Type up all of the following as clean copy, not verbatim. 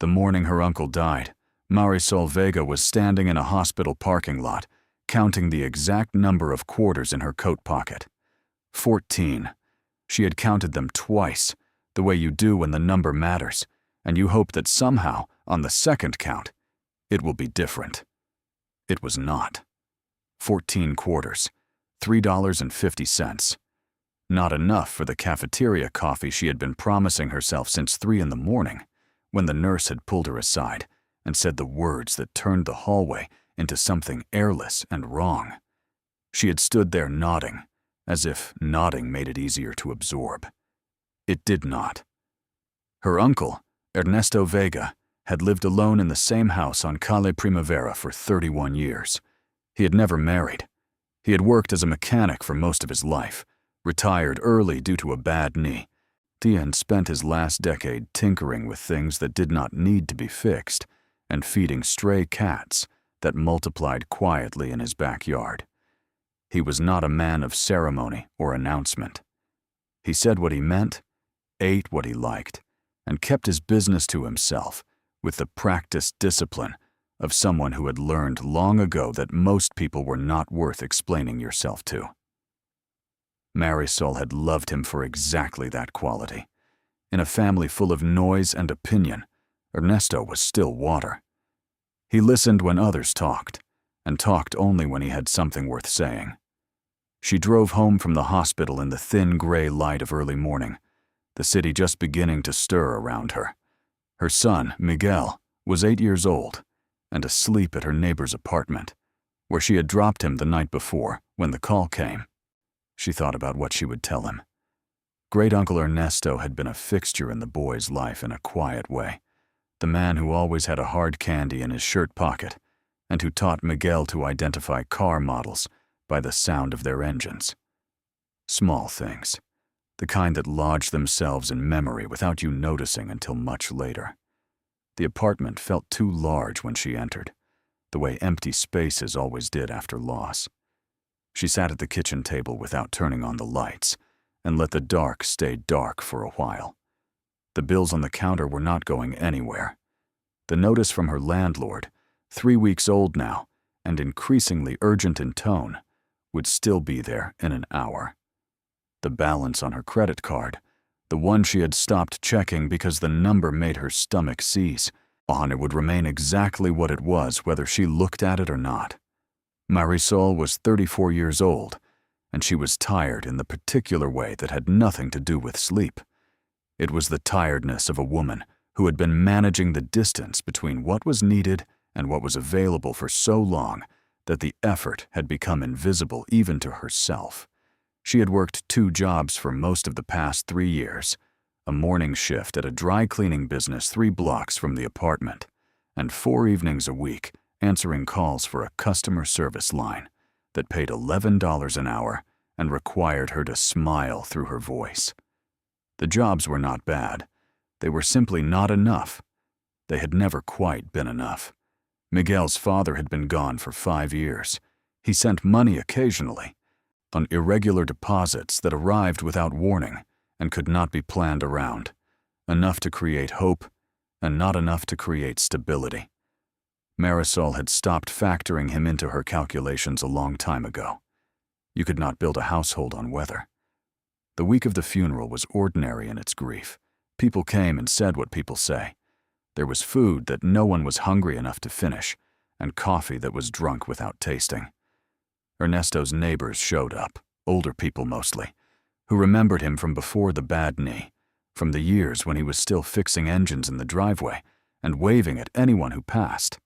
The morning her uncle died, Marisol Vega was standing in a hospital parking lot, counting the exact number of quarters in her coat pocket. 14. She had counted them twice, the way you do when the number matters, and you hope that somehow, on the second count, it will be different. It was not. 14 quarters, $3.50. Not enough for the cafeteria coffee she had been promising herself since 3 in the morning, when the nurse had pulled her aside and said the words that turned the hallway into something airless and wrong. She had stood there nodding, as if nodding made it easier to absorb. It did not. Her uncle, Ernesto Vega, had lived alone in the same house on Calle Primavera for 31 years. He had never married. He had worked as a mechanic for most of his life, retired early due to a bad knee, and spent his last decade tinkering with things that did not need to be fixed and feeding stray cats that multiplied quietly in his backyard. He was not a man of ceremony or announcement. He said what he meant, ate what he liked, and kept his business to himself with the practiced discipline of someone who had learned long ago that most people were not worth explaining yourself to. Marisol had loved him for exactly that quality. In a family full of noise and opinion, Ernesto was still water. He listened when others talked, and talked only when he had something worth saying. She drove home from the hospital in the thin gray light of early morning, the city just beginning to stir around her. Her son, Miguel, was 8 years old and asleep at her neighbor's apartment, where she had dropped him the night before when the call came. She thought about what she would tell him. Great Uncle Ernesto had been a fixture in the boy's life in a quiet way, the man who always had a hard candy in his shirt pocket and who taught Miguel to identify car models by the sound of their engines. Small things, the kind that lodge themselves in memory without you noticing until much later. The apartment felt too large when she entered, the way empty spaces always did after loss. She sat at the kitchen table without turning on the lights and let the dark stay dark for a while. The bills on the counter were not going anywhere. The notice from her landlord, 3 weeks old now and increasingly urgent in tone, would still be there in an hour. The balance on her credit card, the one she had stopped checking because the number made her stomach seize, it would remain exactly what it was whether she looked at it or not. Marisol was 34 years old, and she was tired in the particular way that had nothing to do with sleep. It was the tiredness of a woman who had been managing the distance between what was needed and what was available for so long that the effort had become invisible even to herself. She had worked 2 jobs for most of the past 3 years, a morning shift at a dry cleaning business 3 blocks from the apartment, and 4 evenings a week answering calls for a customer service line that paid $11 an hour and required her to smile through her voice. The jobs were not bad. They were simply not enough. They had never quite been enough. Miguel's father had been gone for 5 years. He sent money occasionally, on irregular deposits that arrived without warning and could not be planned around, enough to create hope and not enough to create stability. Marisol had stopped factoring him into her calculations a long time ago. You could not build a household on weather. The week of the funeral was ordinary in its grief. People came and said what people say. There was food that no one was hungry enough to finish, and coffee that was drunk without tasting. Ernesto's neighbors showed up, older people mostly, who remembered him from before the bad knee, from the years when he was still fixing engines in the driveway and waving at anyone who passed.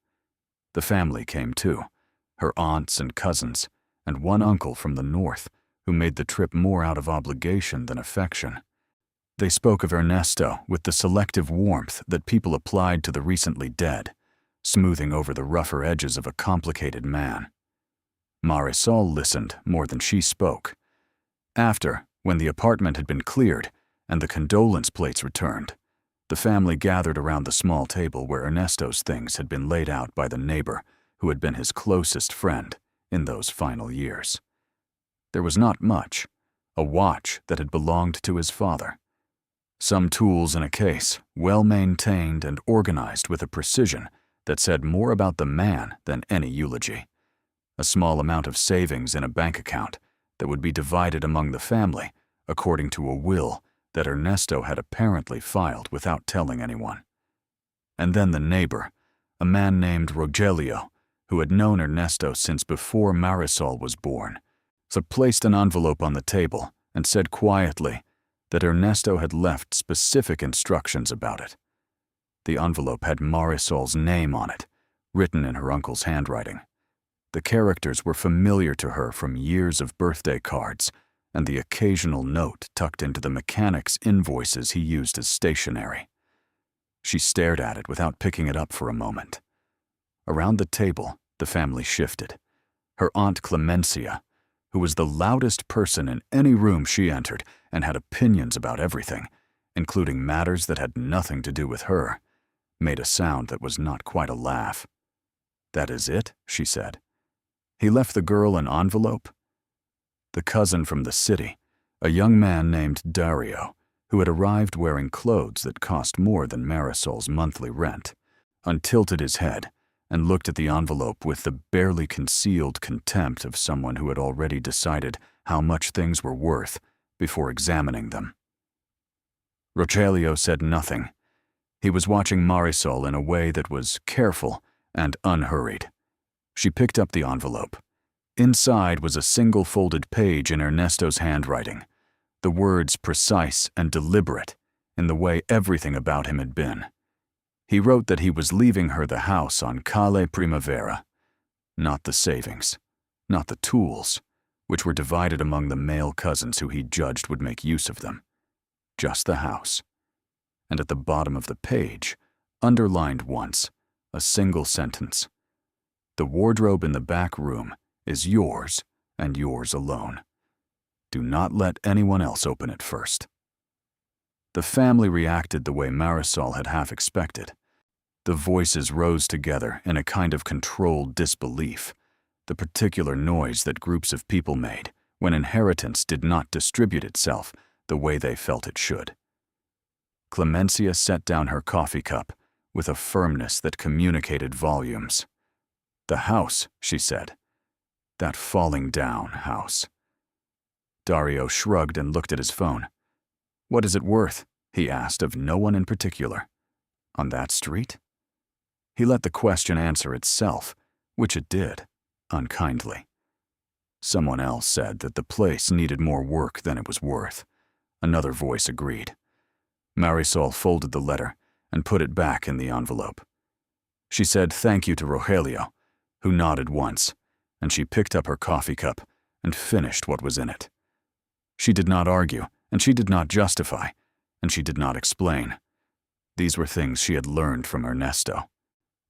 The family came too, her aunts and cousins, and one uncle from the north who made the trip more out of obligation than affection. They spoke of Ernesto with the selective warmth that people applied to the recently dead, smoothing over the rougher edges of a complicated man. Marisol listened more than she spoke. After, when the apartment had been cleared and the condolence plates returned, the family gathered around the small table where Ernesto's things had been laid out by the neighbor who had been his closest friend in those final years. There was not much, a watch that had belonged to his father, Some tools in a case, well maintained and organized with a precision that said more about the man than any eulogy. A small amount of savings in a bank account that would be divided among the family according to a will that Ernesto had apparently filed without telling anyone. And then the neighbor, a man named Rogelio, who had known Ernesto since before Marisol was born, so placed an envelope on the table and said quietly that Ernesto had left specific instructions about it. The envelope had Marisol's name on it, written in her uncle's handwriting. The characters were familiar to her from years of birthday cards and the occasional note tucked into the mechanic's invoices he used as stationery. She stared at it without picking it up for a moment. Around the table, the family shifted. Her Aunt Clemencia, who was the loudest person in any room she entered and had opinions about everything, including matters that had nothing to do with her, made a sound that was not quite a laugh. "That is it?" she said. "He left the girl an envelope?" The cousin from the city, a young man named Dario, who had arrived wearing clothes that cost more than Marisol's monthly rent, untilted his head and looked at the envelope with the barely concealed contempt of someone who had already decided how much things were worth before examining them. Rogelio said nothing. He was watching Marisol in a way that was careful and unhurried. She picked up the envelope. Inside was a single folded page in Ernesto's handwriting, the words precise and deliberate in the way everything about him had been. He wrote that he was leaving her the house on Calle Primavera, not the savings, not the tools, which were divided among the male cousins who he judged would make use of them, just the house. And at the bottom of the page, underlined once, a single sentence: "The wardrobe in the back room is yours and yours alone. Do not let anyone else open it first." The family reacted the way Marisol had half expected. The voices rose together in a kind of controlled disbelief, the particular noise that groups of people made when inheritance did not distribute itself the way they felt it should. Clemencia set down her coffee cup with a firmness that communicated volumes. "The house," she said. "That falling down house." Dario shrugged and looked at his phone. "What is it worth?" he asked of no one in particular. "On that street?" He let the question answer itself, which it did, unkindly. Someone else said that the place needed more work than it was worth. Another voice agreed. Marisol folded the letter and put it back in the envelope. She said thank you to Rogelio, who nodded once, and she picked up her coffee cup and finished what was in it. She did not argue, and she did not justify, and she did not explain. These were things she had learned from Ernesto.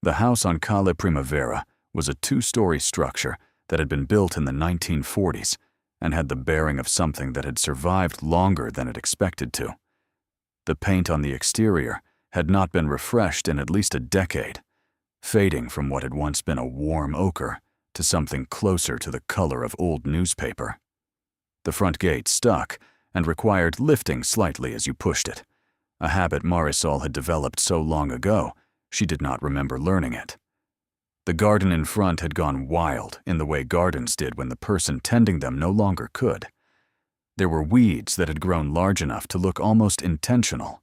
The house on Calle Primavera was a 2-story structure that had been built in the 1940s and had the bearing of something that had survived longer than it expected to. The paint on the exterior had not been refreshed in at least a decade, fading from what had once been a warm ochre to something closer to the color of old newspaper. The front gate stuck and required lifting slightly as you pushed it, a habit Marisol had developed so long ago she did not remember learning it. The garden in front had gone wild in the way gardens did when the person tending them no longer could. There were weeds that had grown large enough to look almost intentional.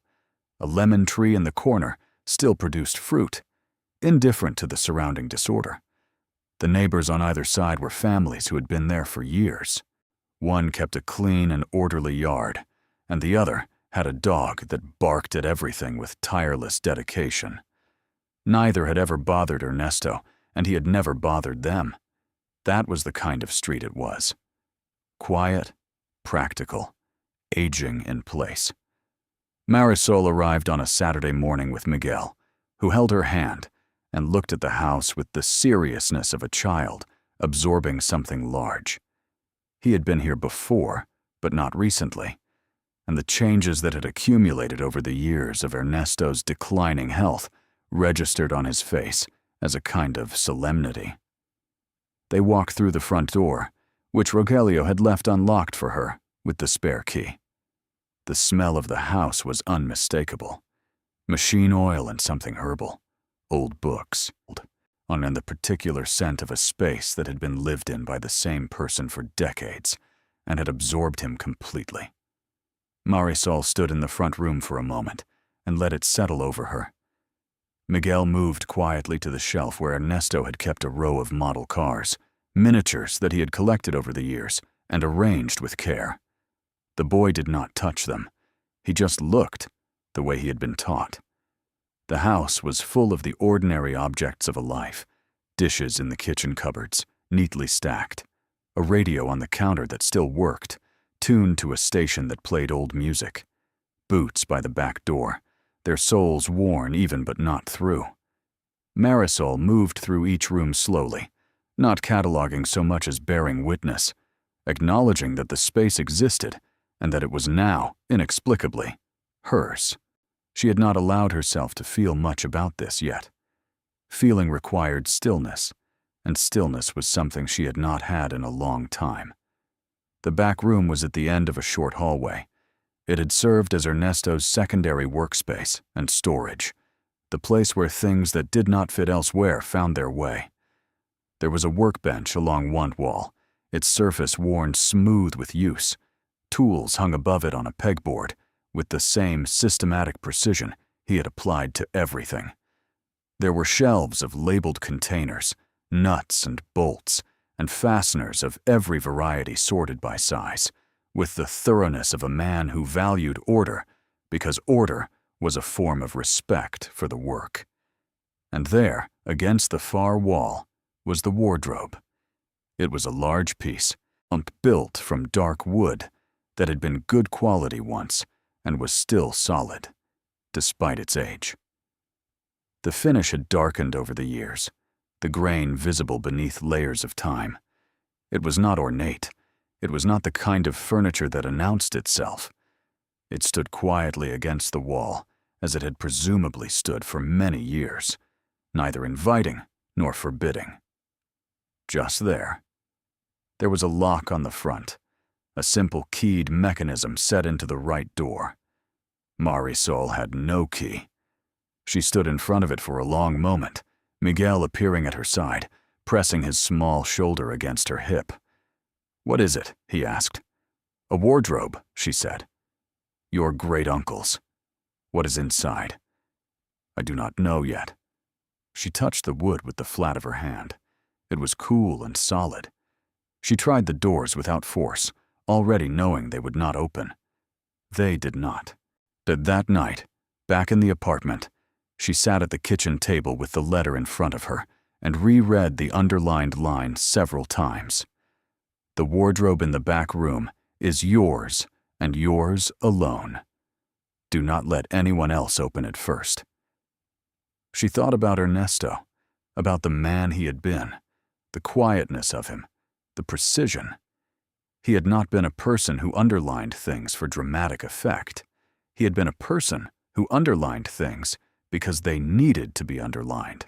A lemon tree in the corner still produced fruit, indifferent to the surrounding disorder. The neighbors on either side were families who had been there for years. One kept a clean and orderly yard, and the other had a dog that barked at everything with tireless dedication. Neither had ever bothered Ernesto, and he had never bothered them. That was the kind of street it was. Quiet, practical, aging in place. Marisol arrived on a Saturday morning with Miguel, who held her hand and looked at the house with the seriousness of a child absorbing something large. He had been here before, but not recently, and the changes that had accumulated over the years of Ernesto's declining health registered on his face as a kind of solemnity. They walked through the front door, which Rogelio had left unlocked for her with the spare key. The smell of the house was unmistakable. Machine oil and something herbal. Old books. And the particular scent of a space that had been lived in by the same person for decades and had absorbed him completely. Marisol stood in the front room for a moment and let it settle over her. Miguel moved quietly to the shelf where Ernesto had kept a row of model cars, miniatures that he had collected over the years and arranged with care. The boy did not touch them. He just looked, the way he had been taught. The house was full of the ordinary objects of a life. Dishes in the kitchen cupboards, neatly stacked. A radio on the counter that still worked, tuned to a station that played old music. Boots by the back door, their soles worn even but not through. Marisol moved through each room slowly, not cataloging so much as bearing witness, acknowledging that the space existed and that it was now, inexplicably, hers. She had not allowed herself to feel much about this yet. Feeling required stillness, and stillness was something she had not had in a long time. The back room was at the end of a short hallway. It had served as Ernesto's secondary workspace and storage, the place where things that did not fit elsewhere found their way. There was a workbench along one wall, its surface worn smooth with use. Tools hung above it on a pegboard, with the same systematic precision he had applied to everything. There were shelves of labeled containers, nuts and bolts, and fasteners of every variety sorted by size, with the thoroughness of a man who valued order, because order was a form of respect for the work. And there, against the far wall, was the wardrobe. It was a large piece, built from dark wood, that had been good quality once and was still solid, despite its age. The finish had darkened over the years, the grain visible beneath layers of time. It was not ornate. It was not the kind of furniture that announced itself. It stood quietly against the wall, as it had presumably stood for many years, neither inviting nor forbidding. Just there. There was a lock on the front, a simple keyed mechanism set into the right door. Marisol had no key. She stood in front of it for a long moment, Miguel appearing at her side, pressing his small shoulder against her hip. "What is it?" he asked. "A wardrobe," she said. "Your great uncle's. What is inside?" "I do not know yet." She touched the wood with the flat of her hand. It was cool and solid. She tried the doors without force, already knowing they would not open. They did not. But that night, back in the apartment, she sat at the kitchen table with the letter in front of her and reread the underlined line several times. "The wardrobe in the back room is yours and yours alone. Do not let anyone else open it first." She thought about Ernesto, about the man he had been, the quietness of him, the precision. He had not been a person who underlined things for dramatic effect. He had been a person who underlined things because they needed to be underlined.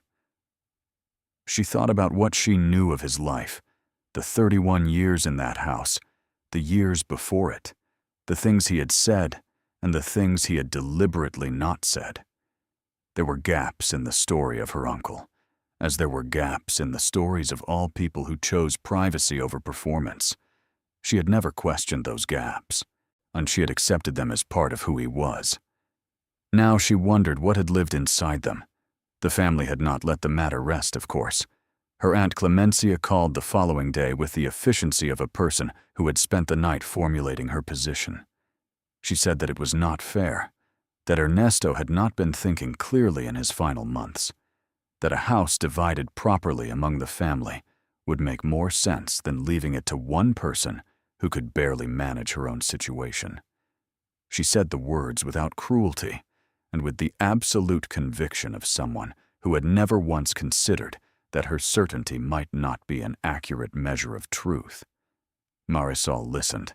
She thought about what she knew of his life, the 31 years in that house, the years before it, the things he had said and the things he had deliberately not said. There were gaps in the story of her uncle, as there were gaps in the stories of all people who chose privacy over performance. She had never questioned those gaps, and she had accepted them as part of who he was. Now she wondered what had lived inside them. The family had not let the matter rest, of course. Her Aunt Clemencia called the following day with the efficiency of a person who had spent the night formulating her position. She said that it was not fair, that Ernesto had not been thinking clearly in his final months, that a house divided properly among the family would make more sense than leaving it to one person who could barely manage her own situation. She said the words without cruelty and with the absolute conviction of someone who had never once considered that her certainty might not be an accurate measure of truth. Marisol listened.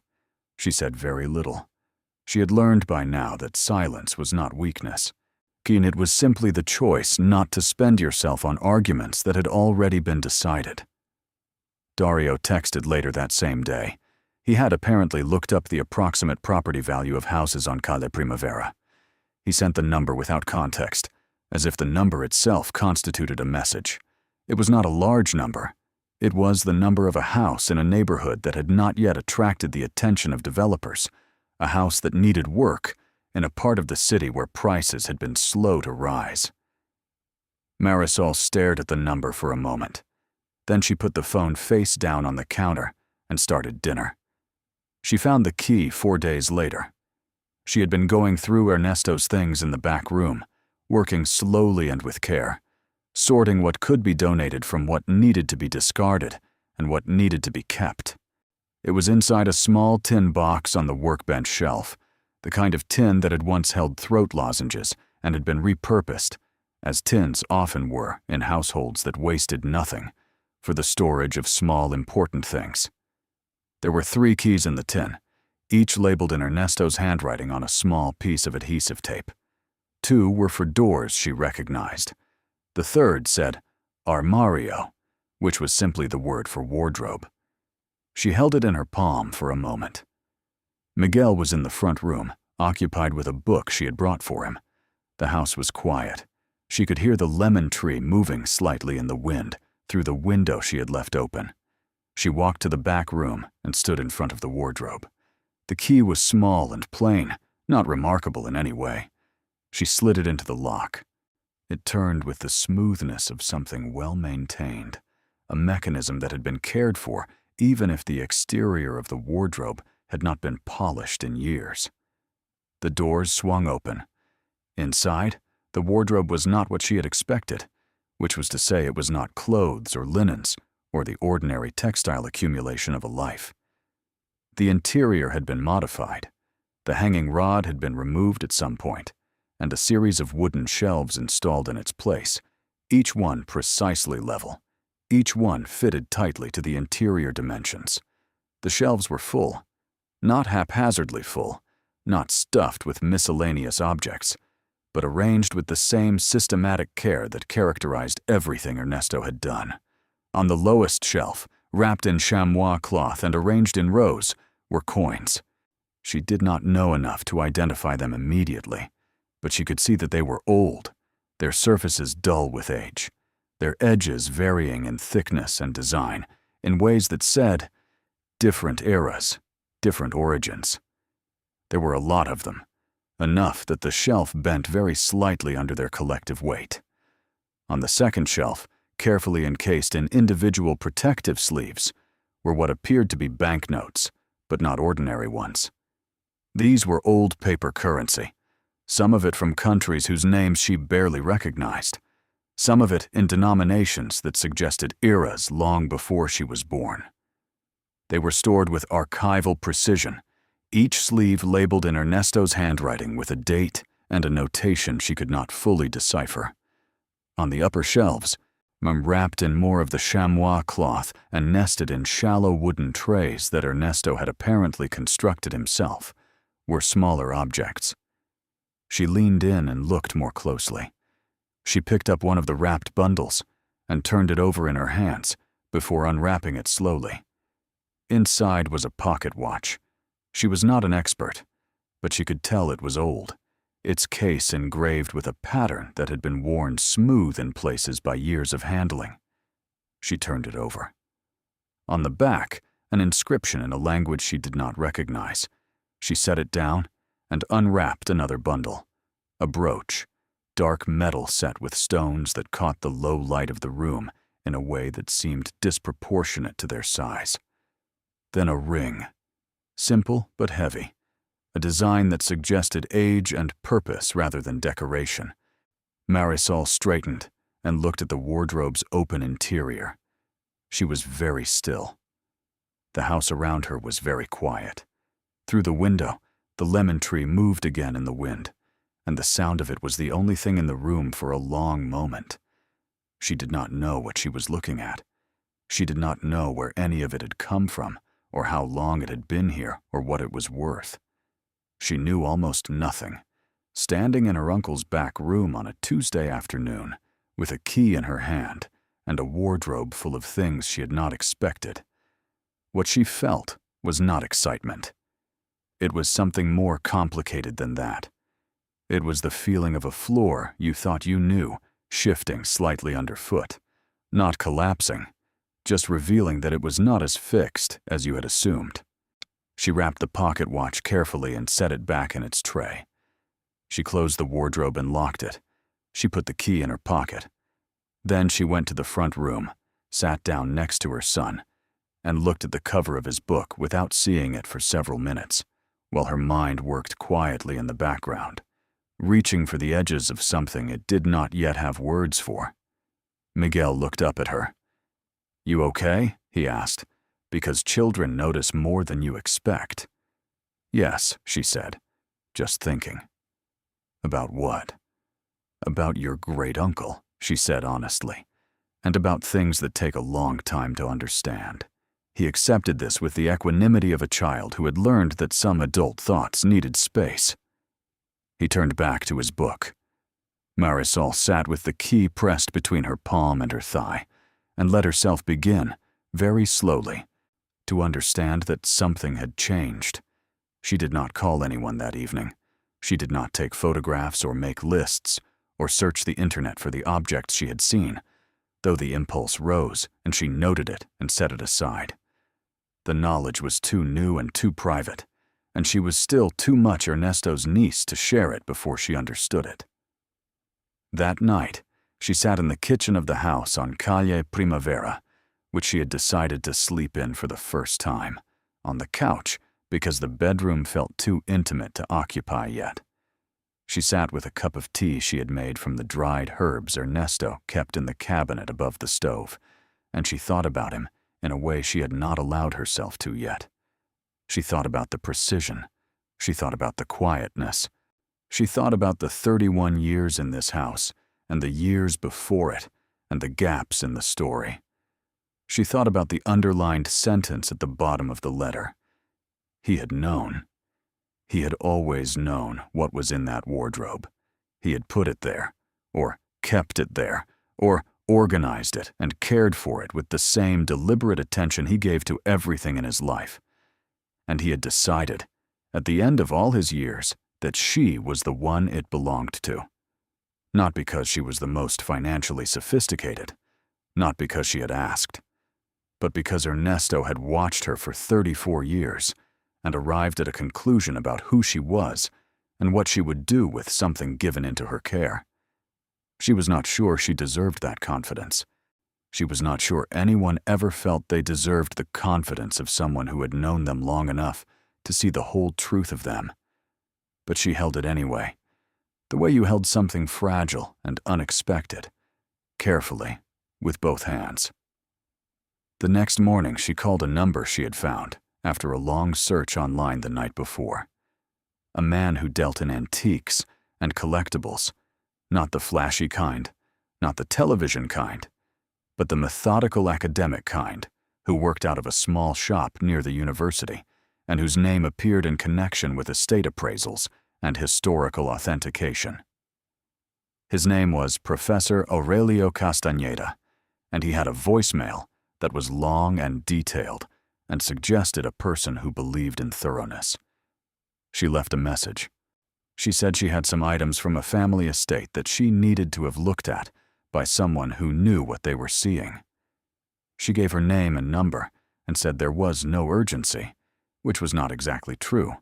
She said very little. She had learned by now that silence was not weakness. It was simply the choice not to spend yourself on arguments that had already been decided. Dario texted later that same day. He had apparently looked up the approximate property value of houses on Calle Primavera. He sent the number without context, as if the number itself constituted a message. It was not a large number. It was the number of a house in a neighborhood that had not yet attracted the attention of developers, a house that needed work in a part of the city where prices had been slow to rise. Marisol stared at the number for a moment. Then she put the phone face down on the counter and started dinner. She found the key 4 days later. She had been going through Ernesto's things in the back room, working slowly and with care, sorting what could be donated from what needed to be discarded and what needed to be kept. It was inside a small tin box on the workbench shelf, the kind of tin that had once held throat lozenges and had been repurposed, as tins often were in households that wasted nothing, for the storage of small important things. There were 3 keys in the tin, each labeled in Ernesto's handwriting on a small piece of adhesive tape. 2 were for doors she recognized. The third said, armario, which was simply the word for wardrobe. She held it in her palm for a moment. Miguel was in the front room, occupied with a book she had brought for him. The house was quiet. She could hear the lemon tree moving slightly in the wind through the window she had left open. She walked to the back room and stood in front of the wardrobe. The key was small and plain, not remarkable in any way. She slid it into the lock. It turned with the smoothness of something well-maintained, a mechanism that had been cared for even if the exterior of the wardrobe had not been polished in years. The doors swung open. Inside, the wardrobe was not what she had expected, which was to say it was not clothes or linens or the ordinary textile accumulation of a life. The interior had been modified. The hanging rod had been removed at some point, and a series of wooden shelves installed in its place, each one precisely level, each one fitted tightly to the interior dimensions. The shelves were full, not haphazardly full, not stuffed with miscellaneous objects, but arranged with the same systematic care that characterized everything Ernesto had done. On the lowest shelf, wrapped in chamois cloth and arranged in rows, were coins. She did not know enough to identify them immediately, but she could see that they were old, their surfaces dull with age, their edges varying in thickness and design in ways that said, different eras, different origins. There were a lot of them, enough that the shelf bent very slightly under their collective weight. On the second shelf, carefully encased in individual protective sleeves, were what appeared to be banknotes, but not ordinary ones. These were old paper currency, some of it from countries whose names she barely recognized, some of it in denominations that suggested eras long before she was born. They were stored with archival precision, each sleeve labeled in Ernesto's handwriting with a date and a notation she could not fully decipher. On the upper shelves, wrapped in more of the chamois cloth and nested in shallow wooden trays that Ernesto had apparently constructed himself, were smaller objects. She leaned in and looked more closely. She picked up one of the wrapped bundles and turned it over in her hands before unwrapping it slowly. Inside was a pocket watch. She was not an expert, but she could tell it was old, its case engraved with a pattern that had been worn smooth in places by years of handling. She turned it over. On the back, an inscription in a language she did not recognize. She set it down and unwrapped another bundle, a brooch, dark metal set with stones that caught the low light of the room in a way that seemed disproportionate to their size. Then a ring, simple but heavy, a design that suggested age and purpose rather than decoration. Marisol straightened and looked at the wardrobe's open interior. She was very still. The house around her was very quiet. Through the window, the lemon tree moved again in the wind, and the sound of it was the only thing in the room for a long moment. She did not know what she was looking at. She did not know where any of it had come from, or how long it had been here, or what it was worth. She knew almost nothing, standing in her uncle's back room on a Tuesday afternoon, with a key in her hand and a wardrobe full of things she had not expected. What she felt was not excitement. It was something more complicated than that. It was the feeling of a floor you thought you knew, shifting slightly underfoot, not collapsing, just revealing that it was not as fixed as you had assumed. She wrapped the pocket watch carefully and set it back in its tray. She closed the wardrobe and locked it. She put the key in her pocket. Then she went to the front room, sat down next to her son, and looked at the cover of his book without seeing it for several minutes, while her mind worked quietly in the background, reaching for the edges of something it did not yet have words for. Miguel looked up at her. "You okay?" he asked, "because children notice more than you expect." "Yes," she said, "just thinking." "About what?" "About your great-uncle," she said honestly, "and about things that take a long time to understand." He accepted this with the equanimity of a child who had learned that some adult thoughts needed space. He turned back to his book. Marisol sat with the key pressed between her palm and her thigh, and let herself begin, very slowly, to understand that something had changed. She did not call anyone that evening. She did not take photographs or make lists, or search the internet for the objects she had seen, though the impulse rose and she noted it and set it aside. The knowledge was too new and too private, and she was still too much Ernesto's niece to share it before she understood it. That night, she sat in the kitchen of the house on Calle Primavera, which she had decided to sleep in for the first time, on the couch because the bedroom felt too intimate to occupy yet. She sat with a cup of tea she had made from the dried herbs Ernesto kept in the cabinet above the stove, and she thought about him in a way she had not allowed herself to yet. She thought about the precision. She thought about the quietness. She thought about the 31 years in this house, and the years before it, and the gaps in the story. She thought about the underlined sentence at the bottom of the letter. He had known. He had always known what was in that wardrobe. He had put it there, or kept it there, or organized it and cared for it with the same deliberate attention he gave to everything in his life. And he had decided, at the end of all his years, that she was the one it belonged to. Not because she was the most financially sophisticated, not because she had asked, but because Ernesto had watched her for 34 years and arrived at a conclusion about who she was and what she would do with something given into her care. She was not sure she deserved that confidence. She was not sure anyone ever felt they deserved the confidence of someone who had known them long enough to see the whole truth of them. But she held it anyway, the way you held something fragile and unexpected, carefully, with both hands. The next morning, she called a number she had found after a long search online the night before. A man who dealt in antiques and collectibles, not the flashy kind, not the television kind, but the methodical academic kind, who worked out of a small shop near the university, and whose name appeared in connection with estate appraisals and historical authentication. His name was Professor Aurelio Castañeda, and he had a voicemail that was long and detailed and suggested a person who believed in thoroughness. She left a message. She said she had some items from a family estate that she needed to have looked at by someone who knew what they were seeing. She gave her name and number and said there was no urgency, which was not exactly true,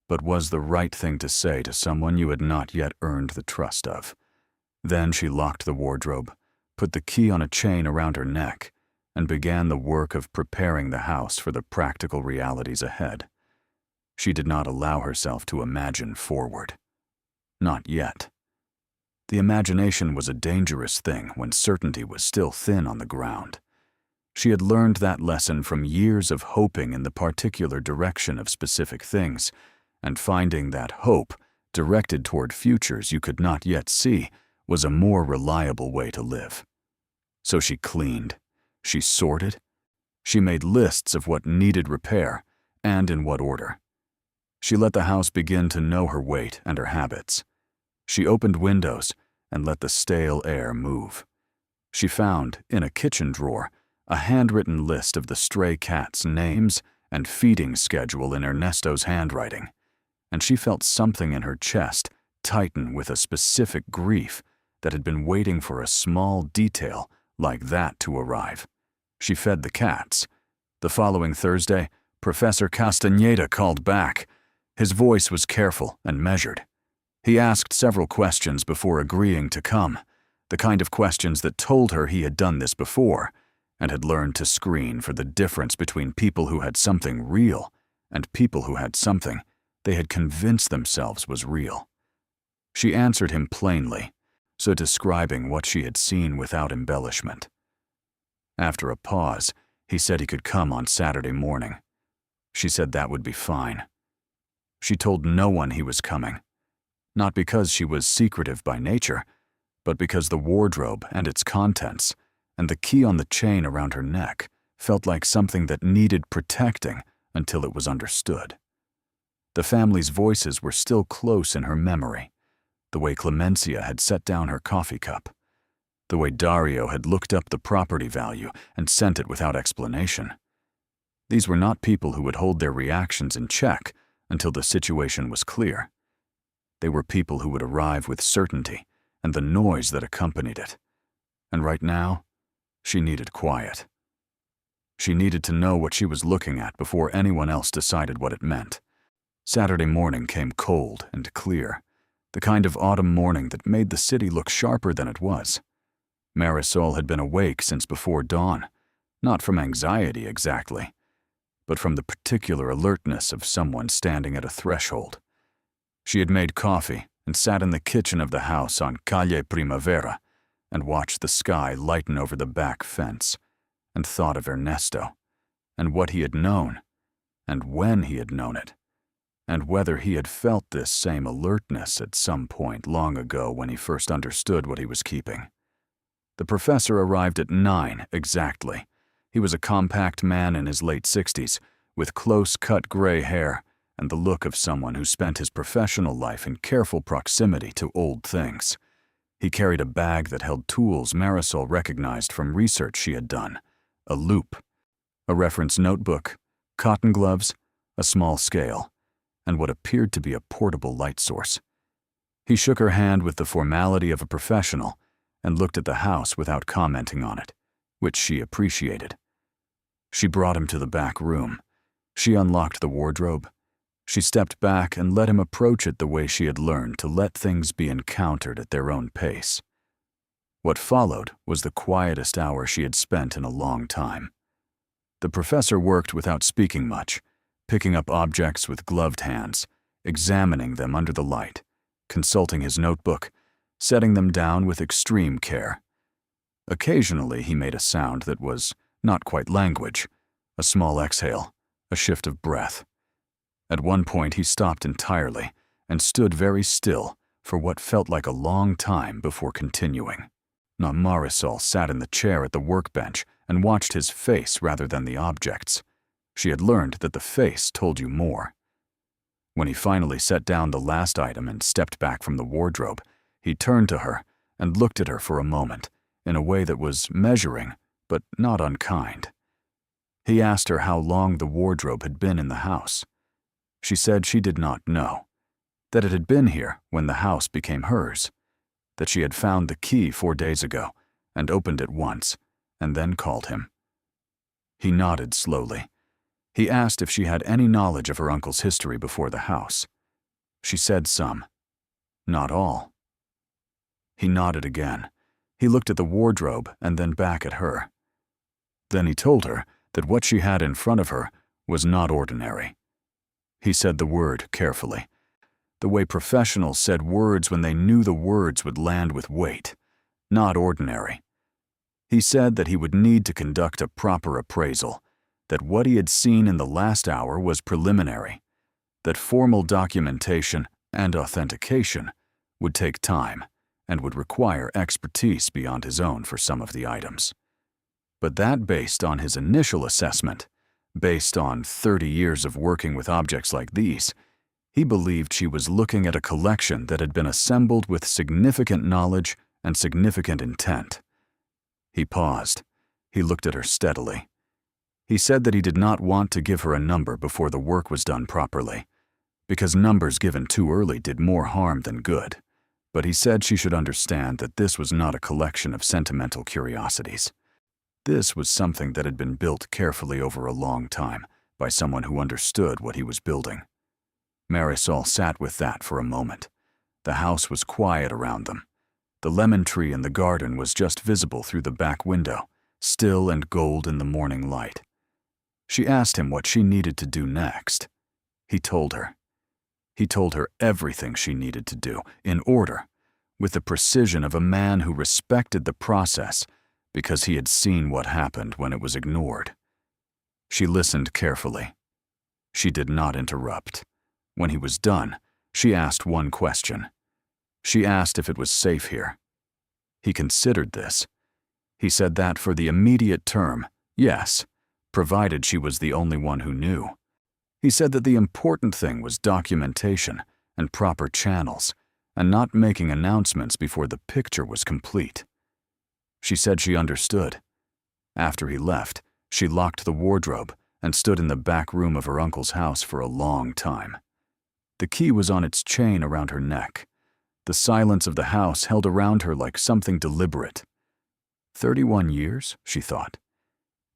but was the right thing to say to someone you had not yet earned the trust of. Then she locked the wardrobe, put the key on a chain around her neck, and began the work of preparing the house for the practical realities ahead. She did not allow herself to imagine forward. Not yet. The imagination was a dangerous thing when certainty was still thin on the ground. She had learned that lesson from years of hoping in the particular direction of specific things, and finding that hope, directed toward futures you could not yet see, was a more reliable way to live. So she cleaned, she sorted, she made lists of what needed repair, and in what order. She let the house begin to know her weight and her habits. She opened windows and let the stale air move. She found, in a kitchen drawer, a handwritten list of the stray cats' names and feeding schedule in Ernesto's handwriting, and she felt something in her chest tighten with a specific grief that had been waiting for a small detail like that to arrive. She fed the cats. The following Thursday, Professor Castaneda called back. His voice was careful and measured. He asked several questions before agreeing to come, the kind of questions that told her he had done this before and had learned to screen for the difference between people who had something real and people who had something they had convinced themselves was real. She answered him plainly, so describing what she had seen without embellishment. After a pause, he said he could come on Saturday morning. She said that would be fine. She told no one he was coming, not because she was secretive by nature, but because the wardrobe and its contents and the key on the chain around her neck felt like something that needed protecting until it was understood. The family's voices were still close in her memory, the way Clemencia had set down her coffee cup, the way Dario had looked up the property value and sent it without explanation. These were not people who would hold their reactions in check until the situation was clear. They were people who would arrive with certainty and the noise that accompanied it. And right now, she needed quiet. She needed to know what she was looking at before anyone else decided what it meant. Saturday morning came cold and clear, the kind of autumn morning that made the city look sharper than it was. Marisol had been awake since before dawn, not from anxiety exactly, but from the particular alertness of someone standing at a threshold. She had made coffee and sat in the kitchen of the house on Calle Primavera and watched the sky lighten over the back fence and thought of Ernesto and what he had known and when he had known it, and whether he had felt this same alertness at some point long ago when he first understood what he was keeping. The professor arrived at 9 exactly. He was a compact man in his late 60s, with close-cut gray hair and the look of someone who spent his professional life in careful proximity to old things. He carried a bag that held tools Marisol recognized from research she had done, a loop, a reference notebook, cotton gloves, a small scale, and what appeared to be a portable light source. He shook her hand with the formality of a professional and looked at the house without commenting on it, which she appreciated. She brought him to the back room. She unlocked the wardrobe. She stepped back and let him approach it the way she had learned to let things be encountered at their own pace. What followed was the quietest hour she had spent in a long time. The professor worked without speaking much, picking up objects with gloved hands, examining them under the light, consulting his notebook, setting them down with extreme care. Occasionally he made a sound that was not quite language, a small exhale, a shift of breath. At one point he stopped entirely and stood very still for what felt like a long time before continuing. Now Marisol sat in the chair at the workbench and watched his face rather than the objects. She had learned that the face told you more. When he finally set down the last item and stepped back from the wardrobe, he turned to her and looked at her for a moment in a way that was measuring but not unkind. He asked her how long the wardrobe had been in the house. She said she did not know, that it had been here when the house became hers, that she had found the key 4 days ago and opened it once and then called him. He nodded slowly. He asked if she had any knowledge of her uncle's history before the house. She said some, not all. He nodded again. He looked at the wardrobe and then back at her. Then he told her that what she had in front of her was not ordinary. He said the word carefully, the way professionals said words when they knew the words would land with weight, not ordinary. He said that he would need to conduct a proper appraisal, that what he had seen in the last hour was preliminary, that formal documentation and authentication would take time and would require expertise beyond his own for some of the items. But that based on his initial assessment, based on 30 years of working with objects like these, he believed she was looking at a collection that had been assembled with significant knowledge and significant intent. He paused. He looked at her steadily. He said that he did not want to give her a number before the work was done properly, because numbers given too early did more harm than good. But he said she should understand that this was not a collection of sentimental curiosities. This was something that had been built carefully over a long time by someone who understood what he was building. Marisol sat with that for a moment. The house was quiet around them. The lemon tree in the garden was just visible through the back window, still and gold in the morning light. She asked him what she needed to do next. He told her. He told her everything she needed to do, in order, with the precision of a man who respected the process because he had seen what happened when it was ignored. She listened carefully. She did not interrupt. When he was done, she asked one question. She asked if it was safe here. He considered this. He said that for the immediate term, yes, provided she was the only one who knew. He said that the important thing was documentation and proper channels, and not making announcements before the picture was complete. She said she understood. After he left, she locked the wardrobe and stood in the back room of her uncle's house for a long time. The key was on its chain around her neck. The silence of the house held around her like something deliberate. 31 years, she thought.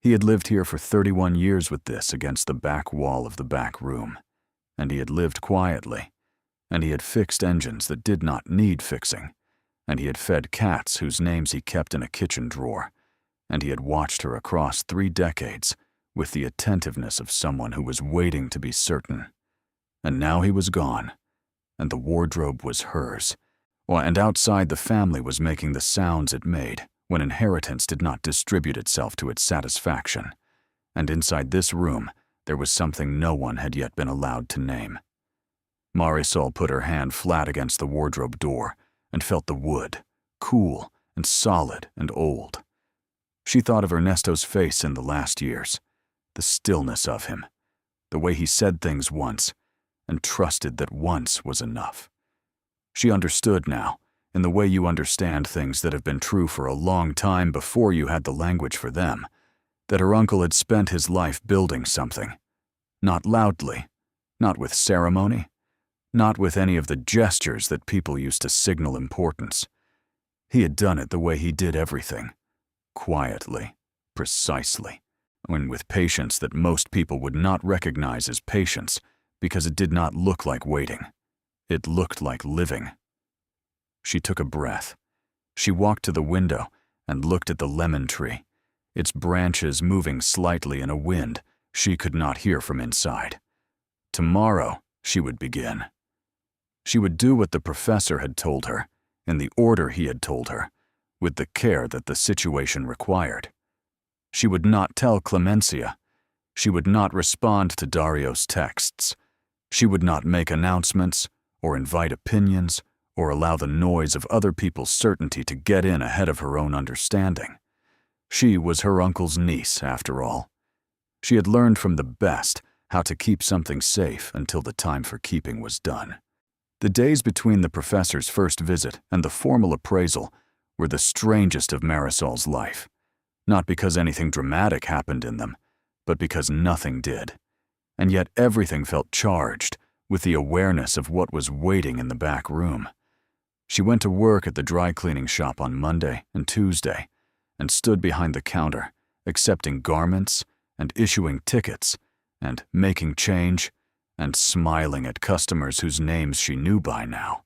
He had lived here for 31 years with this against the back wall of the back room. And he had lived quietly. And he had fixed engines that did not need fixing. And he had fed cats whose names he kept in a kitchen drawer. And he had watched her across 3 decades with the attentiveness of someone who was waiting to be certain. And now he was gone, and the wardrobe was hers. And outside the family was making the sounds it made when inheritance did not distribute itself to its satisfaction. And inside this room, there was something no one had yet been allowed to name. Marisol put her hand flat against the wardrobe door and felt the wood, cool and solid and old. She thought of Ernesto's face in the last years, the stillness of him, the way he said things once, and trusted that once was enough. She understood now, in the way you understand things that have been true for a long time before you had the language for them, that her uncle had spent his life building something. Not loudly, not with ceremony, not with any of the gestures that people used to signal importance. He had done it the way he did everything, quietly, precisely, and with patience that most people would not recognize as patience because it did not look like waiting. It looked like living. She took a breath. She walked to the window and looked at the lemon tree, its branches moving slightly in a wind she could not hear from inside. Tomorrow, she would begin. She would do what the professor had told her, in the order he had told her, with the care that the situation required. She would not tell Clemencia. She would not respond to Dario's texts. She would not make announcements, or invite opinions, or allow the noise of other people's certainty to get in ahead of her own understanding. She was her uncle's niece, after all. She had learned from the best how to keep something safe until the time for keeping was done. The days between the professor's first visit and the formal appraisal were the strangest of Marisol's life, not because anything dramatic happened in them, but because nothing did. And yet everything felt charged with the awareness of what was waiting in the back room. She went to work at the dry cleaning shop on Monday and Tuesday and stood behind the counter, accepting garments and issuing tickets and making change and smiling at customers whose names she knew by now.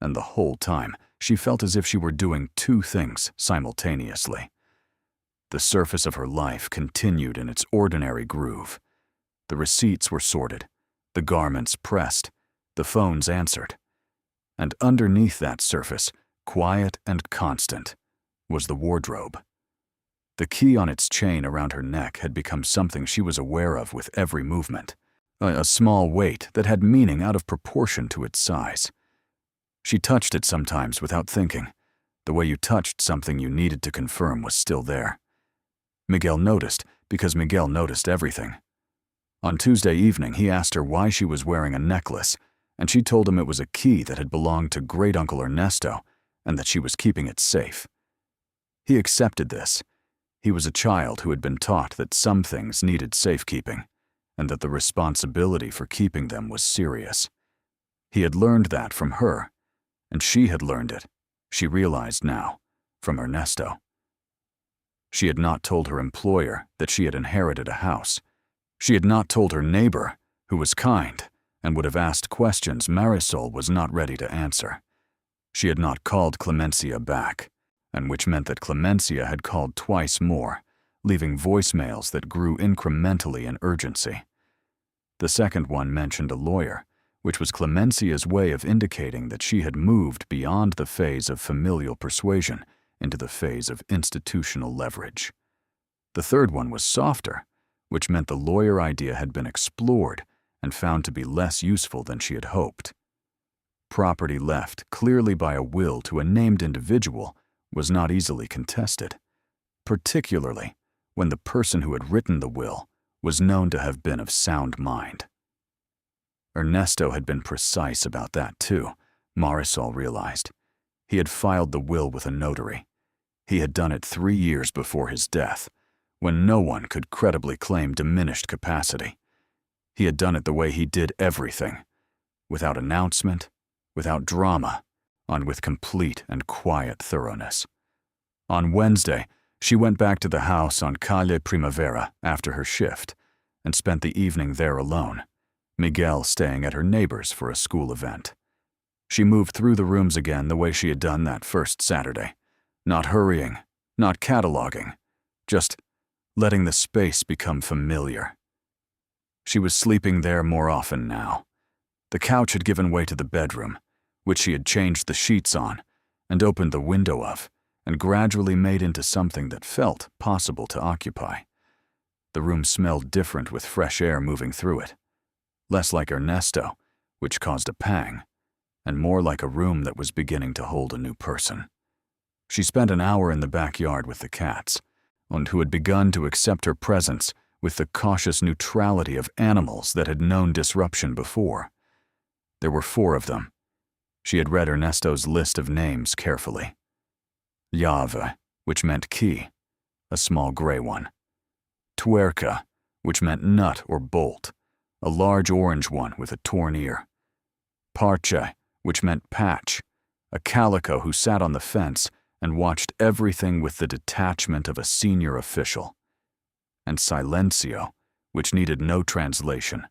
And the whole time, she felt as if she were doing 2 things simultaneously. The surface of her life continued in its ordinary groove. The receipts were sorted, the garments pressed, the phones answered. And underneath that surface, quiet and constant, was the wardrobe. The key on its chain around her neck had become something she was aware of with every movement, a small weight that had meaning out of proportion to its size. She touched it sometimes without thinking. The way you touched something you needed to confirm was still there. Miguel noticed because Miguel noticed everything. On Tuesday evening, he asked her why she was wearing a necklace, and she told him it was a key that had belonged to great Uncle Ernesto and that she was keeping it safe. He accepted this. He was a child who had been taught that some things needed safekeeping, and that the responsibility for keeping them was serious. He had learned that from her, and she had learned it, she realized now, from Ernesto. She had not told her employer that she had inherited a house. She had not told her neighbor, who was kind and would have asked questions Marisol was not ready to answer. She had not called Clemencia back, and which meant that Clemencia had called twice more, leaving voicemails that grew incrementally in urgency. The second one mentioned a lawyer, which was Clemencia's way of indicating that she had moved beyond the phase of familial persuasion into the phase of institutional leverage. The third one was softer, which meant the lawyer idea had been explored and found to be less useful than she had hoped. Property left clearly by a will to a named individual was not easily contested, particularly when the person who had written the will was known to have been of sound mind. Ernesto had been precise about that too, Marisol realized. He had filed the will with a notary. He had done it 3 years before his death, when no one could credibly claim diminished capacity. He had done it the way he did everything, without announcement, without drama, with complete and quiet thoroughness. On Wednesday, she went back to the house on Calle Primavera after her shift and spent the evening there alone, Miguel staying at her neighbor's for a school event. She moved through the rooms again the way she had done that first Saturday, not hurrying, not cataloging, just letting the space become familiar. She was sleeping there more often now. The couch had given way to the bedroom, which she had changed the sheets on and opened the window of, and gradually made into something that felt possible to occupy. The room smelled different with fresh air moving through it, less like Ernesto, which caused a pang, and more like a room that was beginning to hold a new person. She spent an hour in the backyard with the cats, and who had begun to accept her presence with the cautious neutrality of animals that had known disruption before. There were 4 of them. She had read Ernesto's list of names carefully. Llave, which meant key, a small gray one. Tuerca, which meant nut or bolt, a large orange one with a torn ear. Parche, which meant patch, a calico who sat on the fence and watched everything with the detachment of a senior official. And Silencio, which needed no translation,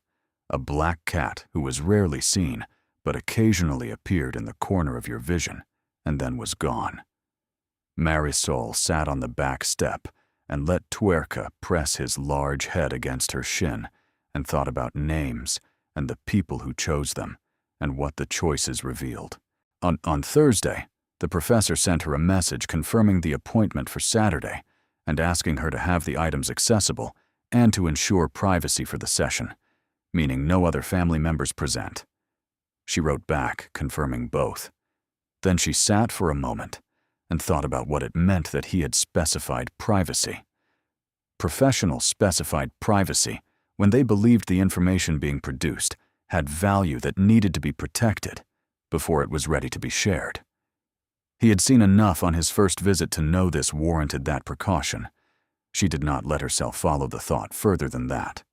a black cat who was rarely seen but occasionally appeared in the corner of your vision and then was gone. Marisol sat on the back step and let Tuerca press his large head against her shin and thought about names and the people who chose them and what the choices revealed. On Thursday, the professor sent her a message confirming the appointment for Saturday and asking her to have the items accessible and to ensure privacy for the session, meaning no other family members present. She wrote back, confirming both. Then she sat for a moment and thought about what it meant that he had specified privacy. Professionals specified privacy when they believed the information being produced had value that needed to be protected before it was ready to be shared. He had seen enough on his first visit to know this warranted that precaution. She did not let herself follow the thought further than that.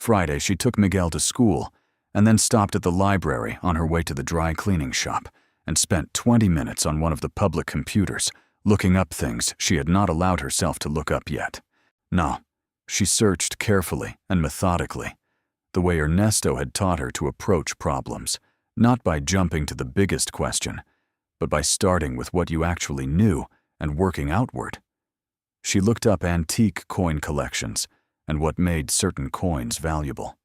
Friday, she took Miguel to school and then stopped at the library on her way to the dry cleaning shop and spent 20 minutes on one of the public computers looking up things she had not allowed herself to look up yet. No, she searched carefully and methodically, the way Ernesto had taught her to approach problems, not by jumping to the biggest question, but by starting with what you actually knew and working outward. She looked up antique coin collections and what made certain coins valuable.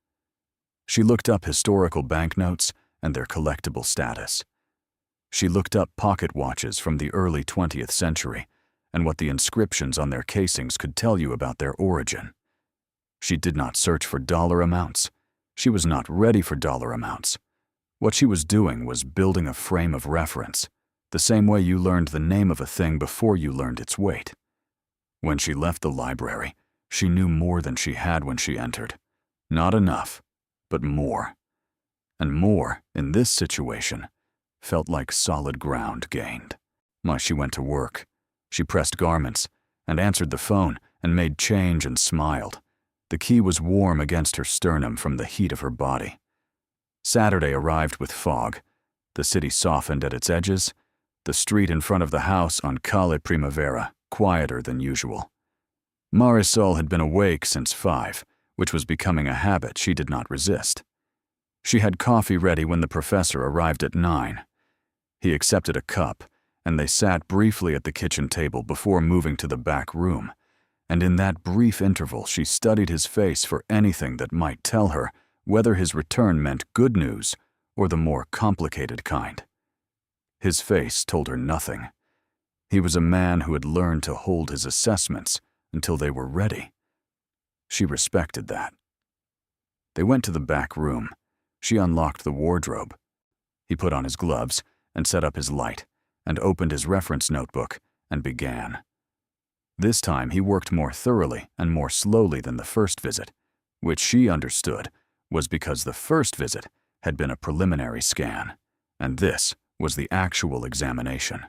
She looked up historical banknotes and their collectible status. She looked up pocket watches from the early 20th century and what the inscriptions on their casings could tell you about their origin. She did not search for dollar amounts. She was not ready for dollar amounts. What she was doing was building a frame of reference, the same way you learned the name of a thing before you learned its weight. When she left the library, she knew more than she had when she entered. Not enough, but more. And more, in this situation, felt like solid ground gained. She went to work. She pressed garments, and answered the phone and made change and smiled. The key was warm against her sternum from the heat of her body. Saturday arrived with fog. The city softened at its edges. The street in front of the house on Calle Primavera, quieter than usual. Marisol had been awake since 5, which was becoming a habit she did not resist. She had coffee ready when the professor arrived at 9. He accepted a cup, and they sat briefly at the kitchen table before moving to the back room, and in that brief interval she studied his face for anything that might tell her whether his return meant good news or the more complicated kind. His face told her nothing. He was a man who had learned to hold his assessments until they were ready. She respected that. They went to the back room. She unlocked the wardrobe. He put on his gloves and set up his light and opened his reference notebook and began. This time he worked more thoroughly and more slowly than the first visit, which she understood was because the first visit had been a preliminary scan, and this was the actual examination.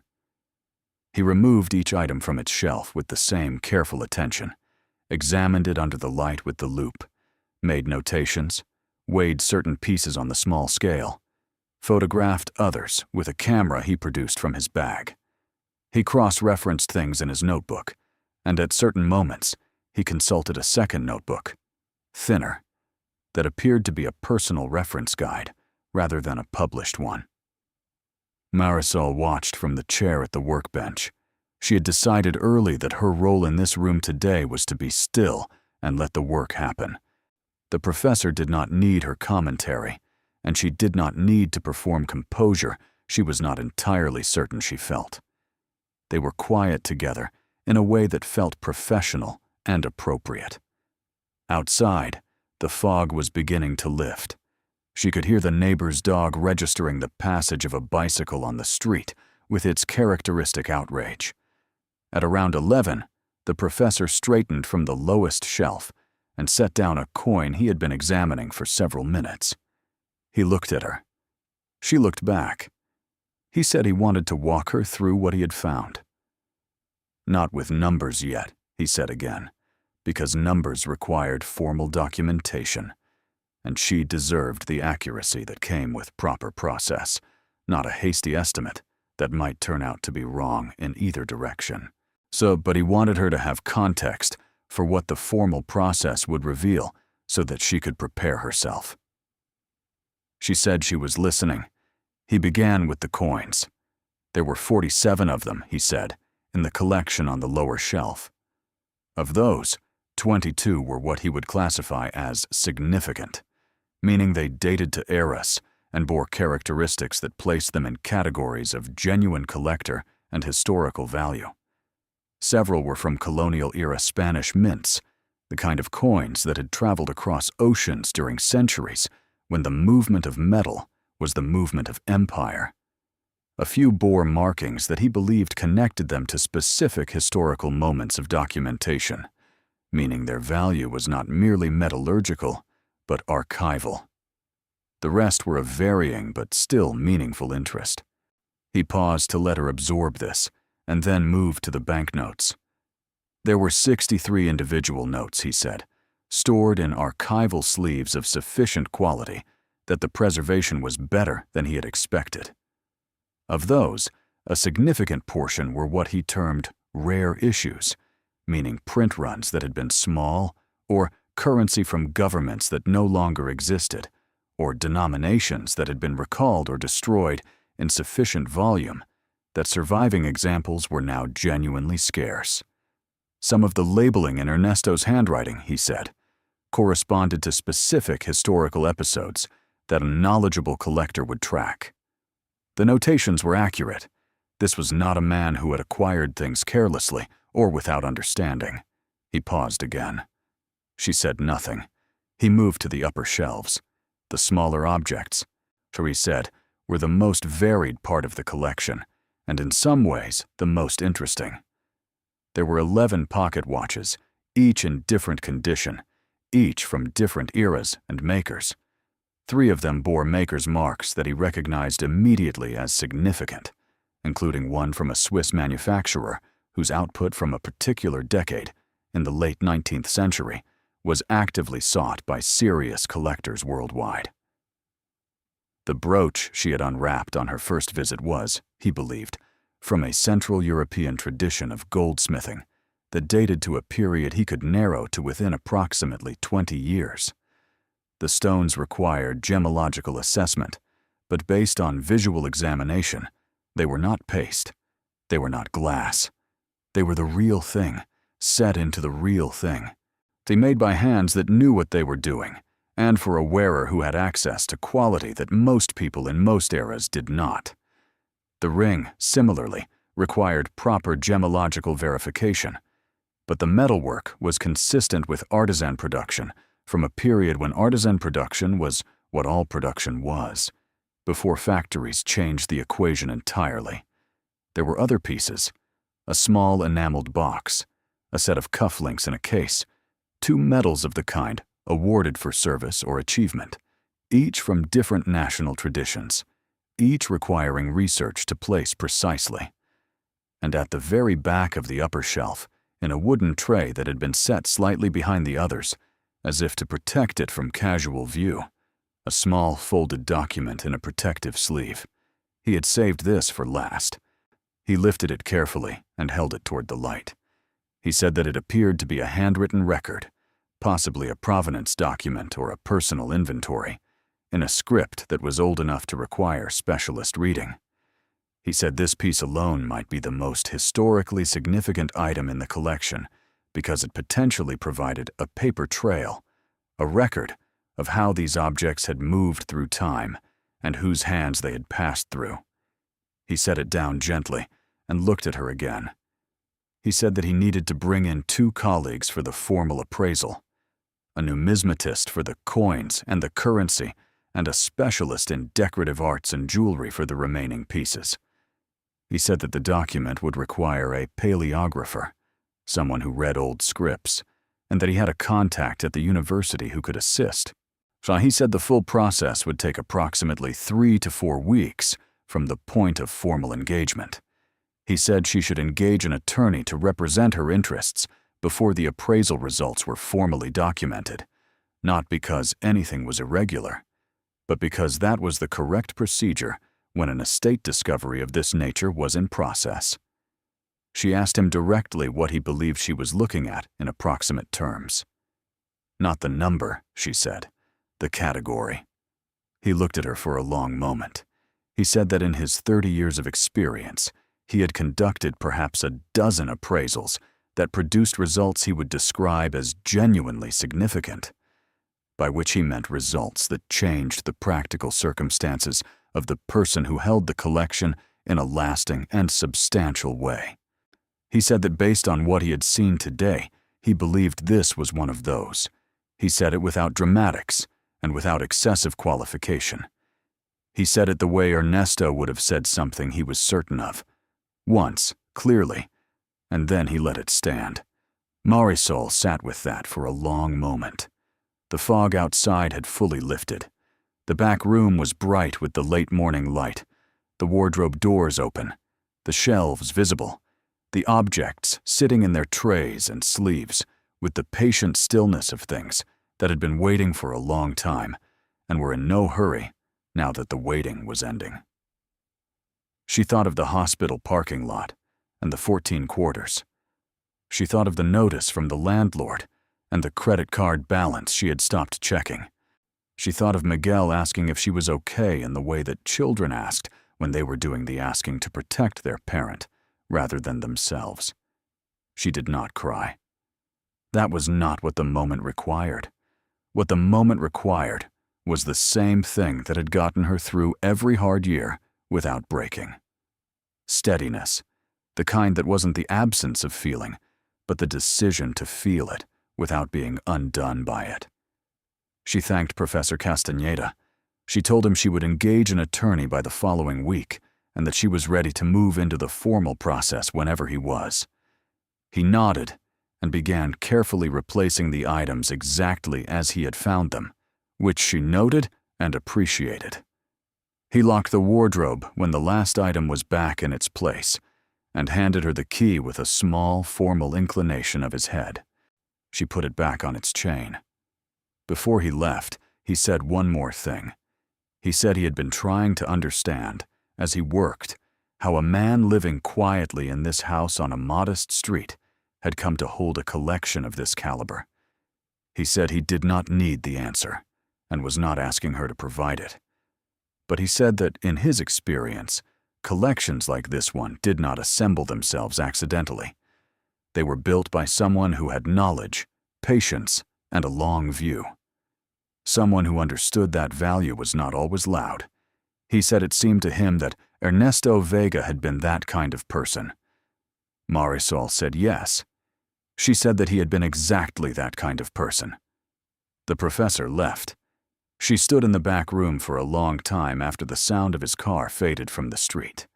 He removed each item from its shelf with the same careful attention, examined it under the light with the loupe, made notations, weighed certain pieces on the small scale, photographed others with a camera he produced from his bag. He cross-referenced things in his notebook, and at certain moments he consulted a second notebook, thinner, that appeared to be a personal reference guide rather than a published one. Marisol watched from the chair at the workbench. She had decided early that her role in this room today was to be still and let the work happen. The professor did not need her commentary, and she did not need to perform composure she was not entirely certain she felt. They were quiet together in a way that felt professional and appropriate. Outside, the fog was beginning to lift. She could hear the neighbor's dog registering the passage of a bicycle on the street with its characteristic outrage. At around 11, the professor straightened from the lowest shelf and set down a coin he had been examining for several minutes. He looked at her. She looked back. He said he wanted to walk her through what he had found. Not with numbers yet, he said again, because numbers required formal documentation, and she deserved the accuracy that came with proper process, not a hasty estimate that might turn out to be wrong in either direction. But he wanted her to have context for what the formal process would reveal so that she could prepare herself. She said she was listening. He began with the coins. There were 47 of them, he said, in the collection on the lower shelf. Of those, 22 were what he would classify as significant, meaning they dated to eras and bore characteristics that placed them in categories of genuine collector and historical value. Several were from colonial-era Spanish mints, the kind of coins that had traveled across oceans during centuries when the movement of metal was the movement of empire. A few bore markings that he believed connected them to specific historical moments of documentation, meaning their value was not merely metallurgical, but archival. The rest were of varying but still meaningful interest. He paused to let her absorb this, and then moved to the banknotes. There were 63 individual notes, he said, stored in archival sleeves of sufficient quality that the preservation was better than he had expected. Of those, a significant portion were what he termed rare issues, meaning print runs that had been small, or currency from governments that no longer existed, or denominations that had been recalled or destroyed in sufficient volume that surviving examples were now genuinely scarce. Some of the labeling in Ernesto's handwriting, he said, corresponded to specific historical episodes that a knowledgeable collector would track. The notations were accurate. This was not a man who had acquired things carelessly or without understanding. He paused again. She said nothing. He moved to the upper shelves. The smaller objects, Therese said, were the most varied part of the collection, and in some ways the most interesting. There were 11 pocket watches, each in different condition, each from different eras and makers. 3 of them bore makers' marks that he recognized immediately as significant, including one from a Swiss manufacturer whose output from a particular decade, in the late 19th century, was actively sought by serious collectors worldwide. The brooch she had unwrapped on her first visit was, he believed, from a Central European tradition of goldsmithing that dated to a period he could narrow to within approximately 20 years. The stones required gemological assessment, but based on visual examination, they were not paste. They were not glass. They were the real thing, set into the real thing. They made by hands that knew what they were doing, and for a wearer who had access to quality that most people in most eras did not. The ring, similarly, required proper gemological verification, but the metalwork was consistent with artisan production from a period when artisan production was what all production was, before factories changed the equation entirely. There were other pieces: a small enameled box, a set of cufflinks in a case, 2 medals of the kind awarded for service or achievement, each from different national traditions, each requiring research to place precisely. And at the very back of the upper shelf, in a wooden tray that had been set slightly behind the others, as if to protect it from casual view, a small folded document in a protective sleeve. He had saved this for last. He lifted it carefully and held it toward the light. He said that it appeared to be a handwritten record, possibly a provenance document or a personal inventory, in a script that was old enough to require specialist reading. He said this piece alone might be the most historically significant item in the collection because it potentially provided a paper trail, a record of how these objects had moved through time and whose hands they had passed through. He set it down gently and looked at her again. He said that he needed to bring in 2 colleagues for the formal appraisal, a numismatist for the coins and the currency, and a specialist in decorative arts and jewelry for the remaining pieces. He said that the document would require a paleographer, someone who read old scripts, and that he had a contact at the university who could assist. So he said the full process would take approximately 3 to 4 weeks from the point of formal engagement. He said she should engage an attorney to represent her interests before the appraisal results were formally documented, not because anything was irregular, but because that was the correct procedure when an estate discovery of this nature was in process. She asked him directly what he believed she was looking at in approximate terms. Not the number, she said, the category. He looked at her for a long moment. He said that in his 30 years of experience, he had conducted perhaps a dozen appraisals that produced results he would describe as genuinely significant, by which he meant results that changed the practical circumstances of the person who held the collection in a lasting and substantial way. He said that based on what he had seen today, he believed this was one of those. He said it without dramatics and without excessive qualification. He said it the way Ernesto would have said something he was certain of. Once, clearly, and then he let it stand. Marisol sat with that for a long moment. The fog outside had fully lifted. The back room was bright with the late morning light, the wardrobe doors open, the shelves visible, the objects sitting in their trays and sleeves with the patient stillness of things that had been waiting for a long time and were in no hurry now that the waiting was ending. She thought of the hospital parking lot and the 14 quarters. She thought of the notice from the landlord and the credit card balance she had stopped checking. She thought of Miguel asking if she was okay in the way that children asked when they were doing the asking to protect their parent rather than themselves. She did not cry. That was not what the moment required. What the moment required was the same thing that had gotten her through every hard year without breaking. Steadiness, the kind that wasn't the absence of feeling, but the decision to feel it without being undone by it. She thanked Professor Castaneda. She told him she would engage an attorney by the following week and that she was ready to move into the formal process whenever he was. He nodded and began carefully replacing the items exactly as he had found them, which she noted and appreciated. He locked the wardrobe when the last item was back in its place, and handed her the key with a small, formal inclination of his head. She put it back on its chain. Before he left, he said one more thing. He said he had been trying to understand, as he worked, how a man living quietly in this house on a modest street had come to hold a collection of this caliber. He said he did not need the answer, and was not asking her to provide it. But he said that, in his experience, collections like this one did not assemble themselves accidentally. They were built by someone who had knowledge, patience, and a long view. Someone who understood that value was not always loud. He said it seemed to him that Ernesto Vega had been that kind of person. Marisol said yes. She said that he had been exactly that kind of person. The professor left. She stood in the back room for a long time after the sound of his car faded from the street.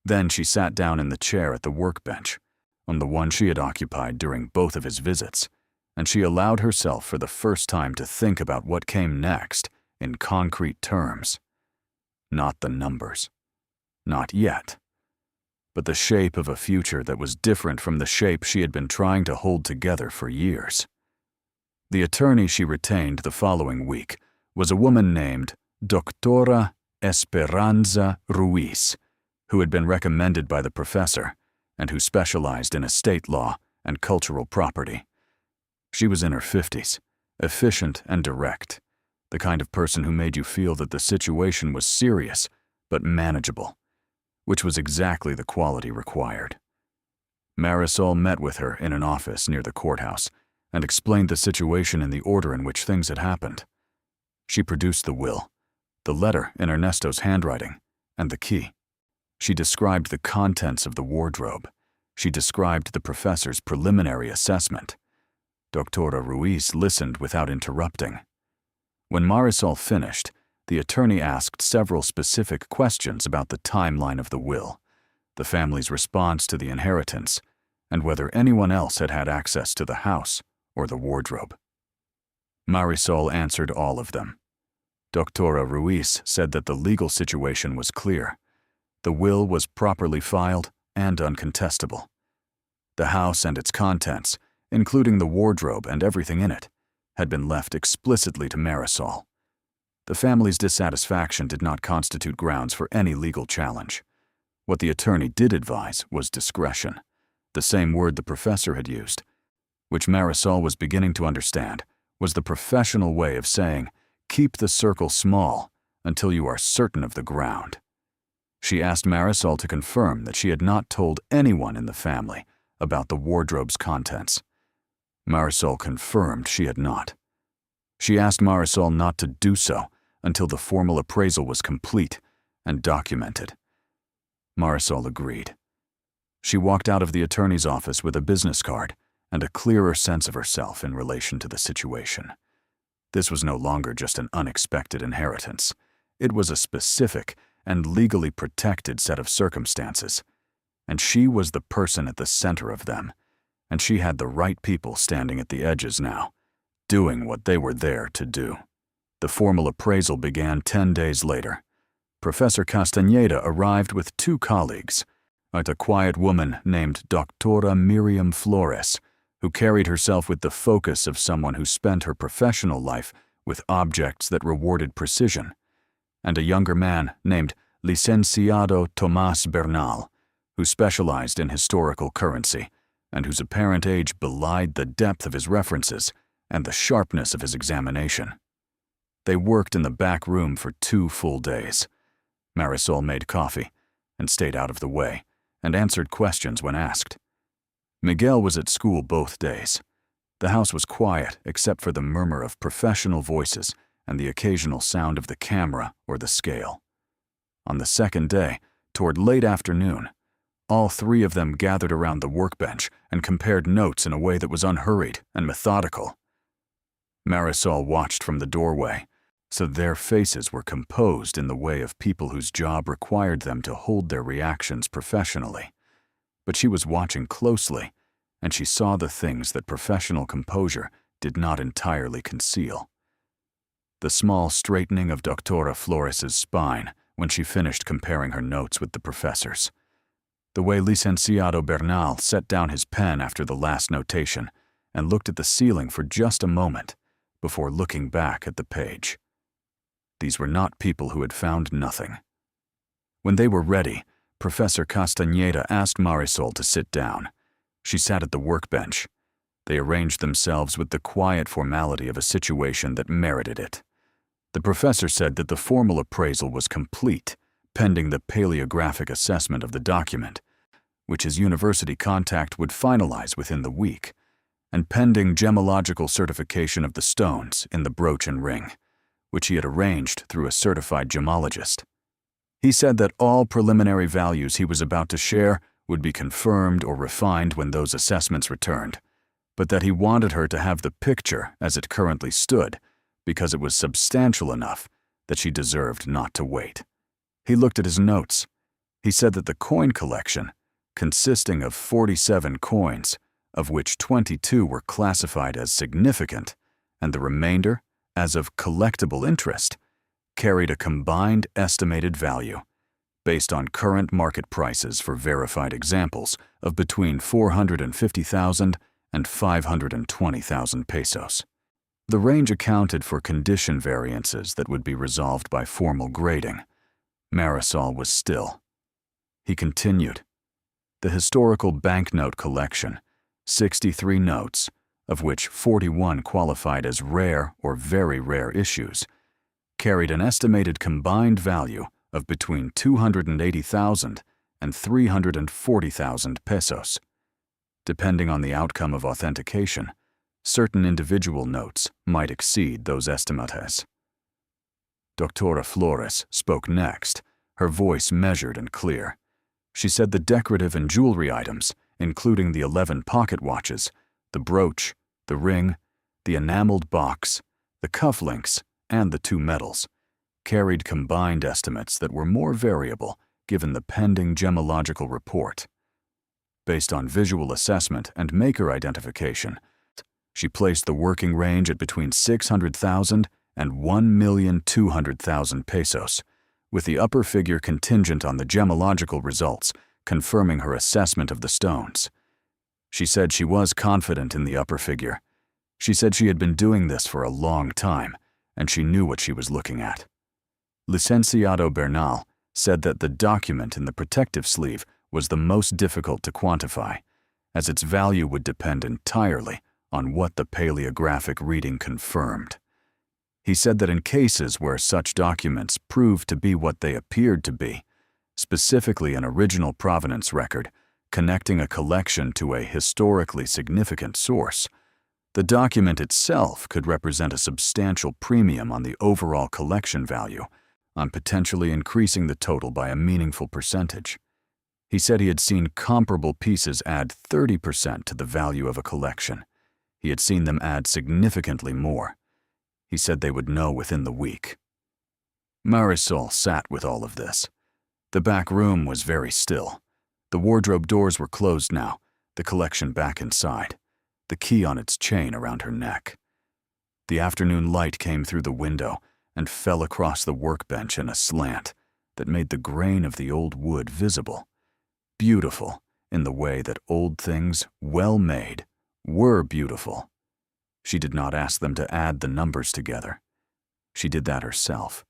Then she sat down in the chair at the workbench, on the one she had occupied during both of his visits, and she allowed herself for the first time to think about what came next in concrete terms. Not the numbers. Not yet. But the shape of a future that was different from the shape she had been trying to hold together for years. The attorney she retained the following week was a woman named Doctora Esperanza Ruiz, who had been recommended by the professor and who specialized in estate law and cultural property. She was in her 50s, efficient and direct, the kind of person who made you feel that the situation was serious but manageable, which was exactly the quality required. Marisol met with her in an office near the courthouse and explained the situation in the order in which things had happened. She produced the will, the letter in Ernesto's handwriting, and the key. She described the contents of the wardrobe. She described the professor's preliminary assessment. Doctora Ruiz listened without interrupting. When Marisol finished, the attorney asked several specific questions about the timeline of the will, the family's response to the inheritance, and whether anyone else had had access to the house or the wardrobe. Marisol answered all of them. Doctora Ruiz said that the legal situation was clear. The will was properly filed and uncontestable. The house and its contents, including the wardrobe and everything in it, had been left explicitly to Marisol. The family's dissatisfaction did not constitute grounds for any legal challenge. What the attorney did advise was discretion, the same word the professor had used, which Marisol was beginning to understand was the professional way of saying, keep the circle small until you are certain of the ground. She asked Marisol to confirm that she had not told anyone in the family about the wardrobe's contents. Marisol confirmed she had not. She asked Marisol not to do so until the formal appraisal was complete and documented. Marisol agreed. She walked out of the attorney's office with a business card and a clearer sense of herself in relation to the situation. This was no longer just an unexpected inheritance. It was a specific and legally protected set of circumstances, and she was the person at the center of them, and she had the right people standing at the edges now, doing what they were there to do. The formal appraisal began 10 days later. Professor Castañeda arrived with 2 colleagues, a quiet woman named Doctora Miriam Flores, who carried herself with the focus of someone who spent her professional life with objects that rewarded precision, and a younger man named Licenciado Tomás Bernal, who specialized in historical currency, and whose apparent age belied the depth of his references and the sharpness of his examination. They worked in the back room for 2 full days. Marisol made coffee and stayed out of the way and answered questions when asked. Miguel was at school both days. The house was quiet except for the murmur of professional voices and the occasional sound of the camera or the scale. On the second day, toward late afternoon, all 3 of them gathered around the workbench and compared notes in a way that was unhurried and methodical. Marisol watched from the doorway, so their faces were composed in the way of people whose job required them to hold their reactions professionally. But she was watching closely, and she saw the things that professional composure did not entirely conceal. The small straightening of Doctora Flores's spine when she finished comparing her notes with the professor's. The way Licenciado Bernal set down his pen after the last notation and looked at the ceiling for just a moment before looking back at the page. These were not people who had found nothing. When they were ready, Professor Castañeda asked Marisol to sit down. She sat at the workbench. They arranged themselves with the quiet formality of a situation that merited it. The professor said that the formal appraisal was complete, pending the paleographic assessment of the document, which his university contact would finalize within the week, and pending gemological certification of the stones in the brooch and ring, which he had arranged through a certified gemologist. He said that all preliminary values he was about to share would be confirmed or refined when those assessments returned, but that he wanted her to have the picture as it currently stood because it was substantial enough that she deserved not to wait. He looked at his notes. He said that the coin collection, consisting of 47 coins, of which 22 were classified as significant, and the remainder as of collectible interest, carried a combined estimated value, based on current market prices for verified examples, of between 450,000 and 520,000 pesos. The range accounted for condition variances that would be resolved by formal grading. Marisol was still. He continued. The historical banknote collection, 63 notes, of which 41 qualified as rare or very rare issues, carried an estimated combined value of between 280,000 and 340,000 pesos. Depending on the outcome of authentication, certain individual notes might exceed those estimates. Doctora Flores spoke next, her voice measured and clear. She said the decorative and jewelry items, including the 11 pocket watches, the brooch, the ring, the enameled box, the cufflinks, and the 2 medals, carried combined estimates that were more variable given the pending gemological report. Based on visual assessment and maker identification, she placed the working range at between 600,000 and 1,200,000 pesos, with the upper figure contingent on the gemological results confirming her assessment of the stones. She said she was confident in the upper figure. She said she had been doing this for a long time, and she knew what she was looking at. Licenciado Bernal said that the document in the protective sleeve was the most difficult to quantify, as its value would depend entirely on what the paleographic reading confirmed. He said that in cases where such documents proved to be what they appeared to be, specifically an original provenance record connecting a collection to a historically significant source, the document itself could represent a substantial premium on the overall collection value, on potentially increasing the total by a meaningful percentage. He said he had seen comparable pieces add 30% to the value of a collection. He had seen them add significantly more. He said they would know within the week. Marisol sat with all of this. The back room was very still. The wardrobe doors were closed now, the collection back inside, the key on its chain around her neck. The afternoon light came through the window and fell across the workbench in a slant that made the grain of the old wood visible. Beautiful in the way that old things, well made, were beautiful. She did not ask them to add the numbers together. She did that herself,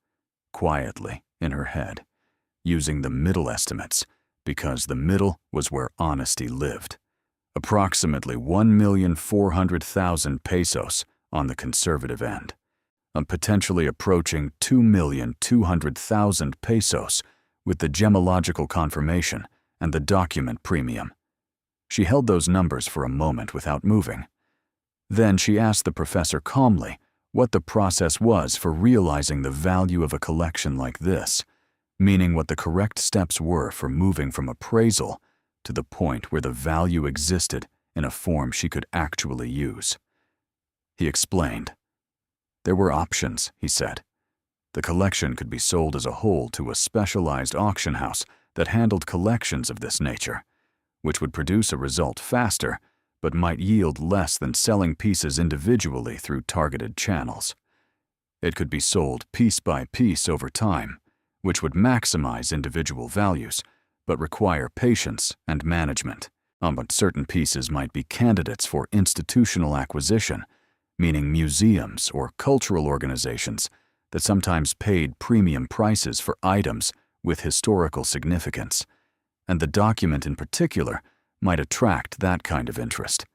quietly, in her head, using the middle estimates, because the middle was where honesty lived. Approximately 1,400,000 pesos on the conservative end, potentially approaching 2,200,000 pesos with the gemological confirmation and the document premium. She held those numbers for a moment without moving. Then she asked the professor calmly what the process was for realizing the value of a collection like this, meaning what the correct steps were for moving from appraisal to the point where the value existed in a form she could actually use. He explained. There were options, he said. The collection could be sold as a whole to a specialized auction house that handled collections of this nature, which would produce a result faster, but might yield less than selling pieces individually through targeted channels. It could be sold piece by piece over time, which would maximize individual values, but require patience and management. But certain pieces might be candidates for institutional acquisition, meaning museums or cultural organizations that sometimes paid premium prices for items with historical significance, and the document in particular might attract that kind of interest.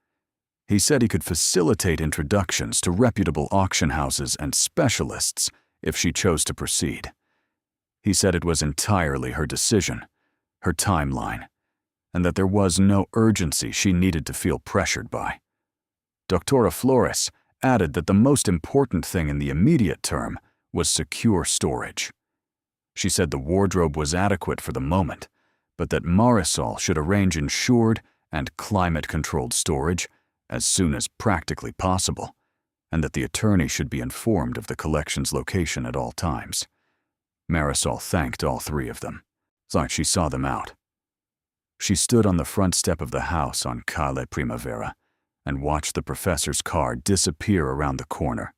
He said he could facilitate introductions to reputable auction houses and specialists if she chose to proceed. He said it was entirely her decision, her timeline, and that there was no urgency she needed to feel pressured by. Dra. Flores added that the most important thing in the immediate term was secure storage. She said the wardrobe was adequate for the moment, but that Marisol should arrange insured and climate-controlled storage as soon as practically possible, and that the attorney should be informed of the collection's location at all times. Marisol thanked all three of them. She saw them out. She stood on the front step of the house on Calle Primavera and watched the professor's car disappear around the corner,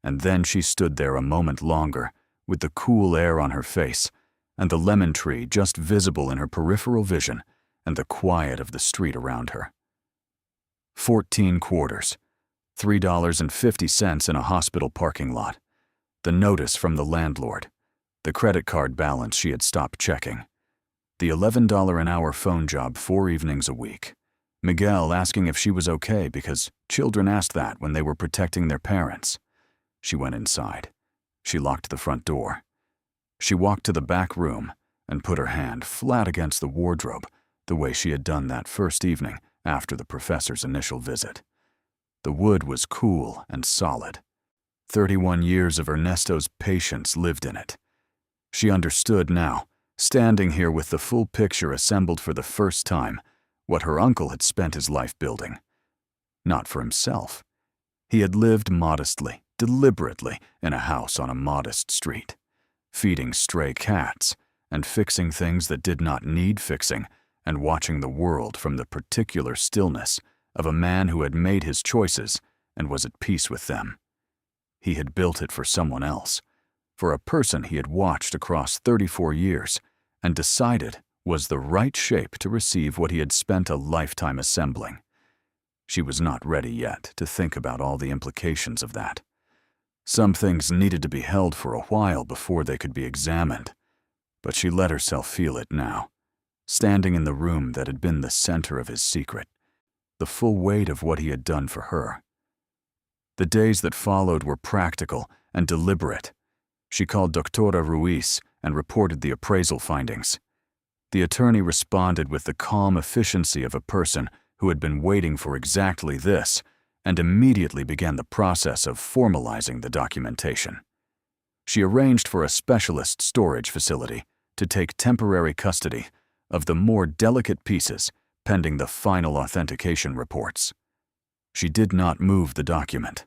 and then she stood there a moment longer with the cool air on her face and the lemon tree just visible in her peripheral vision and the quiet of the street around her. 14 quarters, $3.50 in a hospital parking lot, the notice from the landlord, the credit card balance she had stopped checking, the $11 an hour phone job 4 evenings a week, Miguel asking if she was okay because children asked that when they were protecting their parents. She went inside. She locked the front door. She walked to the back room and put her hand flat against the wardrobe the way she had done that first evening after the professor's initial visit. The wood was cool and solid. 31 years of Ernesto's patience lived in it. She understood now, standing here with the full picture assembled for the first time, what her uncle had spent his life building. Not for himself. He had lived modestly, deliberately, in a house on a modest street, feeding stray cats and fixing things that did not need fixing, and watching the world from the particular stillness of a man who had made his choices and was at peace with them. He had built it for someone else, for a person he had watched across 34 years and decided was the right shape to receive what he had spent a lifetime assembling. She was not ready yet to think about all the implications of that. Some things needed to be held for a while before they could be examined, but she let herself feel it now, standing in the room that had been the center of his secret, the full weight of what he had done for her. The days that followed were practical and deliberate. She called Dra. Ruiz and reported the appraisal findings. The attorney responded with the calm efficiency of a person who had been waiting for exactly this and immediately began the process of formalizing the documentation. She arranged for a specialist storage facility to take temporary custody of the more delicate pieces pending the final authentication reports. She did not move the document.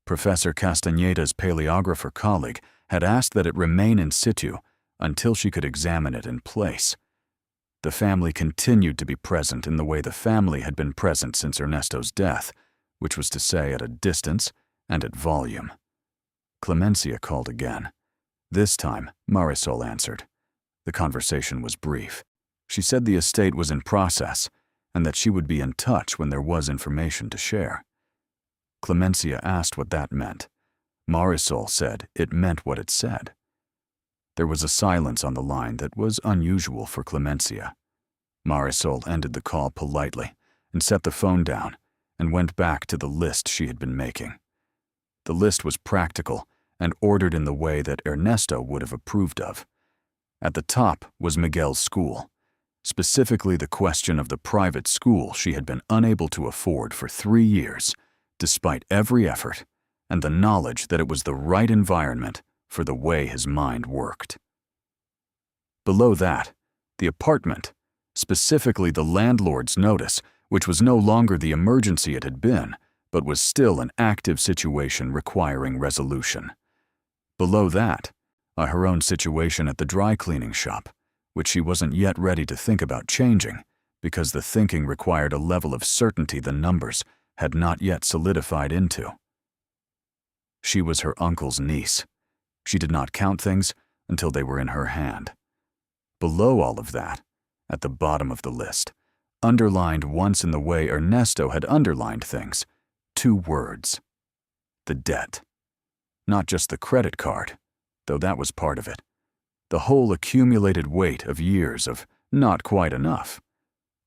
Professor Castañeda's paleographer colleague had asked that it remain in situ until she could examine it in place. The family continued to be present in the way the family had been present since Ernesto's death, which was to say at a distance and at volume. Clemencia called again. This time, Marisol answered. The conversation was brief. She said the estate was in process and that she would be in touch when there was information to share. Clemencia asked what that meant. Marisol said it meant what it said. There was a silence on the line that was unusual for Clemencia. Marisol ended the call politely and set the phone down and went back to the list she had been making. The list was practical and ordered in the way that Ernesto would have approved of. At the top was Miguel's school, specifically the question of the private school she had been unable to afford for 3 years, despite every effort, and the knowledge that it was the right environment for the way his mind worked. Below that, the apartment, specifically the landlord's notice, which was no longer the emergency it had been, but was still an active situation requiring resolution. Below that, her own situation at the dry cleaning shop, which she wasn't yet ready to think about changing, because the thinking required a level of certainty the numbers had not yet solidified into. She was her uncle's niece. She did not count things until they were in her hand. Below all of that, at the bottom of the list, underlined once in the way Ernesto had underlined things. 2 words. The debt. Not just the credit card, though that was part of it. The whole accumulated weight of years of not quite enough.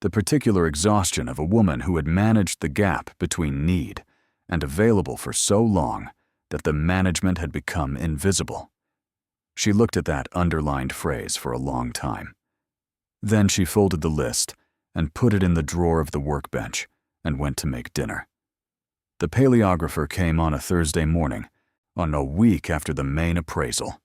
The particular exhaustion of a woman who had managed the gap between need and available for so long that the management had become invisible. She looked at that underlined phrase for a long time. Then she folded the list and put it in the drawer of the workbench and went to make dinner. The paleographer came on a Thursday morning, on a week after the main appraisal.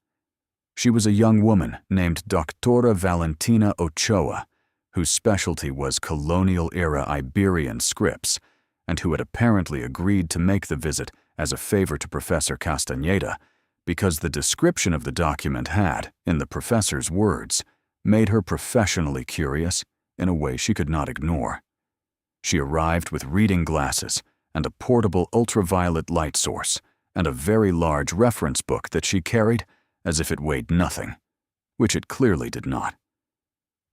She was a young woman named Doctora Valentina Ochoa, whose specialty was colonial-era Iberian scripts, and who had apparently agreed to make the visit as a favor to Professor Castañeda because the description of the document had, in the professor's words, made her professionally curious in a way she could not ignore. She arrived with reading glasses and a portable ultraviolet light source and a very large reference book that she carried as if it weighed nothing, which it clearly did not.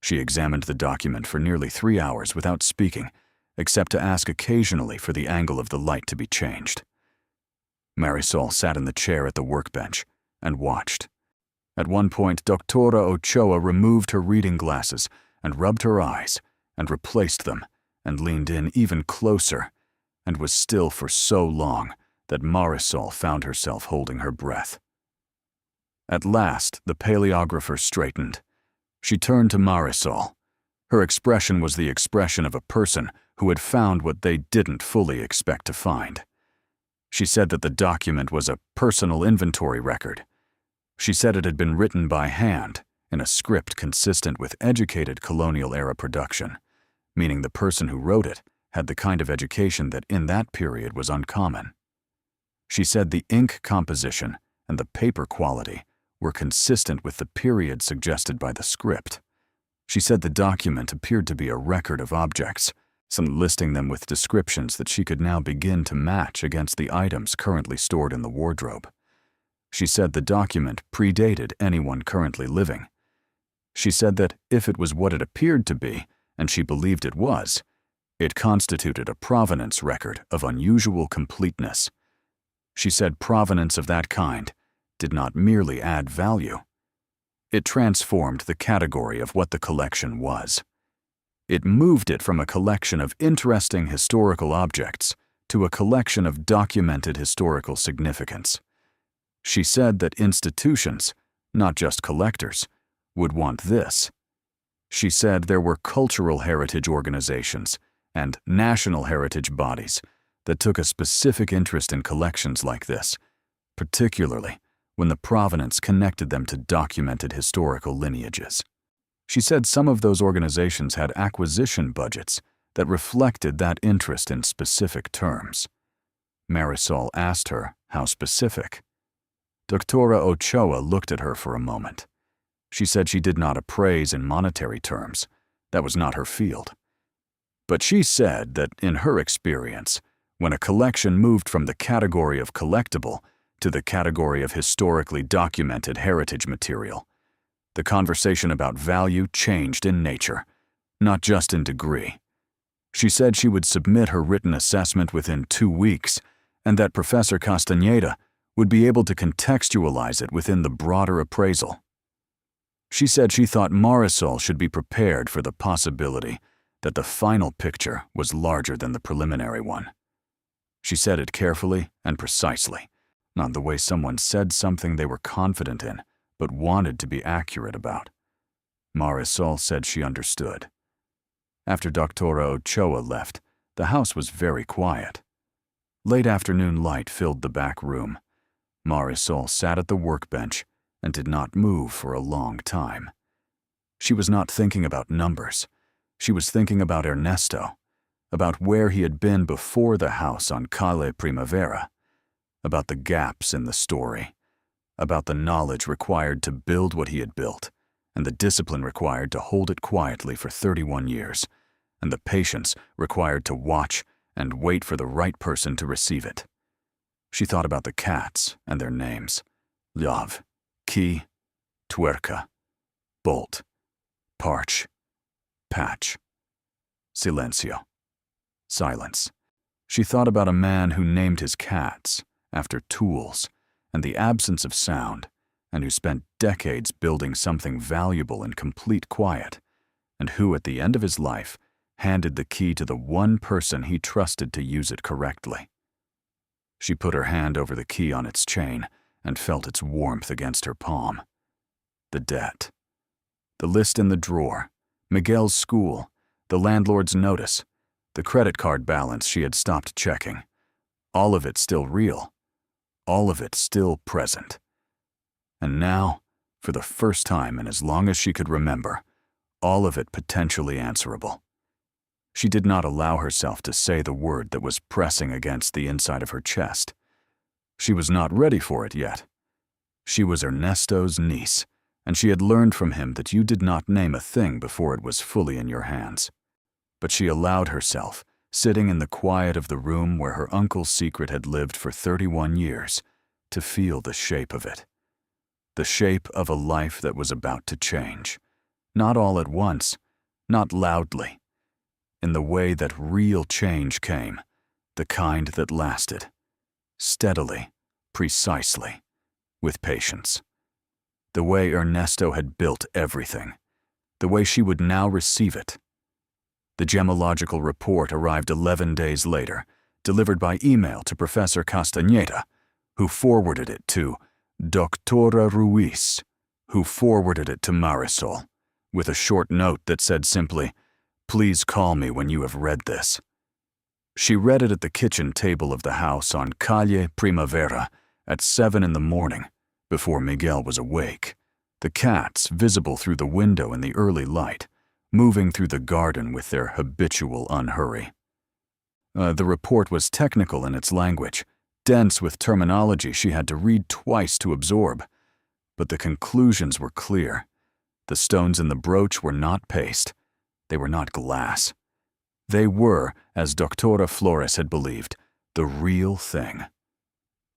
She examined the document for nearly 3 hours without speaking, except to ask occasionally for the angle of the light to be changed. Marisol sat in the chair at the workbench and watched. At one point, Doctora Ochoa removed her reading glasses and rubbed her eyes and replaced them and leaned in even closer and was still for so long that Marisol found herself holding her breath. At last, the paleographer straightened. She turned to Marisol. Her expression was the expression of a person who had found what they didn't fully expect to find. She said that the document was a personal inventory record. She said it had been written by hand in a script consistent with educated colonial-era production, meaning the person who wrote it had the kind of education that in that period was uncommon. She said the ink composition and the paper quality were consistent with the period suggested by the script. She said the document appeared to be a record of objects, some listing them with descriptions that she could now begin to match against the items currently stored in the wardrobe. She said the document predated anyone currently living. She said that if it was what it appeared to be, and she believed it was, it constituted a provenance record of unusual completeness. She said provenance of that kind did not merely add value. It transformed the category of what the collection was. It moved it from a collection of interesting historical objects to a collection of documented historical significance. She said that institutions, not just collectors, would want this. She said there were cultural heritage organizations and national heritage bodies that took a specific interest in collections like this, particularly when the provenance connected them to documented historical lineages. She said some of those organizations had acquisition budgets that reflected that interest in specific terms. Marisol asked her how specific. Doctora Ochoa looked at her for a moment. She said she did not appraise in monetary terms. That was not her field. But she said that, in her experience, when a collection moved from the category of collectible to the category of historically documented heritage material, the conversation about value changed in nature, not just in degree. She said she would submit her written assessment within 2 weeks, and that Professor Castañeda would be able to contextualize it within the broader appraisal. She said she thought Marisol should be prepared for the possibility that the final picture was larger than the preliminary one. She said it carefully and precisely, not the way someone said something they were confident in but wanted to be accurate about. Marisol said she understood. After Doctora Ochoa left, the house was very quiet. Late afternoon light filled the back room. Marisol sat at the workbench and did not move for a long time. She was not thinking about numbers. She was thinking about Ernesto, about where he had been before the house on Calle Primavera, about the gaps in the story, about the knowledge required to build what he had built, and the discipline required to hold it quietly for 31 years, and the patience required to watch and wait for the right person to receive it. She thought about the cats and their names: Love, Key, Tuerca, Bolt, Parch, patch. Silencio. Silence. She thought about a man who named his cats after tools and the absence of sound, and who spent decades building something valuable in complete quiet, and who, at the end of his life, handed the key to the one person he trusted to use it correctly. She put her hand over the key on its chain and felt its warmth against her palm. The debt. The list in the drawer, Miguel's school, the landlord's notice, the credit card balance she had stopped checking. All of it still real. All of it still present. And now, for the first time in as long as she could remember, all of it potentially answerable. She did not allow herself to say the word that was pressing against the inside of her chest. She was not ready for it yet. She was Ernesto's niece, and she had learned from him that you did not name a thing before it was fully in your hands. But she allowed herself, sitting in the quiet of the room where her uncle's secret had lived for 31 years, to feel the shape of it. The shape of a life that was about to change. Not all at once, not loudly. In the way that real change came, the kind that lasted. Steadily, precisely, with patience. The way Ernesto had built everything. The way she would now receive it. The gemological report arrived 11 days later, delivered by email to Professor Castañeda, who forwarded it to Doctora Ruiz, who forwarded it to Marisol, with a short note that said simply, "Please call me when you have read this." She read it at the kitchen table of the house on Calle Primavera at 7 in the morning, before Miguel was awake, the cats visible through the window in the early light, moving through the garden with their habitual unhurry. The report was technical in its language, dense with terminology she had to read twice to absorb, but the conclusions were clear. The stones in the brooch were not paste. They were not glass. They were, as Doctora Flores had believed, the real thing.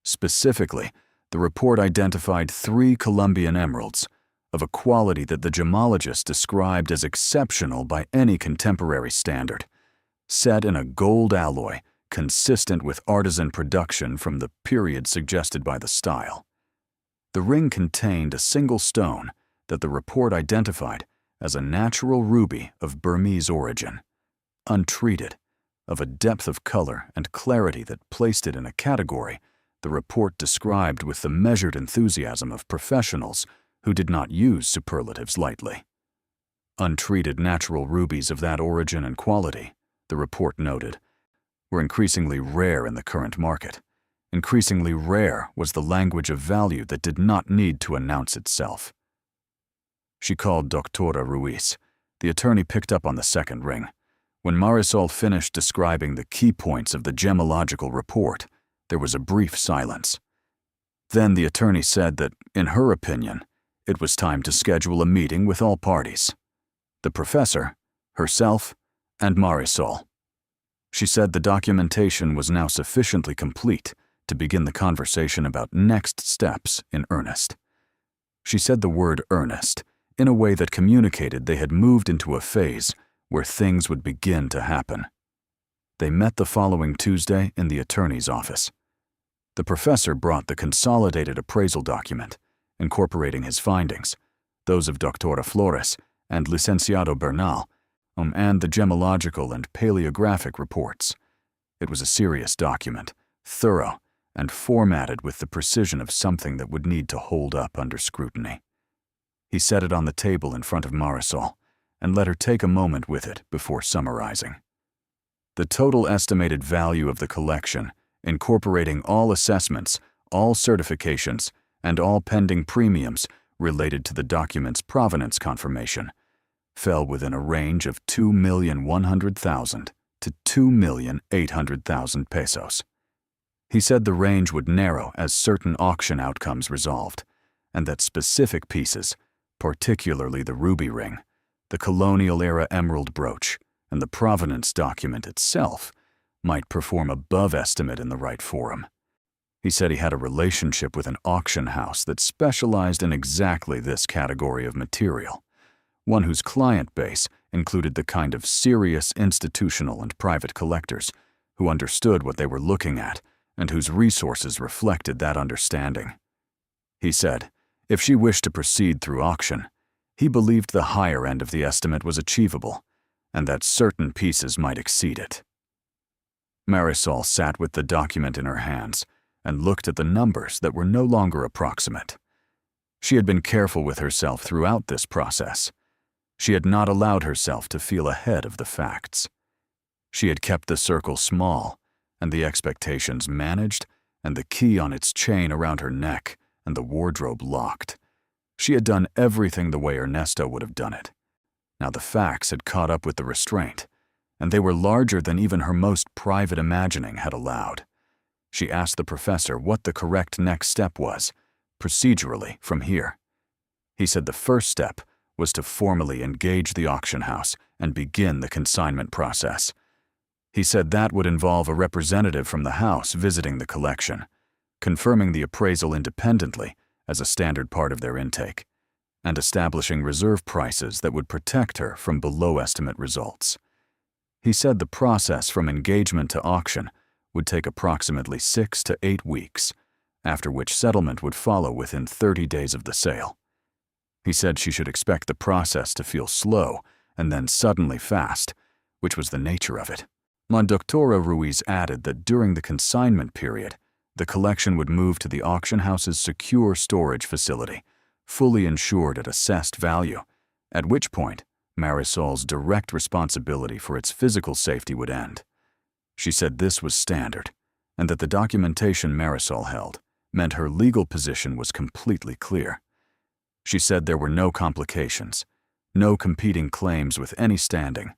Specifically, the report identified 3 Colombian emeralds, of a quality that the gemologist described as exceptional by any contemporary standard, set in a gold alloy consistent with artisan production from the period suggested by the style. The ring contained a single stone that the report identified as a natural ruby of Burmese origin, untreated, of a depth of color and clarity that placed it in a category the report described with the measured enthusiasm of professionals who did not use superlatives lightly. Untreated natural rubies of that origin and quality, the report noted, were increasingly rare in the current market. Increasingly rare was the language of value that did not need to announce itself. She called Doctora Ruiz. The attorney picked up on the second ring. When Marisol finished describing the key points of the gemological report, there was a brief silence. Then the attorney said that, in her opinion, it was time to schedule a meeting with all parties. The professor, herself, and Marisol. She said the documentation was now sufficiently complete to begin the conversation about next steps in earnest. She said the word earnest in a way that communicated they had moved into a phase where things would begin to happen. They met the following Tuesday in the attorney's office. The professor brought the consolidated appraisal document, incorporating his findings, those of Doctora Flores and Licenciado Bernal, and the gemological and paleographic reports. It was a serious document, thorough, and formatted with the precision of something that would need to hold up under scrutiny. He set it on the table in front of Marisol and let her take a moment with it before summarizing. The total estimated value of the collection, incorporating all assessments, all certifications, and all pending premiums related to the document's provenance confirmation, fell within a range of 2,100,000 to 2,800,000 pesos. He said the range would narrow as certain auction outcomes resolved, and that specific pieces, particularly the ruby ring, the colonial-era emerald brooch, and the provenance document itself, might perform above estimate in the right forum. He said he had a relationship with an auction house that specialized in exactly this category of material, one whose client base included the kind of serious institutional and private collectors who understood what they were looking at and whose resources reflected that understanding. He said, if she wished to proceed through auction, he believed the higher end of the estimate was achievable, and that certain pieces might exceed it. Marisol sat with the document in her hands and looked at the numbers that were no longer approximate. She had been careful with herself throughout this process. She had not allowed herself to feel ahead of the facts. She had kept the circle small, and the expectations managed, and the key on its chain around her neck, and the wardrobe locked. She had done everything the way Ernesto would have done it. Now the facts had caught up with the restraint, and they were larger than even her most private imagining had allowed. She asked the professor what the correct next step was, procedurally, from here. He said the first step was to formally engage the auction house and begin the consignment process. He said that would involve a representative from the house visiting the collection, confirming the appraisal independently as a standard part of their intake, and establishing reserve prices that would protect her from below-estimate results. He said the process from engagement to auction would take approximately 6 to 8 weeks, after which settlement would follow within 30 days of the sale. He said she should expect the process to feel slow and then suddenly fast, which was the nature of it. Dr. Ruiz added that during the consignment period, the collection would move to the auction house's secure storage facility, fully insured at assessed value, at which point Marisol's direct responsibility for its physical safety would end. She said this was standard, and that the documentation Marisol held meant her legal position was completely clear. She said there were no complications, no competing claims with any standing,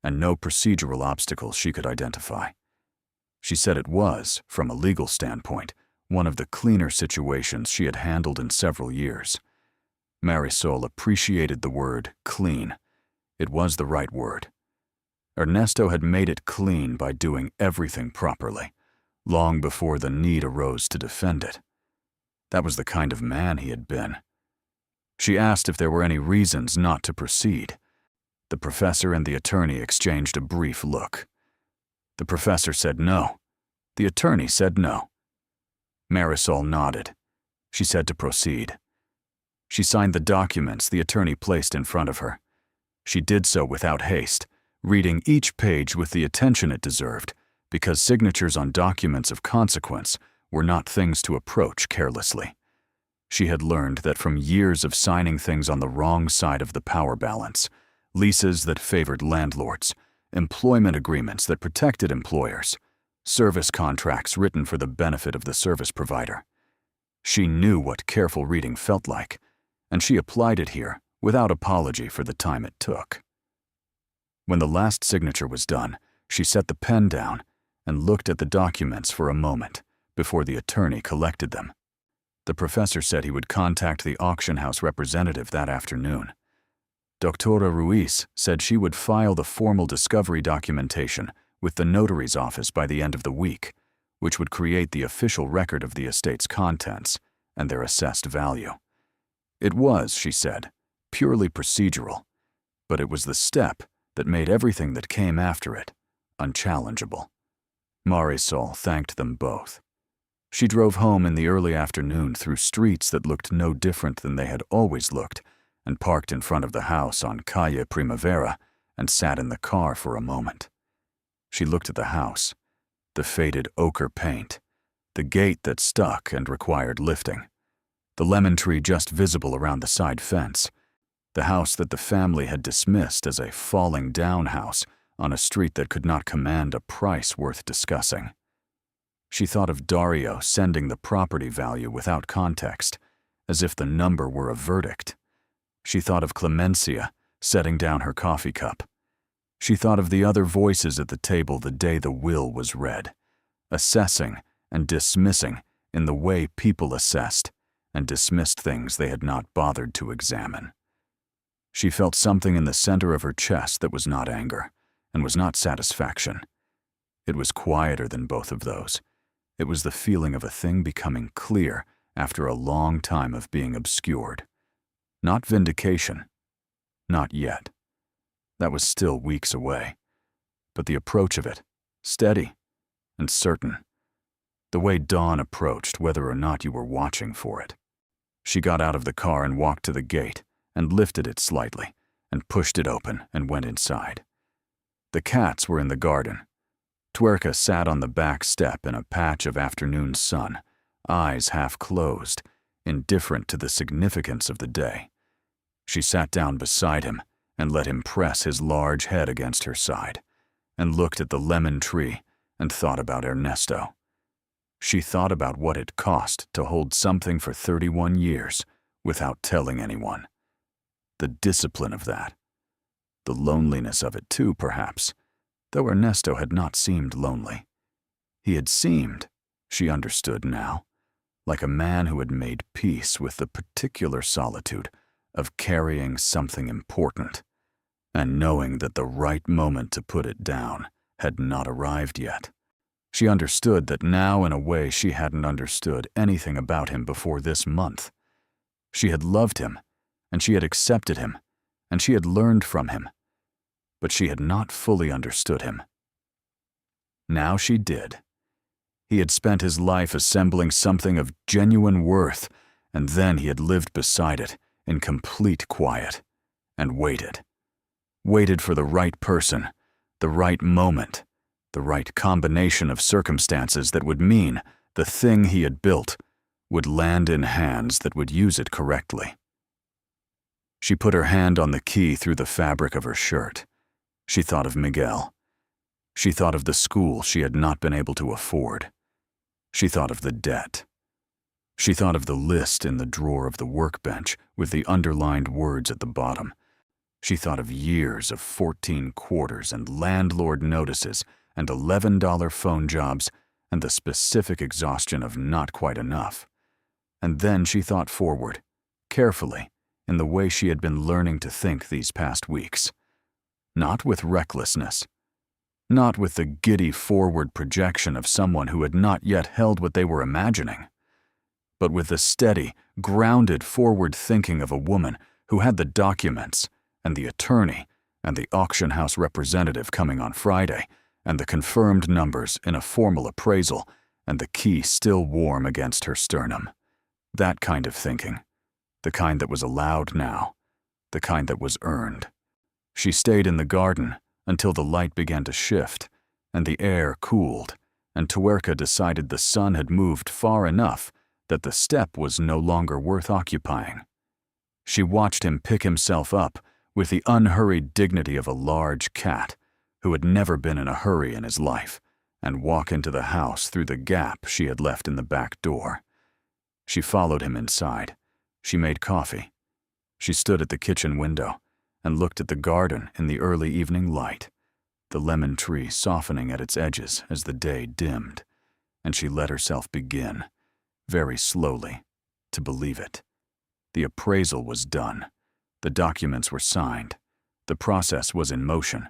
and no procedural obstacles she could identify. She said it was, from a legal standpoint, one of the cleaner situations she had handled in several years. Marisol appreciated the word clean. It was the right word. Ernesto had made it clean by doing everything properly, long before the need arose to defend it. That was the kind of man he had been. She asked if there were any reasons not to proceed. The professor and the attorney exchanged a brief look. The professor said no. The attorney said no. Marisol nodded. She said to proceed. She signed the documents the attorney placed in front of her. She did so without haste, reading each page with the attention it deserved, because signatures on documents of consequence were not things to approach carelessly. She had learned that from years of signing things on the wrong side of the power balance, leases that favored landlords, employment agreements that protected employers, service contracts written for the benefit of the service provider. She knew what careful reading felt like, and she applied it here without apology for the time it took. When the last signature was done, she set the pen down and looked at the documents for a moment before the attorney collected them. The professor said he would contact the auction house representative that afternoon. Dr. Ruiz said she would file the formal discovery documentation with the notary's office by the end of the week, which would create the official record of the estate's contents and their assessed value. It was, she said, purely procedural, but it was the step that made everything that came after it unchallengeable. Marisol thanked them both. She drove home in the early afternoon through streets that looked no different than they had always looked, and parked in front of the house on Calle Primavera and sat in the car for a moment. She looked at the house, the faded ochre paint, the gate that stuck and required lifting, the lemon tree just visible around the side fence, the house that the family had dismissed as a falling-down house on a street that could not command a price worth discussing. She thought of Dario sending the property value without context, as if the number were a verdict. She thought of Clemencia setting down her coffee cup. She thought of the other voices at the table the day the will was read, assessing and dismissing in the way people assessed and dismissed things they had not bothered to examine. She felt something in the center of her chest that was not anger and was not satisfaction. It was quieter than both of those. It was the feeling of a thing becoming clear after a long time of being obscured. Not vindication. Not yet. That was still weeks away. But the approach of it, steady and certain. The way dawn approached, whether or not you were watching for it. She got out of the car and walked to the gate and lifted it slightly and pushed it open and went inside. The cats were in the garden. Tuerka sat on the back step in a patch of afternoon sun, eyes half closed, indifferent to the significance of the day. She sat down beside him and let him press his large head against her side, and looked at the lemon tree and thought about Ernesto. She thought about what it cost to hold something for 31 years without telling anyone. The discipline of that. The loneliness of it too, perhaps, though Ernesto had not seemed lonely. He had seemed, she understood now, like a man who had made peace with the particular solitude of carrying something important, and knowing that the right moment to put it down had not arrived yet. She understood that now in a way she hadn't understood anything about him before this month. She had loved him, and she had accepted him, and she had learned from him, but she had not fully understood him. Now she did. He had spent his life assembling something of genuine worth, and then he had lived beside it in complete quiet, and waited. Waited for the right person, the right moment, the right combination of circumstances that would mean the thing he had built would land in hands that would use it correctly. She put her hand on the key through the fabric of her shirt. She thought of Miguel. She thought of the school she had not been able to afford. She thought of the debt. She thought of the list in the drawer of the workbench with the underlined words at the bottom. She thought of years of 14 quarters and landlord notices and $11 phone jobs and the specific exhaustion of not quite enough. And then she thought forward, carefully, in the way she had been learning to think these past weeks. Not with recklessness. Not with the giddy forward projection of someone who had not yet held what they were imagining, but with the steady, grounded forward thinking of a woman who had the documents and the attorney and the auction house representative coming on Friday and the confirmed numbers in a formal appraisal and the key still warm against her sternum. That kind of thinking. The kind that was allowed now. The kind that was earned. She stayed in the garden until the light began to shift and the air cooled, and Tuerka decided the sun had moved far enough that the step was no longer worth occupying. She watched him pick himself up with the unhurried dignity of a large cat who had never been in a hurry in his life and walk into the house through the gap she had left in the back door. She followed him inside. She made coffee. She stood at the kitchen window and looked at the garden in the early evening light, the lemon tree softening at its edges as the day dimmed, and she let herself begin, very slowly, to believe it. The appraisal was done. The documents were signed. The process was in motion.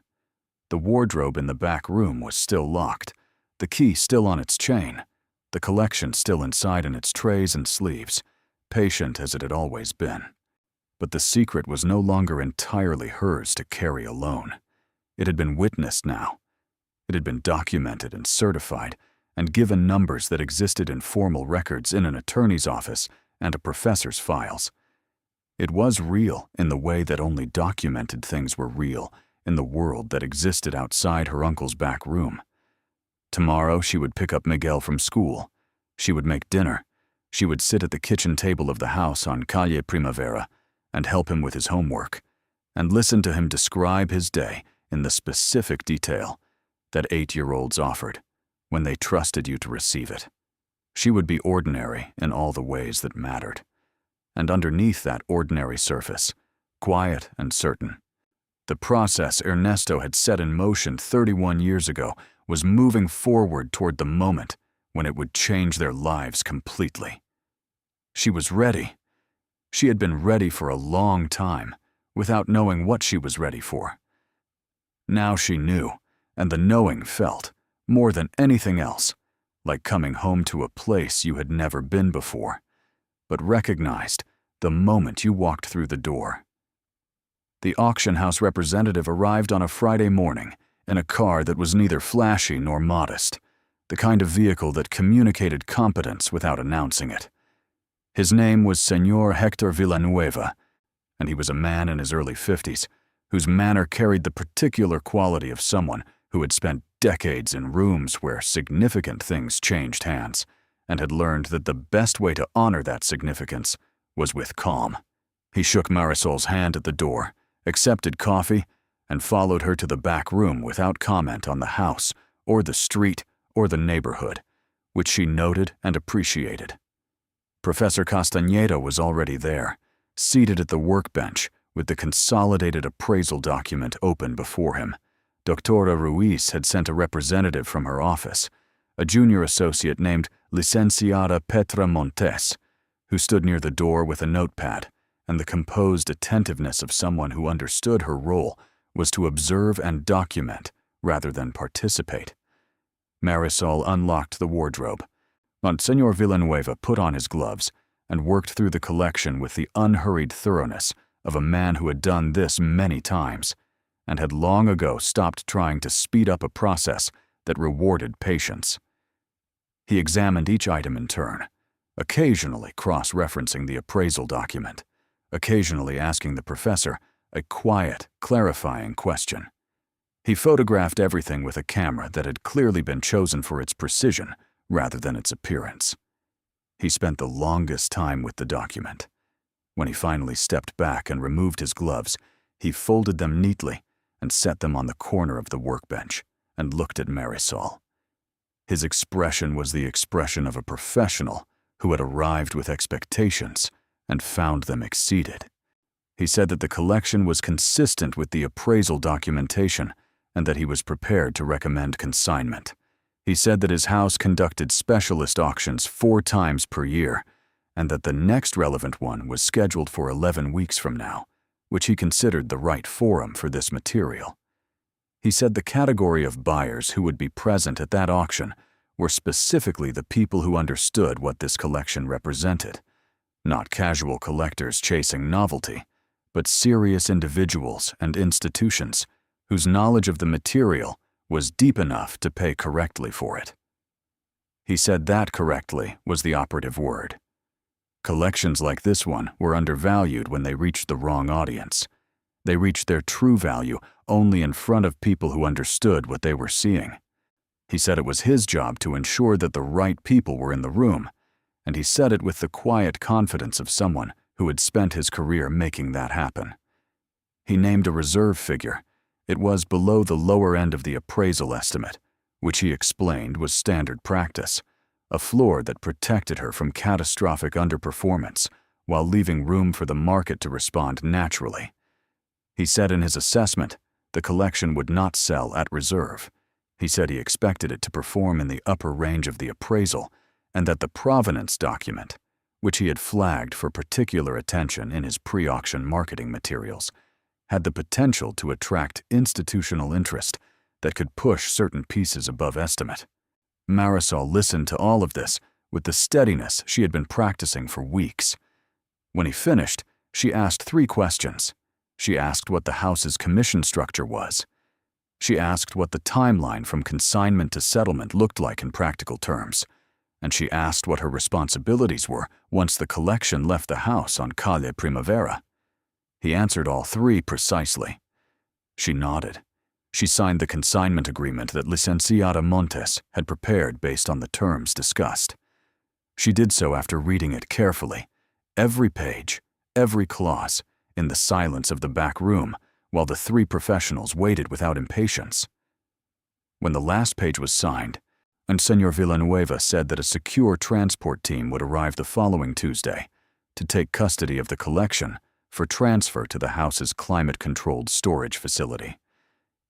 The wardrobe in the back room was still locked, the key still on its chain, the collection still inside in its trays and sleeves, patient as it had always been. But the secret was no longer entirely hers to carry alone. It had been witnessed now. It had been documented and certified, and given numbers that existed in formal records in an attorney's office and a professor's files. It was real in the way that only documented things were real in the world that existed outside her uncle's back room. Tomorrow she would pick up Miguel from school. She would make dinner. She would sit at the kitchen table of the house on Calle Primavera and help him with his homework, and listen to him describe his day in the specific detail that 8-year-olds offered when they trusted you to receive it. She would be ordinary in all the ways that mattered. And underneath that ordinary surface, quiet and certain, the process Ernesto had set in motion 31 years ago was moving forward toward the moment when it would change their lives completely. She was ready. She had been ready for a long time, without knowing what she was ready for. Now she knew, and the knowing felt, more than anything else, like coming home to a place you had never been before, but recognized the moment you walked through the door. The auction house representative arrived on a Friday morning in a car that was neither flashy nor modest, the kind of vehicle that communicated competence without announcing it. His name was Señor Hector Villanueva, and he was a man in his early 50s whose manner carried the particular quality of someone who had spent decades in rooms where significant things changed hands and had learned that the best way to honor that significance was with calm. He shook Marisol's hand at the door, accepted coffee, and followed her to the back room without comment on the house or the street or the neighborhood, which she noted and appreciated. Professor Castañeda was already there, seated at the workbench with the consolidated appraisal document open before him. Doctora Ruiz had sent a representative from her office, a junior associate named Licenciada Petra Montes, who stood near the door with a notepad, and the composed attentiveness of someone who understood her role was to observe and document rather than participate. Marisol unlocked the wardrobe. Monsignor Villanueva put on his gloves and worked through the collection with the unhurried thoroughness of a man who had done this many times and had long ago stopped trying to speed up a process that rewarded patience. He examined each item in turn, occasionally cross-referencing the appraisal document, occasionally asking the professor a quiet, clarifying question. He photographed everything with a camera that had clearly been chosen for its precision rather than its appearance. He spent the longest time with the document. When he finally stepped back and removed his gloves, he folded them neatly and set them on the corner of the workbench and looked at Marisol. His expression was the expression of a professional who had arrived with expectations and found them exceeded. He said that the collection was consistent with the appraisal documentation and that he was prepared to recommend consignment. He said that his house conducted specialist auctions 4 times per year and that the next relevant one was scheduled for 11 weeks from now, which he considered the right forum for this material. He said the category of buyers who would be present at that auction were specifically the people who understood what this collection represented, not casual collectors chasing novelty, but serious individuals and institutions whose knowledge of the material was deep enough to pay correctly for it. He said that correctly was the operative word. Collections like this one were undervalued when they reached the wrong audience. They reached their true value only in front of people who understood what they were seeing. He said it was his job to ensure that the right people were in the room, and he said it with the quiet confidence of someone who had spent his career making that happen. He named a reserve figure. It was below the lower end of the appraisal estimate, which he explained was standard practice, a floor that protected her from catastrophic underperformance while leaving room for the market to respond naturally. He said in his assessment, the collection would not sell at reserve. He said he expected it to perform in the upper range of the appraisal and that the provenance document, which he had flagged for particular attention in his pre-auction marketing materials, had the potential to attract institutional interest that could push certain pieces above estimate. Marisol listened to all of this with the steadiness she had been practicing for weeks. When he finished, she asked 3 questions. She asked what the house's commission structure was. She asked what the timeline from consignment to settlement looked like in practical terms. And she asked what her responsibilities were once the collection left the house on Calle Primavera. He answered all 3 precisely. She nodded. She signed the consignment agreement that Licenciada Montes had prepared based on the terms discussed. She did so after reading it carefully, every page, every clause, in the silence of the back room, while the 3 professionals waited without impatience. When the last page was signed, and Señor Villanueva said that a secure transport team would arrive the following Tuesday to take custody of the collection for transfer to the house's climate-controlled storage facility.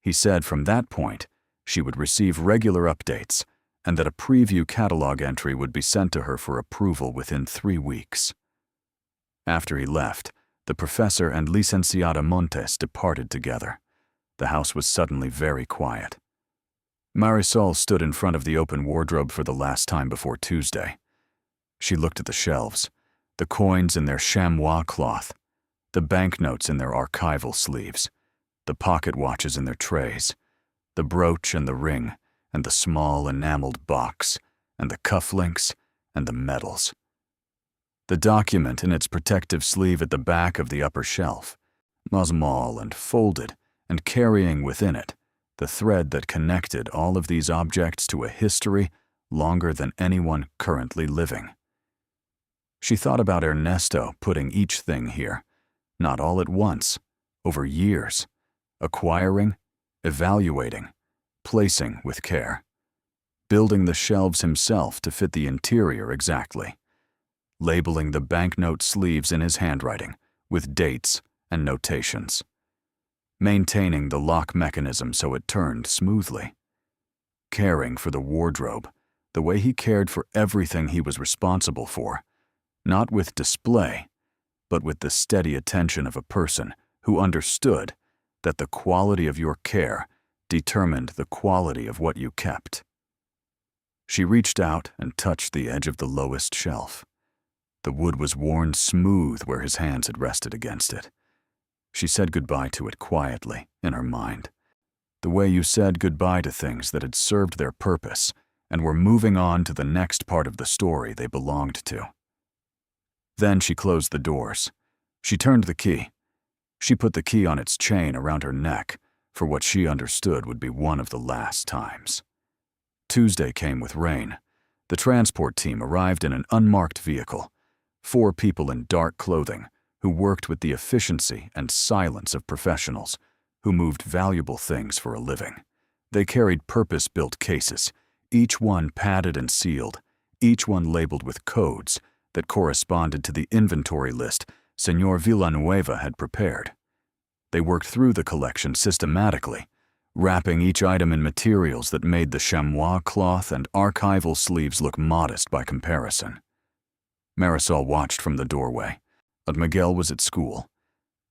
He said from that point, she would receive regular updates and that a preview catalog entry would be sent to her for approval within 3 weeks. After he left, the professor and Licenciada Montes departed together. The house was suddenly very quiet. Marisol stood in front of the open wardrobe for the last time before Tuesday. She looked at the shelves, the coins in their chamois cloth, The banknotes in their archival sleeves, the pocket watches in their trays, the brooch and the ring, and the small enameled box, and the cufflinks, and the medals. The document in its protective sleeve at the back of the upper shelf, small and folded, and carrying within it the thread that connected all of these objects to a history longer than anyone currently living. She thought about Ernesto putting each thing here, not all at once, over years, acquiring, evaluating, placing with care, building the shelves himself to fit the interior exactly, labeling the banknote sleeves in his handwriting with dates and notations, maintaining the lock mechanism so it turned smoothly, caring for the wardrobe the way he cared for everything he was responsible for, not with display, but with the steady attention of a person who understood that the quality of your care determined the quality of what you kept. She reached out and touched the edge of the lowest shelf. The wood was worn smooth where his hands had rested against it. She said goodbye to it quietly, in her mind, the way you said goodbye to things that had served their purpose and were moving on to the next part of the story they belonged to. Then she closed the doors. She turned the key. She put the key on its chain around her neck for what she understood would be one of the last times. Tuesday came with rain. The transport team arrived in an unmarked vehicle, 4 people in dark clothing who worked with the efficiency and silence of professionals who moved valuable things for a living. They carried purpose-built cases, each one padded and sealed, each one labeled with codes that corresponded to the inventory list Señor Villanueva had prepared. They worked through the collection systematically, wrapping each item in materials that made the chamois cloth and archival sleeves look modest by comparison. Marisol watched from the doorway, but Miguel was at school.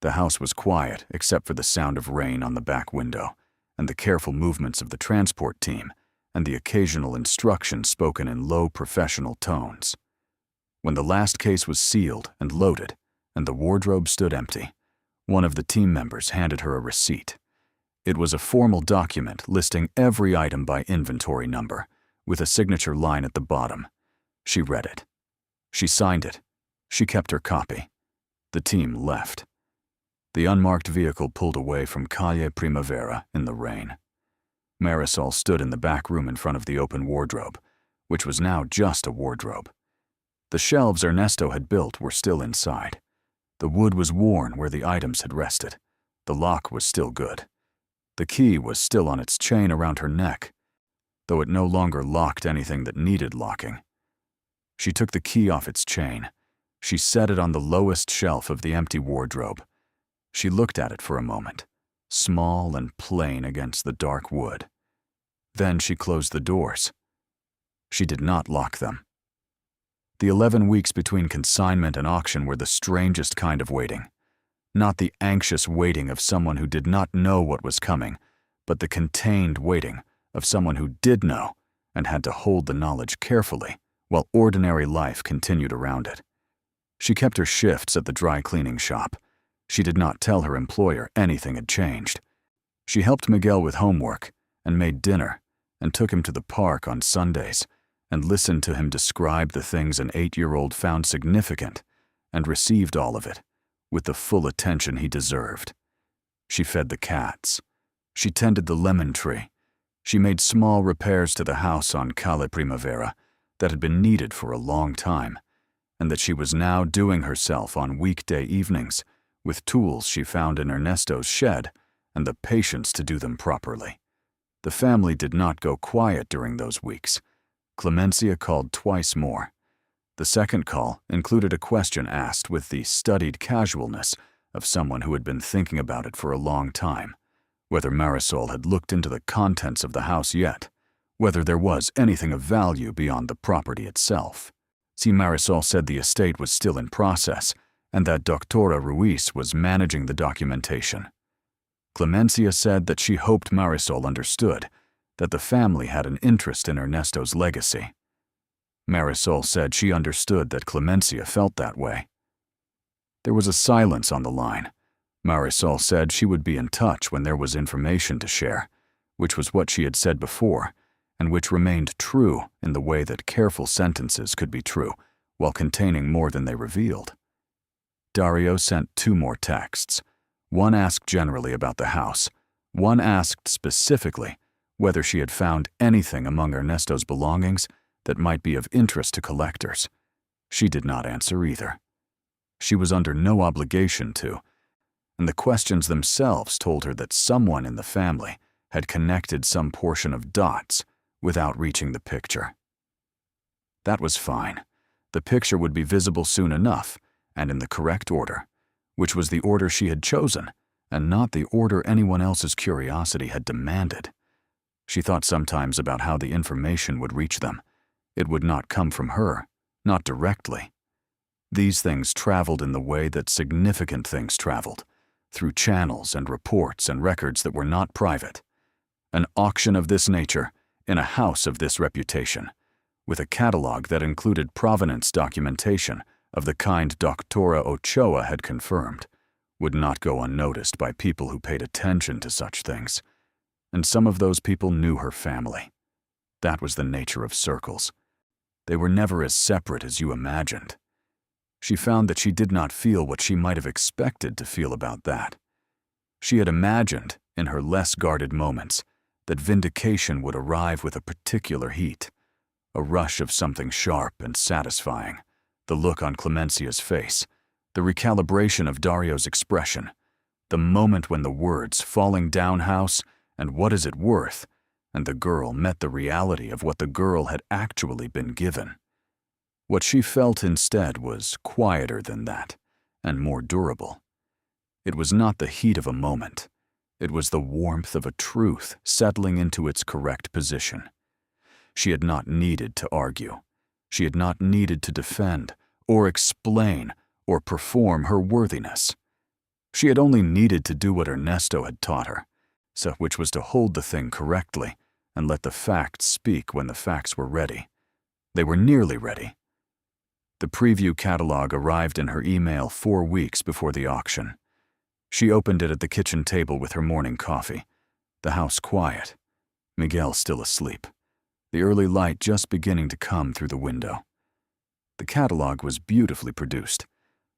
The house was quiet except for the sound of rain on the back window and the careful movements of the transport team and the occasional instruction spoken in low professional tones. When the last case was sealed and loaded and the wardrobe stood empty, one of the team members handed her a receipt. It was a formal document listing every item by inventory number, with a signature line at the bottom. She read it. She signed it. She kept her copy. The team left. The unmarked vehicle pulled away from Calle Primavera in the rain. Marisol stood in the back room in front of the open wardrobe, which was now just a wardrobe. The shelves Ernesto had built were still inside. The wood was worn where the items had rested. The lock was still good. The key was still on its chain around her neck, though it no longer locked anything that needed locking. She took the key off its chain. She set it on the lowest shelf of the empty wardrobe. She looked at it for a moment, small and plain against the dark wood. Then she closed the doors. She did not lock them. The 11 weeks between consignment and auction were the strangest kind of waiting. Not the anxious waiting of someone who did not know what was coming, but the contained waiting of someone who did know and had to hold the knowledge carefully while ordinary life continued around it. She kept her shifts at the dry cleaning shop. She did not tell her employer anything had changed. She helped Miguel with homework and made dinner and took him to the park on Sundays and listened to him describe the things an 8-year-old found significant and received all of it with the full attention he deserved. She fed the cats. She tended the lemon tree. She made small repairs to the house on Calle Primavera that had been needed for a long time, and that she was now doing herself on weekday evenings with tools she found in Ernesto's shed and the patience to do them properly. The family did not go quiet during those weeks. Clemencia called twice more. The second call included a question asked with the studied casualness of someone who had been thinking about it for a long time, whether Marisol had looked into the contents of the house yet, whether there was anything of value beyond the property itself. See, Marisol said the estate was still in process and that Doctora Ruiz was managing the documentation. Clemencia said that she hoped Marisol understood that the family had an interest in Ernesto's legacy. Marisol said she understood that Clemencia felt that way. There was a silence on the line. Marisol said she would be in touch when there was information to share, which was what she had said before, and which remained true in the way that careful sentences could be true while containing more than they revealed. Dario sent 2 more texts. One asked generally about the house. One asked specifically whether she had found anything among Ernesto's belongings that might be of interest to collectors. She did not answer either. She was under no obligation to, and the questions themselves told her that someone in the family had connected some portion of dots without reaching the picture. That was fine. The picture would be visible soon enough, and in the correct order, which was the order she had chosen, and not the order anyone else's curiosity had demanded. She thought sometimes about how the information would reach them. It would not come from her, not directly. These things traveled in the way that significant things traveled, through channels and reports and records that were not private. An auction of this nature, in a house of this reputation, with a catalog that included provenance documentation of the kind Doctora Ochoa had confirmed, would not go unnoticed by people who paid attention to such things. And some of those people knew her family. That was the nature of circles. They were never as separate as you imagined. She found that she did not feel what she might have expected to feel about that. She had imagined, in her less guarded moments, that vindication would arrive with a particular heat, a rush of something sharp and satisfying, the look on Clemencia's face, the recalibration of Dario's expression, the moment when the words "falling down house" and "what is it worth" and the girl met the reality of what the girl had actually been given. What she felt instead was quieter than that, and more durable. It was not the heat of a moment. It was the warmth of a truth settling into its correct position. She had not needed to argue. She had not needed to defend, or explain, or perform her worthiness. She had only needed to do what Ernesto had taught her, which was to hold the thing correctly and let the facts speak when the facts were ready. They were nearly ready. The preview catalog arrived in her email 4 weeks before the auction. She opened it at the kitchen table with her morning coffee. The house quiet. Miguel still asleep. The early light just beginning to come through the window. The catalog was beautifully produced.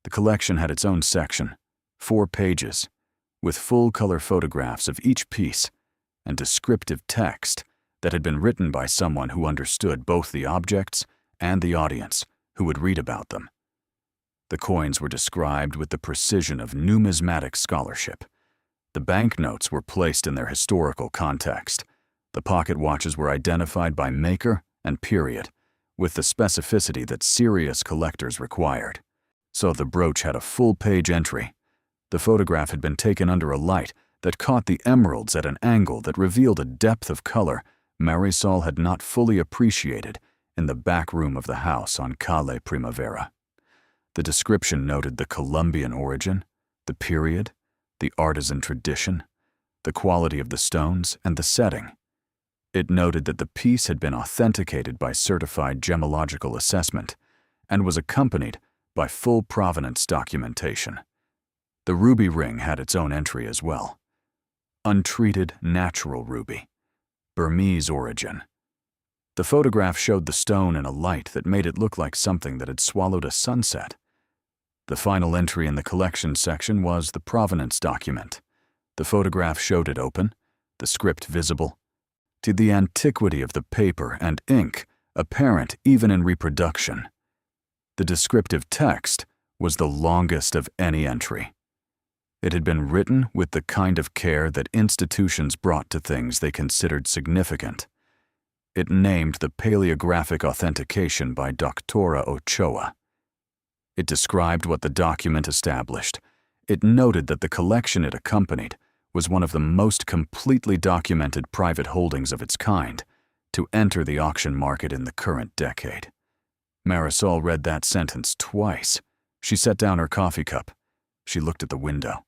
The collection had its own section, 4 pages, with full-color photographs of each piece and descriptive text that had been written by someone who understood both the objects and the audience who would read about them. The coins were described with the precision of numismatic scholarship. The banknotes were placed in their historical context. The pocket watches were identified by maker and period, with the specificity that serious collectors required. So the brooch had a full-page entry. The photograph had been taken under a light that caught the emeralds at an angle that revealed a depth of color Marisol had not fully appreciated in the back room of the house on Calle Primavera. The description noted the Colombian origin, the period, the artisan tradition, the quality of the stones, and the setting. It noted that the piece had been authenticated by certified gemological assessment and was accompanied by full provenance documentation. The ruby ring had its own entry as well. Untreated natural ruby. Burmese origin. The photograph showed the stone in a light that made it look like something that had swallowed a sunset. The final entry in the collection section was the provenance document. The photograph showed it open, the script visible, to the antiquity of the paper and ink apparent even in reproduction. The descriptive text was the longest of any entry. It had been written with the kind of care that institutions brought to things they considered significant. It named the Paleographic authentication by Doctora Ochoa. It described what the document established. It noted that the collection it accompanied was one of the most completely documented private holdings of its kind to enter the auction market in the current decade. Marisol read that sentence twice. She set down her coffee cup. She looked at the window.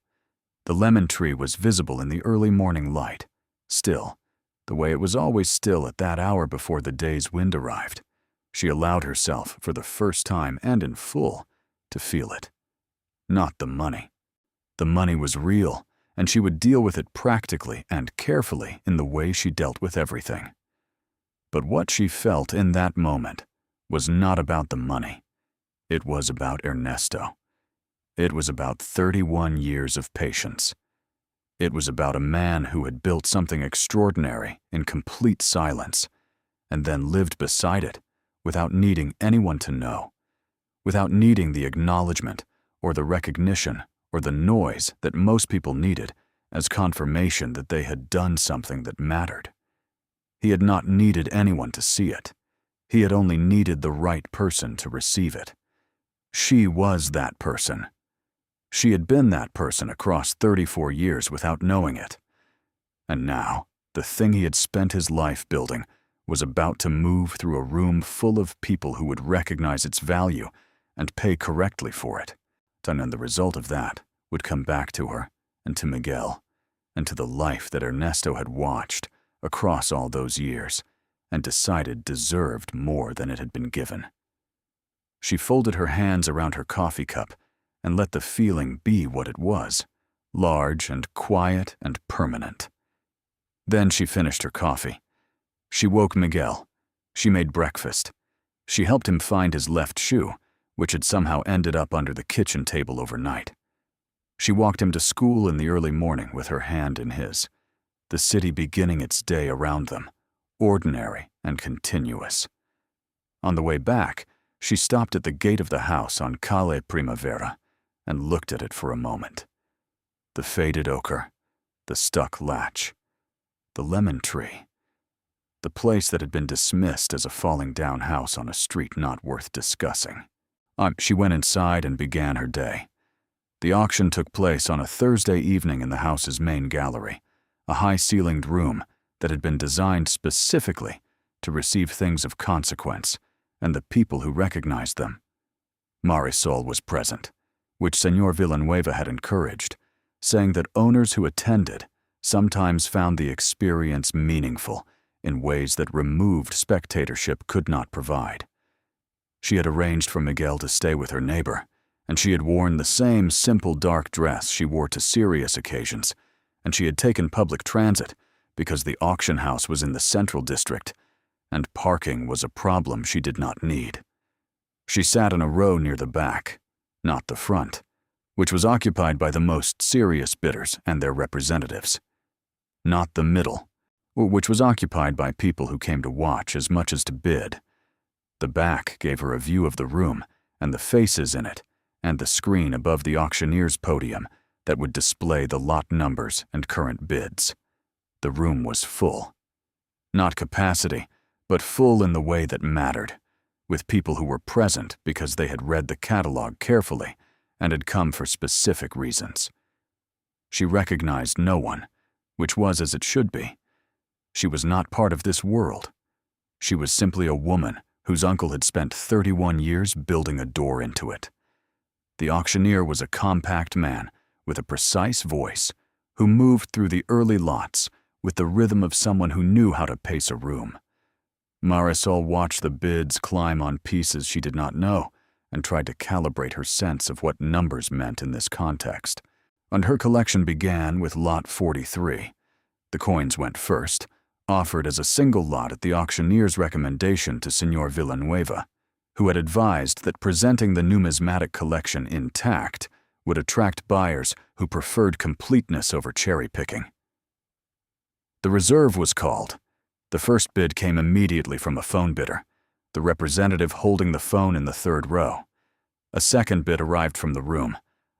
The lemon tree was visible in the early morning light, still, the way it was always still at that hour before the day's wind arrived. She allowed herself, for the first time and in full, to feel it. not the money. The money was real, and she would deal with it practically and carefully in the way she dealt with everything. But what she felt in that moment was not about the money. It was about Ernesto. It was about 31 years of patience. It was about a man who had built something extraordinary in complete silence, and then lived beside it without needing anyone to know, without needing the acknowledgement or the recognition or the noise that most people needed as confirmation that they had done something that mattered. He had not needed anyone to see it. He had only needed the right person to receive it. She was that person. She had been that person across 34 years without knowing it. And now, the thing he had spent his life building was about to move through a room full of people who would recognize its value and pay correctly for it. And the result of that would come back to her and to Miguel and to the life that Ernesto had watched across all those years and decided deserved more than it had been given. She folded her hands around her coffee cup and let the feeling be what it was, large and quiet and permanent. Then she finished her coffee. She woke Miguel. She made breakfast. She helped him find his left shoe, which had somehow ended up under the kitchen table overnight. She walked him to school in the early morning with her hand in his, the city beginning its day around them, ordinary and continuous. On the way back, she stopped at the gate of the house on Calle Primavera and looked at it for a moment. The faded ochre, the stuck latch, the lemon tree, the place that had been dismissed as a falling-down house on a street not worth discussing. She went inside and began her day. The auction took place on a Thursday evening in the house's main gallery, a high-ceilinged room that had been designed specifically to receive things of consequence and the people who recognized them. Marisol was present, which Señor Villanueva had encouraged, saying that owners who attended sometimes found the experience meaningful in ways that removed spectatorship could not provide. She had arranged for Miguel to stay with her neighbor, and she had worn the same simple dark dress she wore to serious occasions, and she had taken public transit because the auction house was in the central district, and parking was a problem she did not need. She sat in a row near the back, not the front, which was occupied by the most serious bidders and their representatives. Not the middle, which was occupied by people who came to watch as much as to bid. The back gave her a view of the room and the faces in it, and the screen above the auctioneer's podium that would display the lot numbers and current bids. The room was full. Not capacity, but full in the way that mattered, with people who were present because they had read the catalog carefully and had come for specific reasons. She recognized no one, which was as it should be. She was not part of this world. She was simply a woman whose uncle had spent 31 years building a door into it. The auctioneer was a compact man with a precise voice who moved through the early lots with the rhythm of someone who knew how to pace a room. Marisol watched the bids climb on pieces she did not know and tried to calibrate her sense of what numbers meant in this context. And her collection began with lot 43. The coins went first, offered as a single lot at the auctioneer's recommendation to Señor Villanueva, who had advised that presenting the numismatic collection intact would attract buyers who preferred completeness over cherry-picking. The reserve was called. The first bid came immediately from a phone bidder, the representative holding the phone in the third row. A second bid arrived from the room,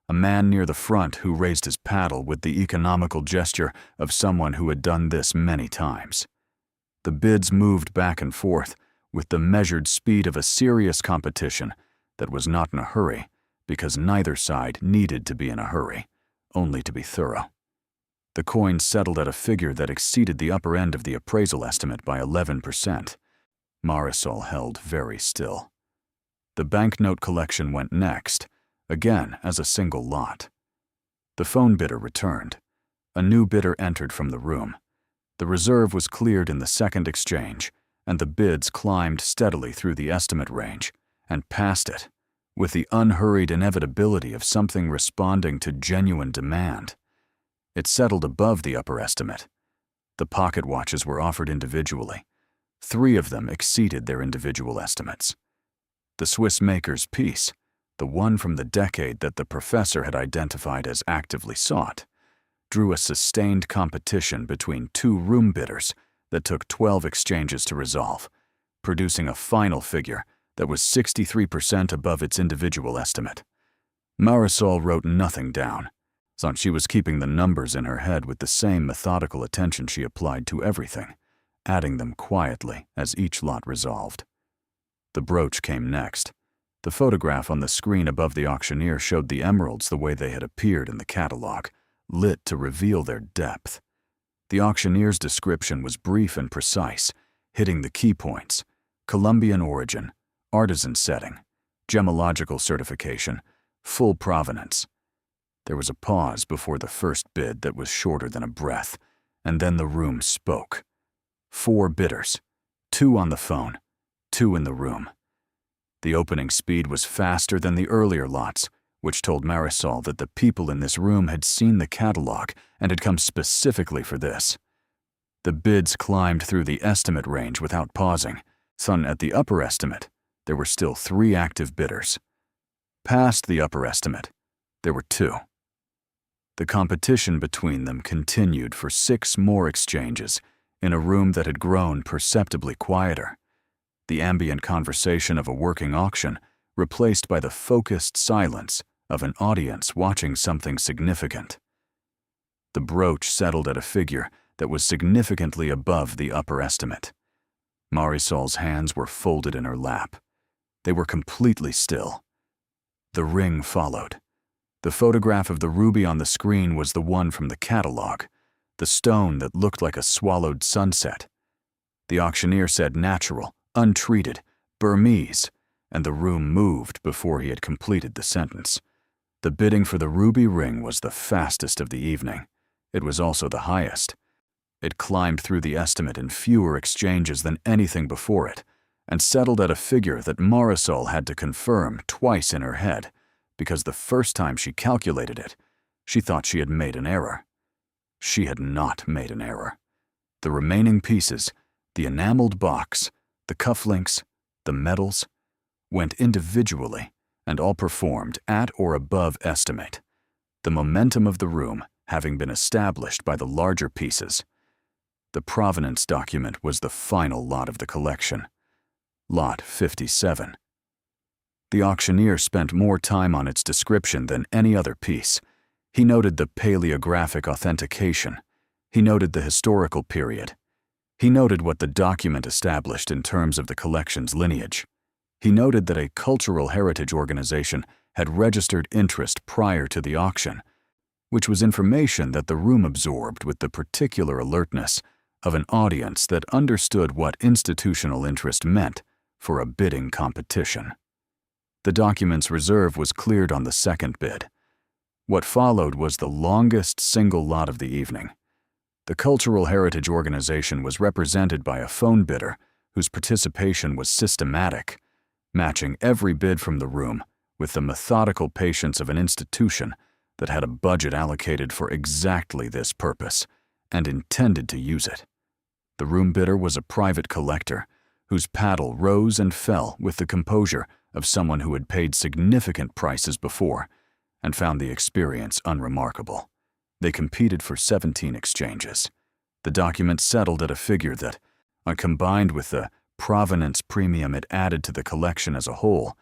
a man near the front who raised his paddle with the economical gesture of someone who had done this many times. The bids moved back and forth with the measured speed of a serious competition that was not in a hurry because neither side needed to be in a hurry, only to be thorough. The coin settled at a figure that exceeded the upper end of the appraisal estimate by 11%. Marisol held very still. The banknote collection went next, again as a single lot. The phone bidder returned. A new bidder entered from the room. The reserve was cleared in the second exchange, and the bids climbed steadily through the estimate range and past it, with the unhurried inevitability of something responding to genuine demand. It settled above the upper estimate. The pocket watches were offered individually. 3 of them exceeded their individual estimates. The Swiss maker's piece, the one from the decade that the professor had identified as actively sought, drew a sustained competition between 2 room bidders that took 12 exchanges to resolve, producing a final figure that was 63% above its individual estimate. Marisol wrote nothing down, since she was keeping the numbers in her head with the same methodical attention she applied to everything, adding them quietly as each lot resolved. The brooch came next. The photograph on the screen above the auctioneer showed the emeralds the way they had appeared in the catalog, lit to reveal their depth. The auctioneer's description was brief and precise, hitting the key points: Colombian origin, artisan setting, gemological certification, full provenance. There was a pause before the first bid that was shorter than a breath, and then the room spoke. 4 bidders, 2 on the phone, 2 in the room. The opening speed was faster than the earlier lots, which told Marisol that the people in this room had seen the catalog and had come specifically for this. The bids climbed through the estimate range without pausing, so at the upper estimate, there were still 3 active bidders. Past the upper estimate, there were 2. The competition between them continued for 6 more exchanges in a room that had grown perceptibly quieter. The ambient conversation of a working auction replaced by the focused silence of an audience watching something significant. The brooch settled at a figure that was significantly above the upper estimate. Marisol's hands were folded in her lap. They were completely still. The ring followed. The photograph of the ruby on the screen was the one from the catalog, the stone that looked like a swallowed sunset. The auctioneer said natural, untreated, Burmese, and the room moved before he had completed the sentence. The bidding for the ruby ring was the fastest of the evening. It was also the highest. It climbed through the estimate in fewer exchanges than anything before it, and settled at a figure that Marisol had to confirm twice in her head, because the first time she calculated it, she thought she had made an error. She had not made an error. The remaining pieces, the enameled box, the cufflinks, the medals, went individually and all performed at or above estimate, the momentum of the room having been established by the larger pieces. The provenance document was the final lot of the collection, Lot 57. The auctioneer spent more time on its description than any other piece. He noted the paleographic authentication. He noted the historical period. He noted what the document established in terms of the collection's lineage. He noted that a cultural heritage organization had registered interest prior to the auction, which was information that the room absorbed with the particular alertness of an audience that understood what institutional interest meant for a bidding competition. The document's reserve was cleared on the second bid. What followed was the longest single lot of the evening. The Cultural Heritage Organization was represented by a phone bidder whose participation was systematic, matching every bid from the room with the methodical patience of an institution that had a budget allocated for exactly this purpose and intended to use it. The room bidder was a private collector whose paddle rose and fell with the composure of someone who had paid significant prices before and found the experience unremarkable. They competed for 17 exchanges. The document settled at a figure that, combined with the provenance premium it added to the collection as a whole,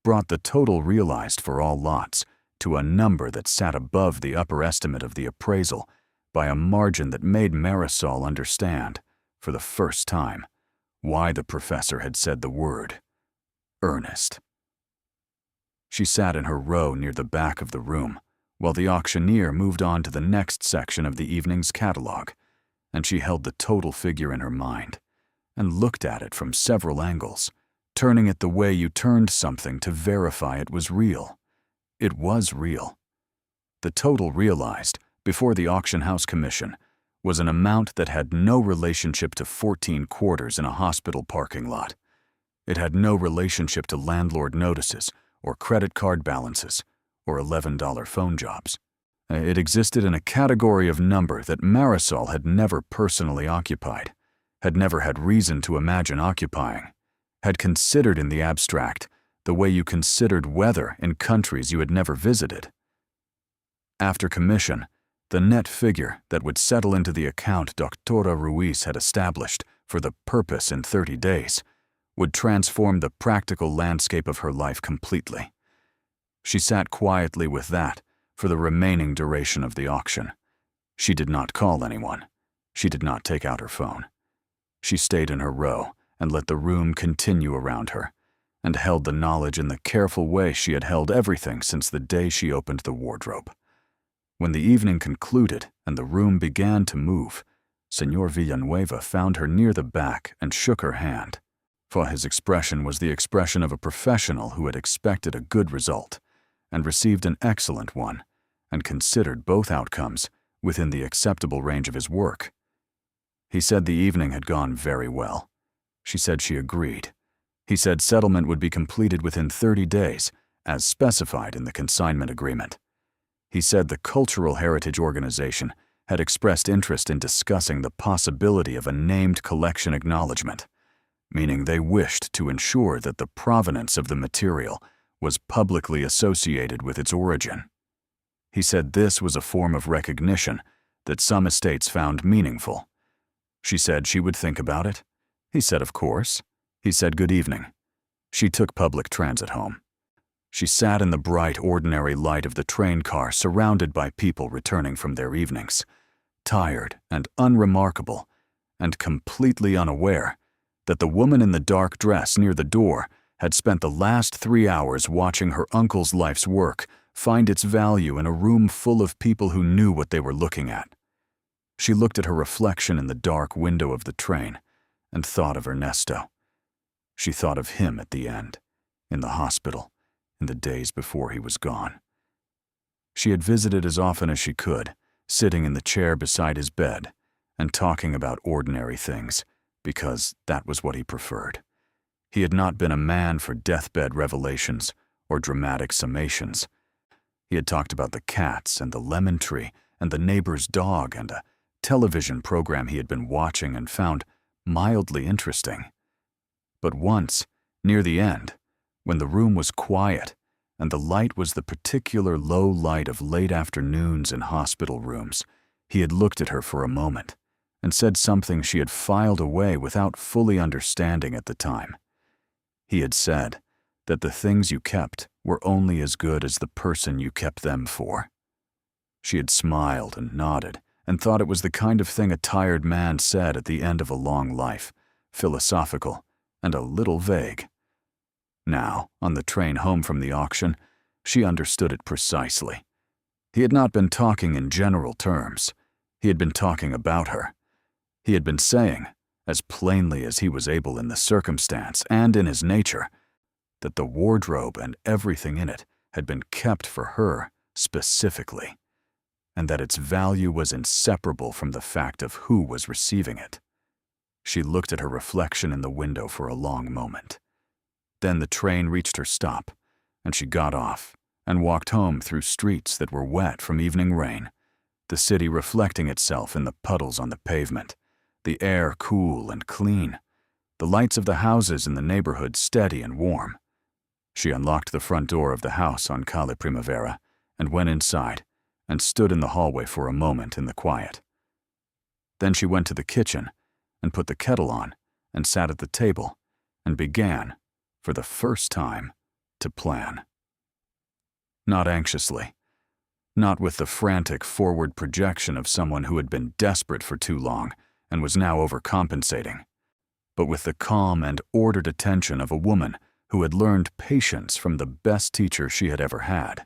brought the total realized for all lots to a number that sat above the upper estimate of the appraisal by a margin that made Marisol understand, for the first time, why the professor had said the word earnest. She sat in her row near the back of the room, while the auctioneer moved on to the next section of the evening's catalog, and she held the total figure in her mind and looked at it from several angles, turning it the way you turned something to verify it was real. It was real. The total realized, before the auction house commission, was an amount that had no relationship to 14 quarters in a hospital parking lot. It had no relationship to landlord notices or credit card balances, or $11 phone jobs. It existed in a category of number that Marisol had never personally occupied, had never had reason to imagine occupying, had considered in the abstract the way you considered weather in countries you had never visited. After commission, the net figure that would settle into the account Doctora Ruiz had established for the purpose in 30 days would transform the practical landscape of her life completely. She sat quietly with that for the remaining duration of the auction. She did not call anyone. She did not take out her phone. She stayed in her row and let the room continue around her, and held the knowledge in the careful way she had held everything since the day she opened the wardrobe. When the evening concluded and the room began to move, Señor Villanueva found her near the back and shook her hand, for his expression was the expression of a professional who had expected a good result and received an excellent one, and considered both outcomes within the acceptable range of his work. He said the evening had gone very well. She said she agreed. He said settlement would be completed within 30 days, as specified in the consignment agreement. He said the Cultural Heritage Organization had expressed interest in discussing the possibility of a named collection acknowledgement, meaning they wished to ensure that the provenance of the material was publicly associated with its origin. He said this was a form of recognition that some estates found meaningful. She said she would think about it. He said of course. He said good evening. She took public transit home. She sat in the bright, ordinary light of the train car surrounded by people returning from their evenings, tired and unremarkable, and completely unaware that the woman in the dark dress near the door had spent the last 3 hours watching her uncle's life's work find its value in a room full of people who knew what they were looking at. She looked at her reflection in the dark window of the train and thought of Ernesto. She thought of him at the end, in the hospital, in the days before he was gone. She had visited as often as she could, sitting in the chair beside his bed and talking about ordinary things, because that was what he preferred. He had not been a man for deathbed revelations or dramatic summations. He had talked about the cats and the lemon tree and the neighbor's dog and a television program he had been watching and found mildly interesting. But once, near the end, when the room was quiet and the light was the particular low light of late afternoons in hospital rooms, he had looked at her for a moment and said something she had filed away without fully understanding at the time. He had said that the things you kept were only as good as the person you kept them for. She had smiled and nodded and thought it was the kind of thing a tired man said at the end of a long life, philosophical and a little vague. Now, on the train home from the auction, she understood it precisely. He had not been talking in general terms. He had been talking about her. He had been saying, as plainly as he was able in the circumstance and in his nature, that the wardrobe and everything in it had been kept for her specifically, and that its value was inseparable from the fact of who was receiving it. She looked at her reflection in the window for a long moment. Then the train reached her stop, and she got off and walked home through streets that were wet from evening rain, the city reflecting itself in the puddles on the pavement, the air cool and clean, the lights of the houses in the neighborhood steady and warm. She unlocked the front door of the house on Calle Primavera and went inside and stood in the hallway for a moment in the quiet. Then she went to the kitchen and put the kettle on and sat at the table and began, for the first time, to plan. Not anxiously, not with the frantic forward projection of someone who had been desperate for too long and was now overcompensating, but with the calm and ordered attention of a woman who had learned patience from the best teacher she had ever had,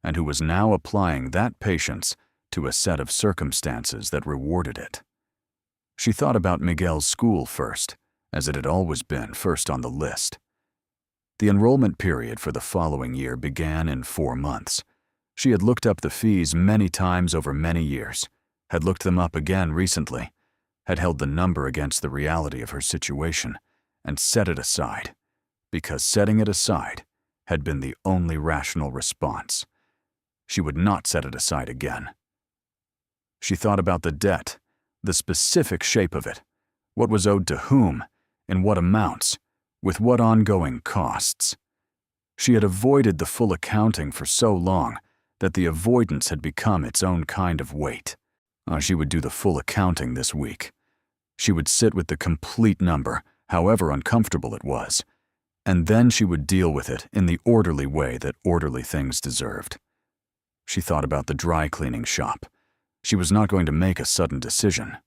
and who was now applying that patience to a set of circumstances that rewarded it. She thought about Miguel's school first, as it had always been first on the list. The enrollment period for the following year began in 4 months. She had looked up the fees many times over many years, had looked them up again recently, had held the number against the reality of her situation, and set it aside, because setting it aside had been the only rational response. She would not set it aside again. She thought about the debt, the specific shape of it, what was owed to whom, in what amounts, with what ongoing costs. She had avoided the full accounting for so long that the avoidance had become its own kind of weight. She would do the full accounting this week. She would sit with the complete number, however uncomfortable it was, and then she would deal with it in the orderly way that orderly things deserved. She thought about the dry cleaning shop. She was not going to make a sudden decision.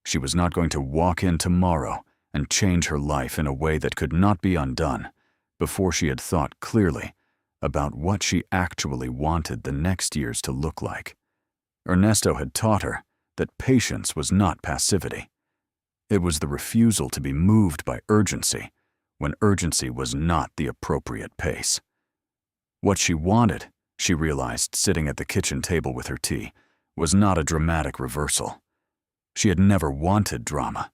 She was not going to walk in tomorrow and change her life in a way that could not be undone before she had thought clearly about what she actually wanted the next years to look like. Ernesto had taught her that patience was not passivity. It was the refusal to be moved by urgency when urgency was not the appropriate pace. What she wanted, she realized sitting at the kitchen table with her tea, was not a dramatic reversal. She had never wanted drama.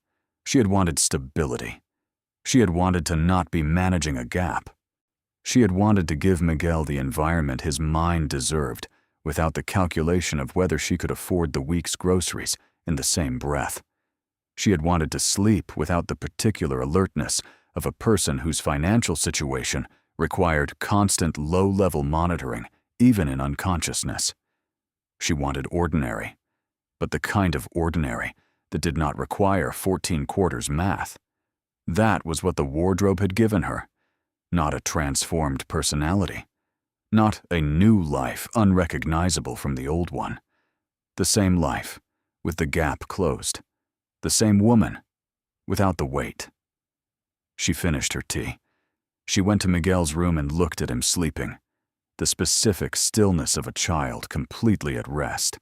She had wanted stability. She had wanted to not be managing a gap. She had wanted to give Miguel the environment his mind deserved without the calculation of whether she could afford the week's groceries in the same breath. She had wanted to sleep without the particular alertness of a person whose financial situation required constant low-level monitoring, even in unconsciousness. She wanted ordinary, but the kind of ordinary that did not require 14 quarters math. That was what the wardrobe had given her, not a transformed personality, not a new life unrecognizable from the old one. The same life, with the gap closed. The same woman, without the weight. She finished her tea. She went to Miguel's room and looked at him sleeping, the specific stillness of a child completely at rest.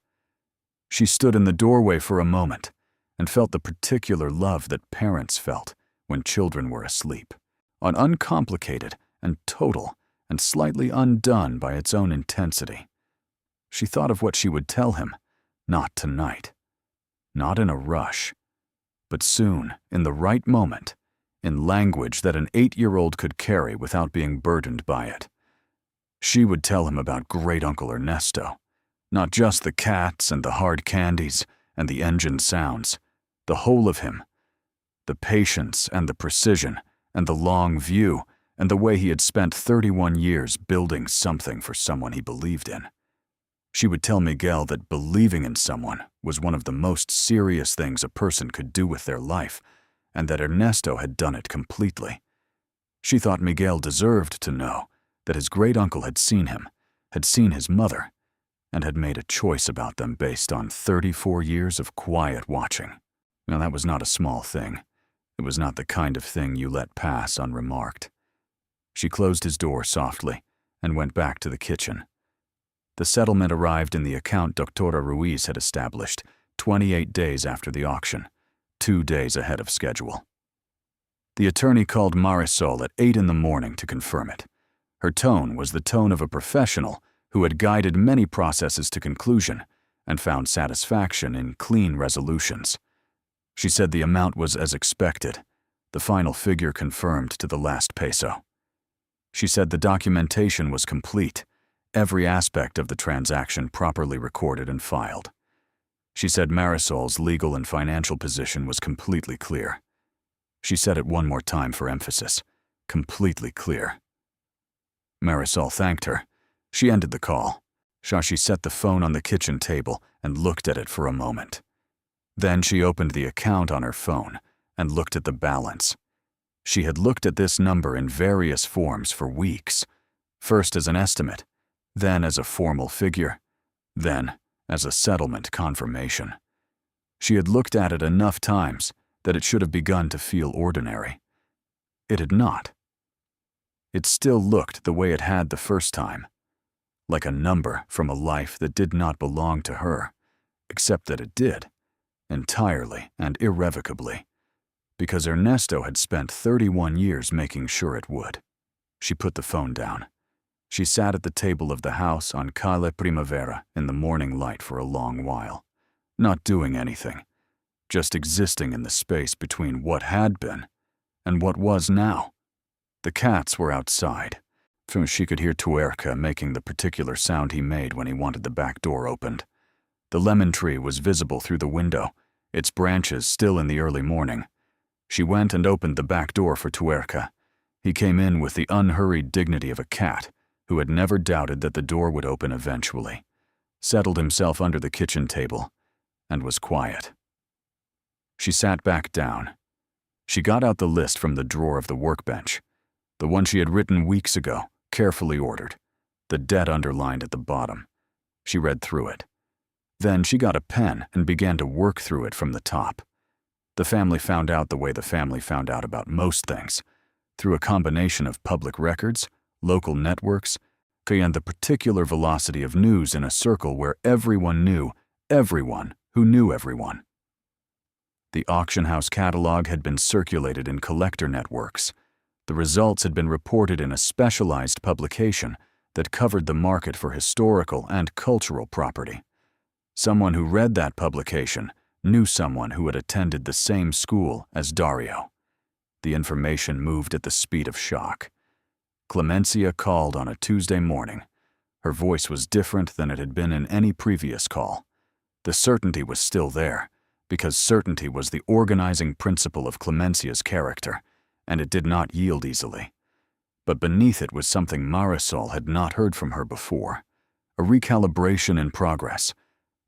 She stood in the doorway for a moment and felt the particular love that parents felt when children were asleep, uncomplicated and total and slightly undone by its own intensity. She thought of what she would tell him, not tonight, not in a rush, but soon, in the right moment, in language that an 8-year-old could carry without being burdened by it. She would tell him about great Uncle Ernesto, not just the cats and the hard candies and the engine sounds, the whole of him, the patience and the precision and the long view and the way he had spent 31 years building something for someone he believed in. She would tell Miguel that believing in someone was one of the most serious things a person could do with their life, and that Ernesto had done it completely. She thought Miguel deserved to know that his great-uncle had seen him, had seen his mother, and had made a choice about them based on 34 years of quiet watching. Now, that was not a small thing. It was not the kind of thing you let pass unremarked. She closed his door softly and went back to the kitchen. The settlement arrived in the account Doctora Ruiz had established 28 days after the auction, 2 days ahead of schedule. The attorney called Marisol at 8 in the morning to confirm it. Her tone was the tone of a professional who had guided many processes to conclusion and found satisfaction in clean resolutions. She said the amount was as expected, the final figure confirmed to the last peso. She said the documentation was complete, every aspect of the transaction properly recorded and filed. She said Marisol's legal and financial position was completely clear. She said it one more time for emphasis, completely clear. Marisol thanked her. She ended the call. Shashi set the phone on the kitchen table and looked at it for a moment. Then she opened the account on her phone and looked at the balance. She had looked at this number in various forms for weeks, first as an estimate, then as a formal figure, then as a settlement confirmation. She had looked at it enough times that it should have begun to feel ordinary. It had not. It still looked the way it had the first time, like a number from a life that did not belong to her, except that it did, entirely and irrevocably, because Ernesto had spent 31 years making sure it would. She put the phone down. She sat at the table of the house on Calle Primavera in the morning light for a long while, not doing anything, just existing in the space between what had been and what was now. The cats were outside. She could hear Tuerca making the particular sound he made when he wanted the back door opened. The lemon tree was visible through the window, its branches still in the early morning. She went and opened the back door for Tuerca. He came in with the unhurried dignity of a cat who had never doubted that the door would open eventually, settled himself under the kitchen table, and was quiet. She sat back down. She got out the list from the drawer of the workbench, the one she had written weeks ago, carefully ordered, the debt underlined at the bottom. She read through it. Then she got a pen and began to work through it from the top. The family found out the way the family found out about most things, through a combination of public records, local networks, and the particular velocity of news in a circle where everyone knew everyone who knew everyone. The auction house catalog had been circulated in collector networks. The results had been reported in a specialized publication that covered the market for historical and cultural property. Someone who read that publication knew someone who had attended the same school as Dario. The information moved at the speed of shock. Clemencia called on a Tuesday morning. Her voice was different than it had been in any previous call. The certainty was still there, because certainty was the organizing principle of Clemencia's character, and it did not yield easily. But beneath it was something Marisol had not heard from her before, a recalibration in progress,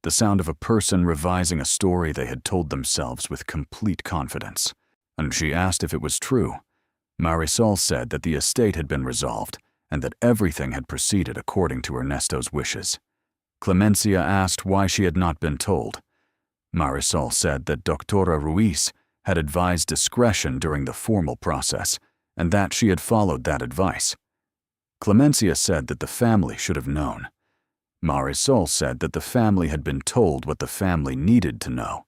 the sound of a person revising a story they had told themselves with complete confidence. And she asked if it was true. Marisol said that the estate had been resolved and that everything had proceeded according to Ernesto's wishes. Clemencia asked why she had not been told. Marisol said that Doctora Ruiz had advised discretion during the formal process and that she had followed that advice. Clemencia said that the family should have known. Marisol said that the family had been told what the family needed to know,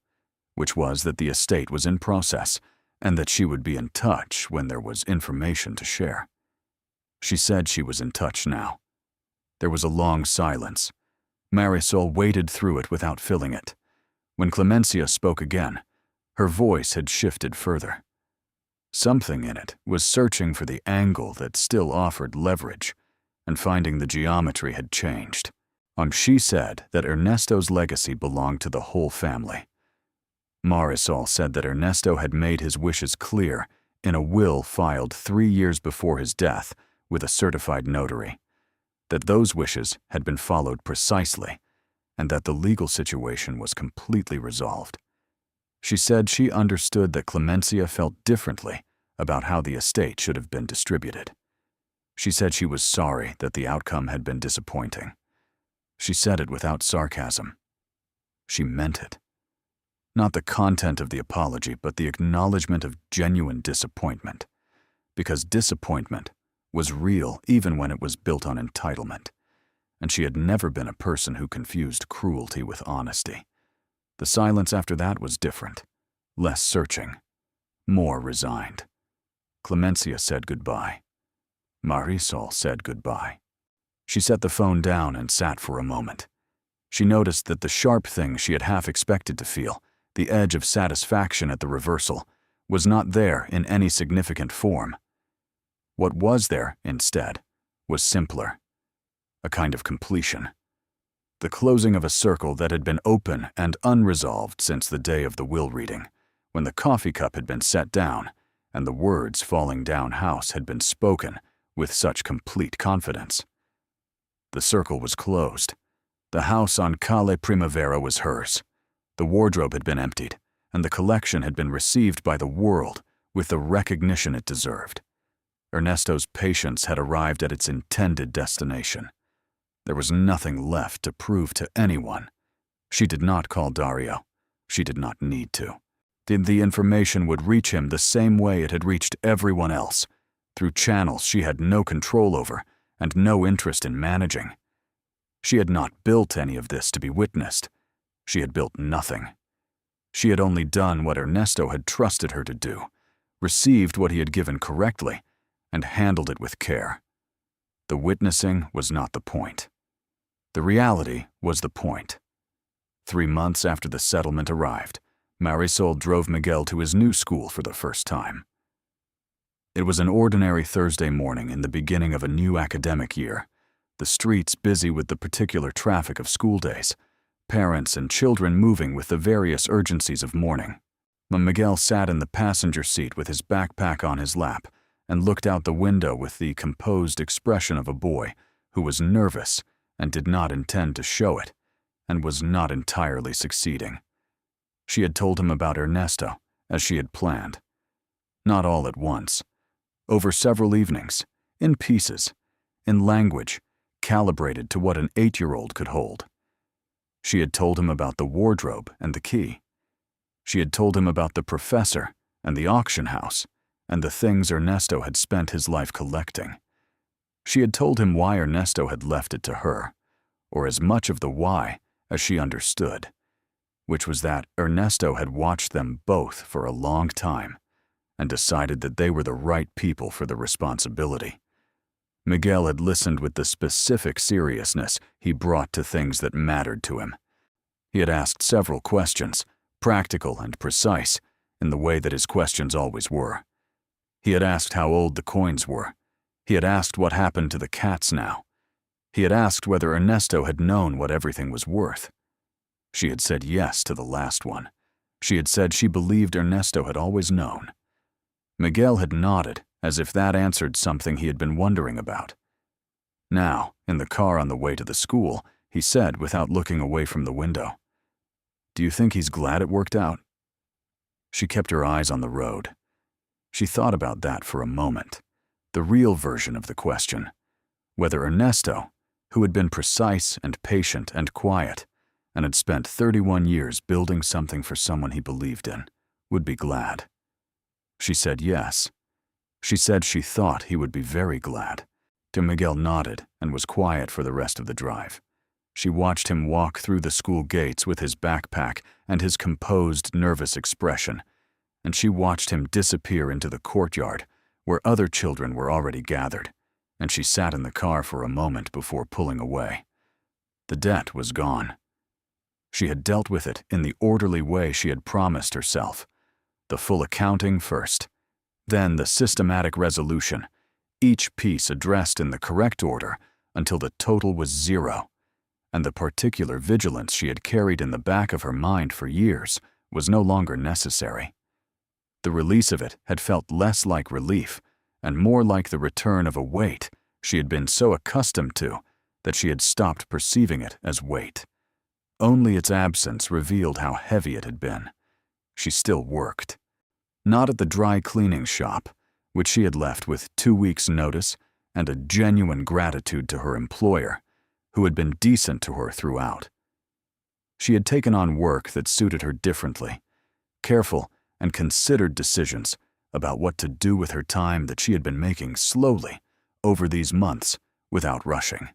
which was that the estate was in process and that she would be in touch when there was information to share. She said she was in touch now. There was a long silence. Marisol waded through it without filling it. When Clemencia spoke again, her voice had shifted further. Something in it was searching for the angle that still offered leverage, and finding the geometry had changed. She said that Ernesto's legacy belonged to the whole family. Marisol said that Ernesto had made his wishes clear in a will filed 3 years before his death with a certified notary, that those wishes had been followed precisely, and that the legal situation was completely resolved. She said she understood that Clemencia felt differently about how the estate should have been distributed. She said she was sorry that the outcome had been disappointing. She said it without sarcasm. She meant it. Not the content of the apology, but the acknowledgement of genuine disappointment. Because disappointment was real even when it was built on entitlement, and she had never been a person who confused cruelty with honesty. The silence after that was different, less searching, more resigned. Clemencia said goodbye. Marisol said goodbye. She set the phone down and sat for a moment. She noticed that the sharp thing she had half expected to feel, the edge of satisfaction at the reversal, was not there in any significant form. What was there, instead, was simpler, a kind of completion. The closing of a circle that had been open and unresolved since the day of the will reading, when the coffee cup had been set down and the words falling down house had been spoken with such complete confidence. The circle was closed. The house on Calle Primavera was hers. The wardrobe had been emptied, and the collection had been received by the world with the recognition it deserved. Ernesto's patience had arrived at its intended destination. There was nothing left to prove to anyone. She did not call Dario. She did not need to. The information would reach him the same way it had reached everyone else, through channels she had no control over and no interest in managing. She had not built any of this to be witnessed. She had built nothing. She had only done what Ernesto had trusted her to do, received what he had given correctly, and handled it with care. The witnessing was not the point. The reality was the point. 3 months after the settlement arrived, Marisol drove Miguel to his new school for the first time. It was an ordinary Thursday morning in the beginning of a new academic year, the streets busy with the particular traffic of school days, parents and children moving with the various urgencies of morning. Miguel sat in the passenger seat with his backpack on his lap and looked out the window with the composed expression of a boy who was nervous and did not intend to show it, and was not entirely succeeding. She had told him about Ernesto, as she had planned. Not all at once. Over several evenings, in pieces, in language calibrated to what an 8-year-old could hold. She had told him about the wardrobe and the key. She had told him about the professor and the auction house and the things Ernesto had spent his life collecting. She had told him why Ernesto had left it to her, or as much of the why as she understood, which was that Ernesto had watched them both for a long time and decided that they were the right people for the responsibility. Miguel had listened with the specific seriousness he brought to things that mattered to him. He had asked several questions, practical and precise, in the way that his questions always were. He had asked how old the coins were. He had asked what happened to the cats now. He had asked whether Ernesto had known what everything was worth. She had said yes to the last one. She had said she believed Ernesto had always known. Miguel had nodded, as if that answered something he had been wondering about. Now, in the car on the way to the school, he said without looking away from the window, "Do you think he's glad it worked out?" She kept her eyes on the road. She thought about that for a moment, the real version of the question, whether Ernesto, who had been precise and patient and quiet, and had spent 31 years building something for someone he believed in, would be glad. She said yes. She said she thought he would be very glad. Miguel nodded and was quiet for the rest of the drive. She watched him walk through the school gates with his backpack and his composed, nervous expression, and she watched him disappear into the courtyard where other children were already gathered, and she sat in the car for a moment before pulling away. The debt was gone. She had dealt with it in the orderly way she had promised herself. The full accounting first, then the systematic resolution, each piece addressed in the correct order until the total was 0, and the particular vigilance she had carried in the back of her mind for years was no longer necessary. The release of it had felt less like relief and more like the return of a weight she had been so accustomed to that she had stopped perceiving it as weight. Only its absence revealed how heavy it had been. She still worked. Not at the dry cleaning shop, which she had left with 2 weeks' notice and a genuine gratitude to her employer, who had been decent to her throughout. She had taken on work that suited her differently, careful and considered decisions about what to do with her time that she had been making slowly over these months without rushing.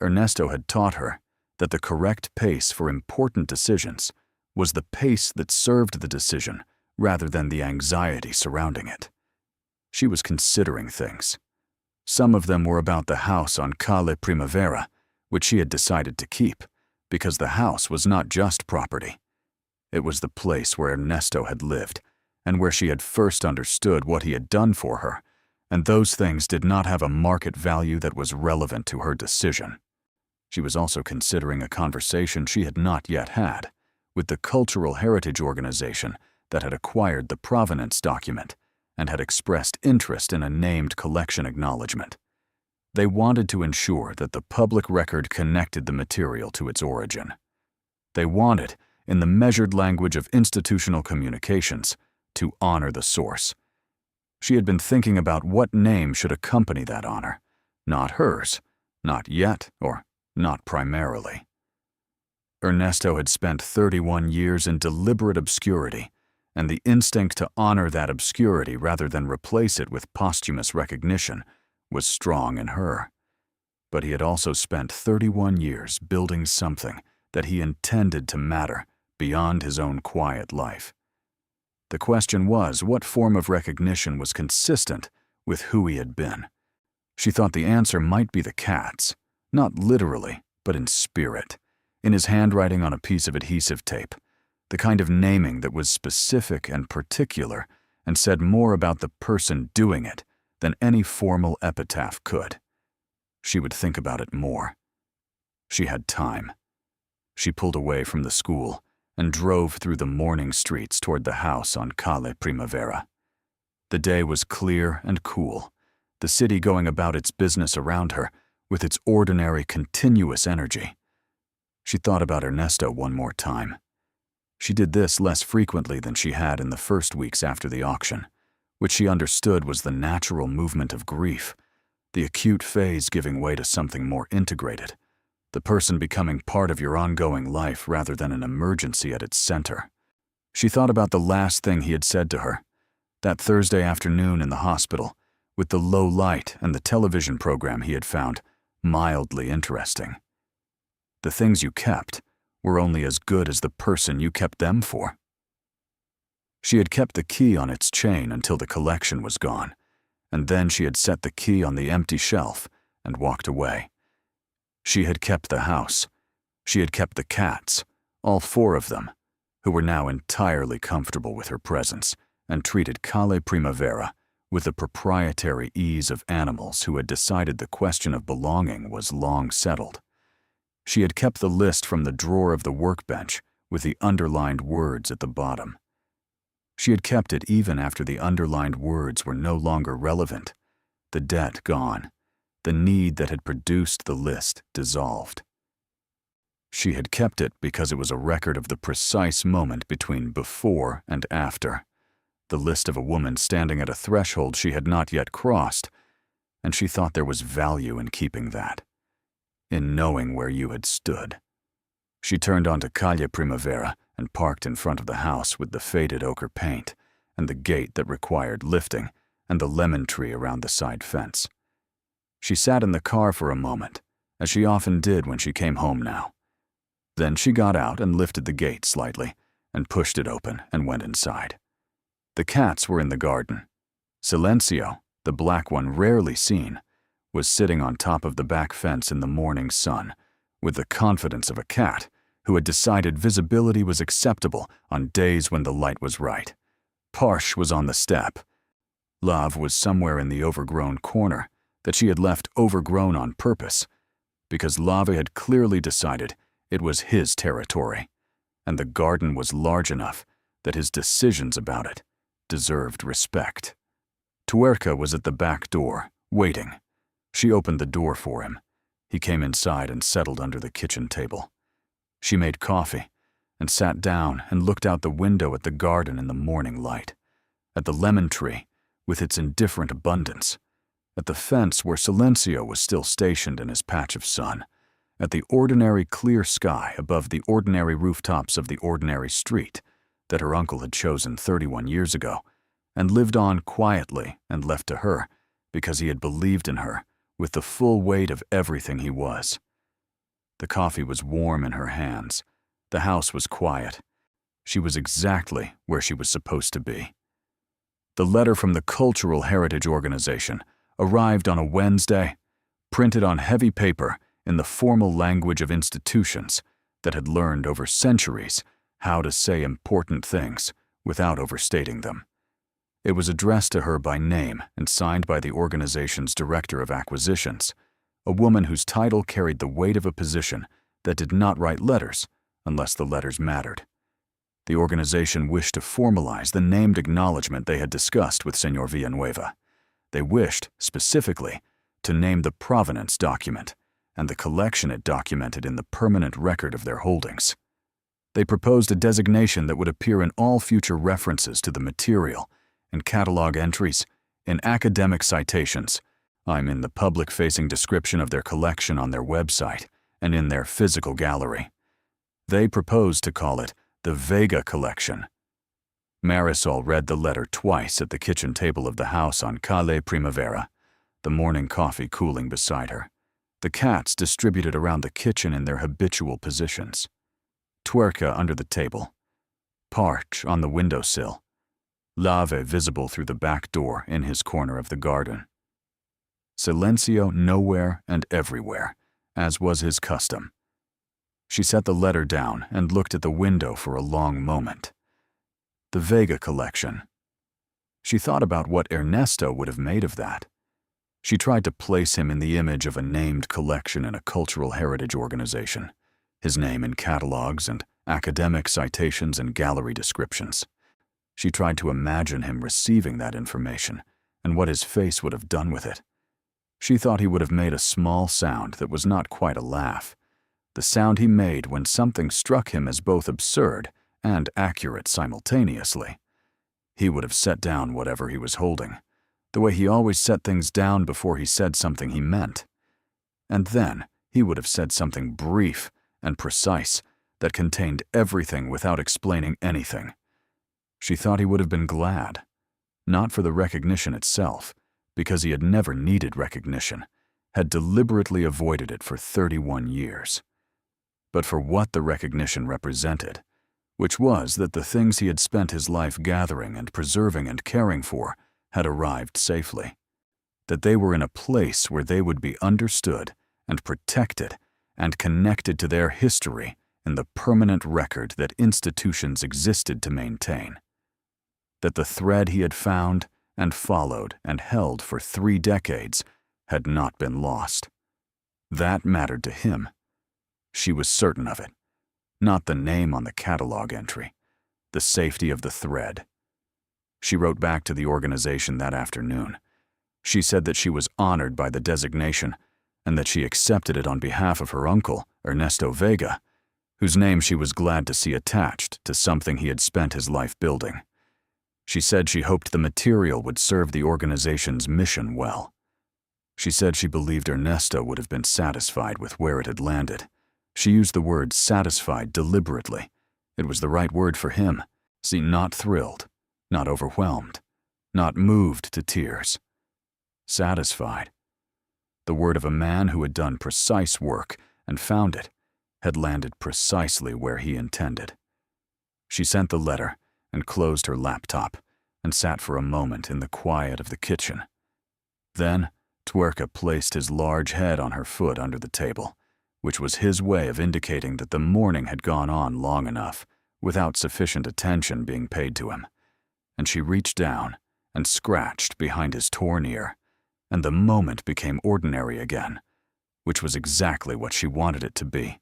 Ernesto had taught her that the correct pace for important decisions was the pace that served the decision rather than the anxiety surrounding it. She was considering things. Some of them were about the house on Calle Primavera, which she had decided to keep, because the house was not just property. It was the place where Ernesto had lived, and where she had first understood what he had done for her, and those things did not have a market value that was relevant to her decision. She was also considering a conversation she had not yet had with the Cultural Heritage Organization that had acquired the provenance document and had expressed interest in a named collection acknowledgement. They wanted to ensure that the public record connected the material to its origin. They wanted, in the measured language of institutional communications, to honor the source. She had been thinking about what name should accompany that honor, not hers, not yet, or not primarily. Ernesto had spent 31 years in deliberate obscurity, and the instinct to honor that obscurity rather than replace it with posthumous recognition was strong in her. But he had also spent 31 years building something that he intended to matter beyond his own quiet life. The question was, what form of recognition was consistent with who he had been? She thought the answer might be the cat's, not literally, but in spirit, in his handwriting on a piece of adhesive tape, the kind of naming that was specific and particular and said more about the person doing it than any formal epitaph could. She would think about it more. She had time. She pulled away from the school and drove through the morning streets toward the house on Calle Primavera. The day was clear and cool, the city going about its business around her with its ordinary, continuous energy. She thought about Ernesto one more time. She did this less frequently than she had in the first weeks after the auction, which she understood was the natural movement of grief, the acute phase giving way to something more integrated, the person becoming part of your ongoing life rather than an emergency at its center. She thought about the last thing he had said to her, that Thursday afternoon in the hospital, with the low light and the television program he had found mildly interesting. The things you kept were only as good as the person you kept them for. She had kept the key on its chain until the collection was gone, and then she had set the key on the empty shelf and walked away. She had kept the house. She had kept the cats, all 4 of them, who were now entirely comfortable with her presence and treated Calle Primavera with the proprietary ease of animals who had decided the question of belonging was long settled. She had kept the list from the drawer of the workbench with the underlined words at the bottom. She had kept it even after the underlined words were no longer relevant, the debt gone, the need that had produced the list dissolved. She had kept it because it was a record of the precise moment between before and after, the list of a woman standing at a threshold she had not yet crossed, and she thought there was value in keeping that, in knowing where you had stood. She turned onto Calle Primavera and parked in front of the house with the faded ochre paint and the gate that required lifting and the lemon tree around the side fence. She sat in the car for a moment, as she often did when she came home now. Then she got out and lifted the gate slightly and pushed it open and went inside. The cats were in the garden. Silencio, the black one rarely seen, was sitting on top of the back fence in the morning sun, with the confidence of a cat who had decided visibility was acceptable on days when the light was right. Parsh was on the step. Lav was somewhere in the overgrown corner that she had left overgrown on purpose, because Lave had clearly decided it was his territory, and the garden was large enough that his decisions about it deserved respect. Tuerca was at the back door, waiting. She opened the door for him. He came inside and settled under the kitchen table. She made coffee and sat down and looked out the window at the garden in the morning light, at the lemon tree with its indifferent abundance, at the fence where Silencio was still stationed in his patch of sun, at the ordinary clear sky above the ordinary rooftops of the ordinary street that her uncle had chosen 31 years ago and lived on quietly and left to her because he had believed in her with the full weight of everything he was. The coffee was warm in her hands. The house was quiet. She was exactly where she was supposed to be. The letter from the Cultural Heritage Organization arrived on a Wednesday, printed on heavy paper in the formal language of institutions that had learned over centuries how to say important things without overstating them. It was addressed to her by name and signed by the organization's director of acquisitions, a woman whose title carried the weight of a position that did not write letters unless the letters mattered. The organization wished to formalize the named acknowledgement they had discussed with Señor Villanueva. They wished, specifically, to name the provenance document and the collection it documented in the permanent record of their holdings. They proposed a designation that would appear in all future references to the material, in catalog entries, in academic citations, in the public-facing description of their collection on their website, and in their physical gallery. They proposed to call it the Vega Collection. Marisol read the letter twice at the kitchen table of the house on Calle Primavera, the morning coffee cooling beside her, the cats distributed around the kitchen in their habitual positions, Tuerca under the table, Parch on the windowsill, Lave visible through the back door in his corner of the garden. Silencio nowhere and everywhere, as was his custom. She set the letter down and looked at the window for a long moment. The Vega Collection. She thought about what Ernesto would have made of that. She tried to place him in the image of a named collection in a cultural heritage organization, his name in catalogs and academic citations and gallery descriptions. She tried to imagine him receiving that information and what his face would have done with it. She thought he would have made a small sound that was not quite a laugh, the sound he made when something struck him as both absurd and accurate simultaneously. He would have set down whatever he was holding, the way he always set things down before he said something he meant. And then he would have said something brief and precise that contained everything without explaining anything. She thought he would have been glad, not for the recognition itself, because he had never needed recognition, had deliberately avoided it for 31 years, but for what the recognition represented, which was that the things he had spent his life gathering and preserving and caring for had arrived safely, that they were in a place where they would be understood and protected and connected to their history in the permanent record that institutions existed to maintain, that the thread he had found and followed and held for 3 decades had not been lost. That mattered to him. She was certain of it, not the name on the catalog entry, the safety of the thread. She wrote back to the organization that afternoon. She said that she was honored by the designation and that she accepted it on behalf of her uncle, Ernesto Vega, whose name she was glad to see attached to something he had spent his life building. She said she hoped the material would serve the organization's mission well. She said she believed Ernesto would have been satisfied with where it had landed. She used the word satisfied deliberately. It was the right word for him. See, not thrilled, not overwhelmed, not moved to tears. Satisfied. The word of a man who had done precise work and found it, had landed precisely where he intended. She sent the letter and closed her laptop and sat for a moment in the quiet of the kitchen. Then, Twerka placed his large head on her foot under the table, which was his way of indicating that the morning had gone on long enough without sufficient attention being paid to him. And she reached down and scratched behind his torn ear, and the moment became ordinary again, which was exactly what she wanted it to be.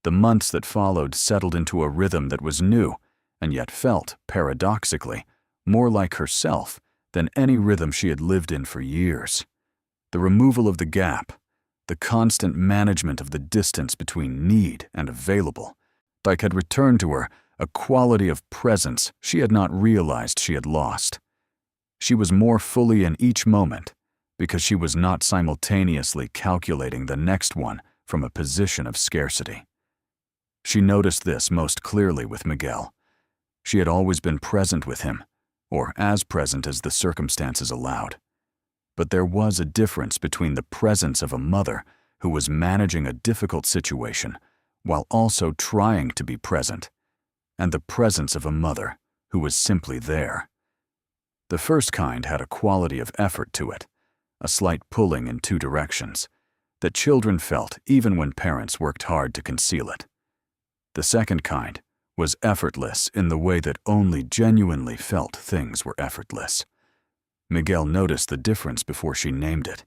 The months that followed settled into a rhythm that was new and yet felt, paradoxically, more like herself than any rhythm she had lived in for years. The removal of the gap, the constant management of the distance between need and available, like had returned to her a quality of presence she had not realized she had lost. She was more fully in each moment because she was not simultaneously calculating the next one from a position of scarcity. She noticed this most clearly with Miguel. She had always been present with him, or as present as the circumstances allowed. But there was a difference between the presence of a mother who was managing a difficult situation while also trying to be present, and the presence of a mother who was simply there. The first kind had a quality of effort to it, a slight pulling in 2 directions, that children felt even when parents worked hard to conceal it. The second kind was effortless in the way that only genuinely felt things were effortless. Miguel noticed the difference before she named it.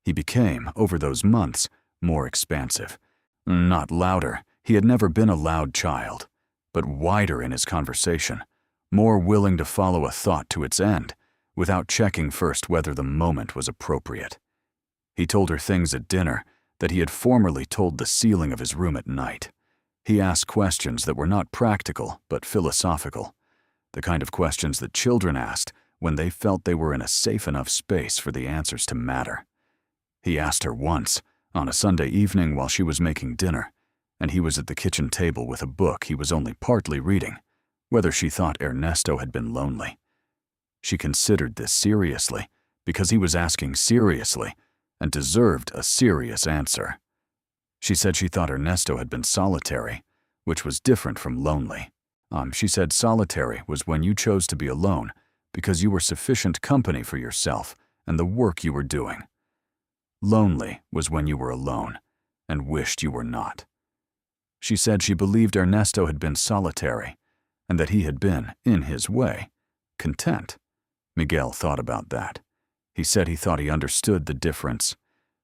He became, over those months, more expansive. Not louder, he had never been a loud child, but wider in his conversation, more willing to follow a thought to its end, without checking first whether the moment was appropriate. He told her things at dinner that he had formerly told the ceiling of his room at night. He asked questions that were not practical, but philosophical, the kind of questions that children asked when they felt they were in a safe enough space for the answers to matter. He asked her once, on a Sunday evening while she was making dinner, and he was at the kitchen table with a book he was only partly reading, whether she thought Ernesto had been lonely. She considered this seriously, because he was asking seriously, and deserved a serious answer. She said she thought Ernesto had been solitary, which was different from lonely. She said solitary was when you chose to be alone because you were sufficient company for yourself and the work you were doing. Lonely was when you were alone and wished you were not. She said she believed Ernesto had been solitary and that he had been, in his way, content, Miguel thought about that. He said he thought he understood the difference.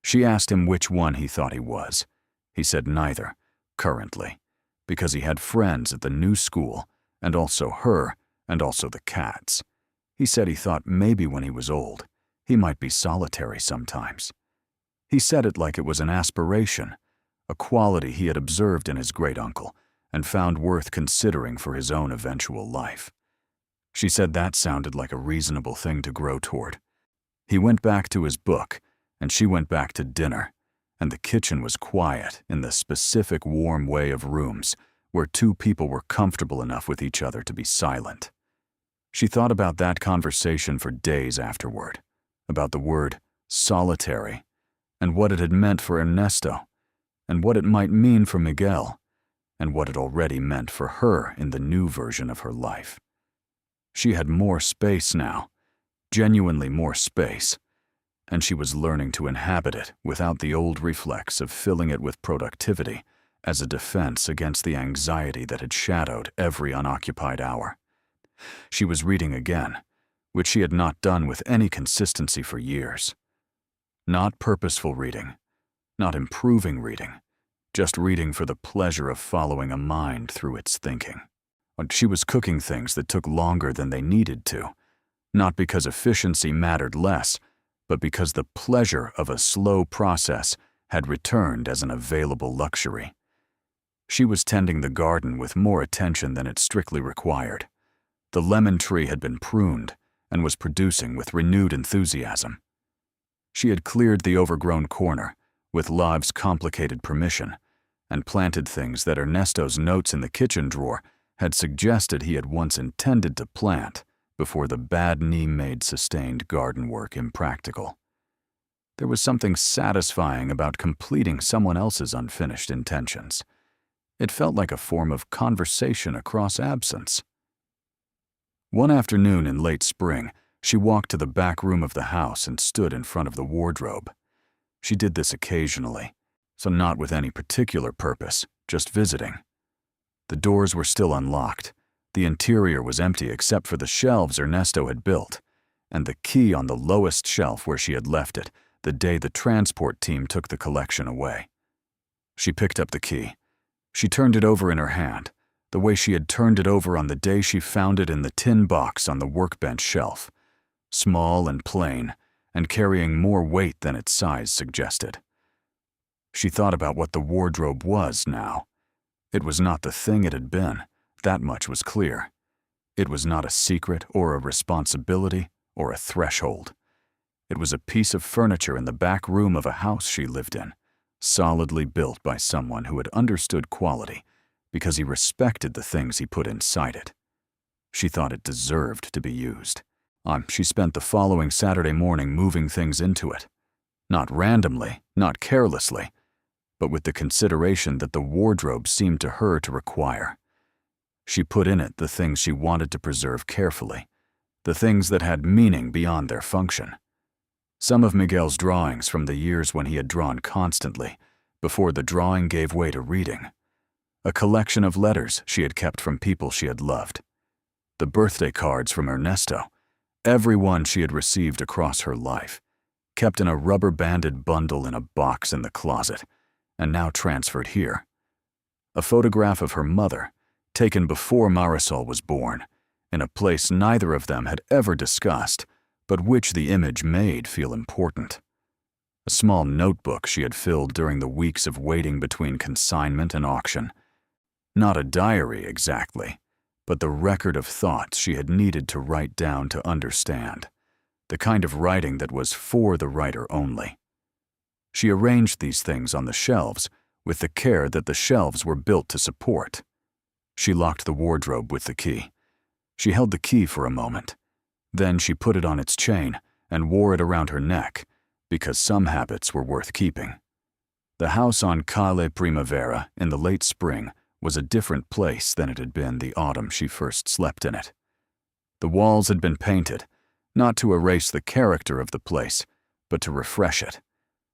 She asked him which one he thought he was. He said neither, currently, because he had friends at the new school, and also her, and also the cats. He said he thought maybe when he was old, he might be solitary sometimes. He said it like it was an aspiration, a quality he had observed in his great-uncle and found worth considering for his own eventual life. She said that sounded like a reasonable thing to grow toward. He went back to his book, and she went back to dinner, and the kitchen was quiet in the specific warm way of rooms where two people were comfortable enough with each other to be silent. She thought about that conversation for days afterward, about the word solitary, and what it had meant for Ernesto, and what it might mean for Miguel, and what it already meant for her in the new version of her life. She had more space now, genuinely more space, and she was learning to inhabit it without the old reflex of filling it with productivity as a defense against the anxiety that had shadowed every unoccupied hour. She was reading again, which she had not done with any consistency for years. Not purposeful reading, not improving reading, just reading for the pleasure of following a mind through its thinking. She was cooking things that took longer than they needed to, not because efficiency mattered less, but because the pleasure of a slow process had returned as an available luxury. She was tending the garden with more attention than it strictly required. The lemon tree had been pruned and was producing with renewed enthusiasm. She had cleared the overgrown corner, with Liv's complicated permission, and planted things that Ernesto's notes in the kitchen drawer had suggested he had once intended to plant before the bad knee made sustained garden work impractical. There was something satisfying about completing someone else's unfinished intentions. It felt like a form of conversation across absence. One afternoon in late spring, she walked to the back room of the house and stood in front of the wardrobe. She did this occasionally, so not with any particular purpose, just visiting. The doors were still unlocked. The interior was empty except for the shelves Ernesto had built, and the key on the lowest shelf where she had left it the day the transport team took the collection away. She picked up the key. She turned it over in her hand, the way she had turned it over on the day she found it in the tin box on the workbench shelf, small and plain, and carrying more weight than its size suggested. She thought about what the wardrobe was now. It was not the thing it had been, that much was clear. It was not a secret or a responsibility or a threshold. It was a piece of furniture in the back room of a house she lived in, solidly built by someone who had understood quality because he respected the things he put inside it. She thought it deserved to be used. She spent the following Saturday morning moving things into it. Not randomly, not carelessly, but with the consideration that the wardrobe seemed to her to require. She put in it the things she wanted to preserve carefully, the things that had meaning beyond their function. Some of Miguel's drawings from the years when he had drawn constantly, before the drawing gave way to reading. A collection of letters she had kept from people she had loved. The birthday cards from Ernesto, every one she had received across her life, kept in a rubber-banded bundle in a box in the closet, and now transferred here. A photograph of her mother, taken before Marisol was born, in a place neither of them had ever discussed, but which the image made feel important. A small notebook she had filled during the weeks of waiting between consignment and auction. Not a diary exactly, but the record of thoughts she had needed to write down to understand, the kind of writing that was for the writer only. She arranged these things on the shelves with the care that the shelves were built to support. She locked the wardrobe with the key. She held the key for a moment. Then she put it on its chain and wore it around her neck, because some habits were worth keeping. The house on Calle Primavera in the late spring was a different place than it had been the autumn she first slept in it. The walls had been painted, not to erase the character of the place, but to refresh it.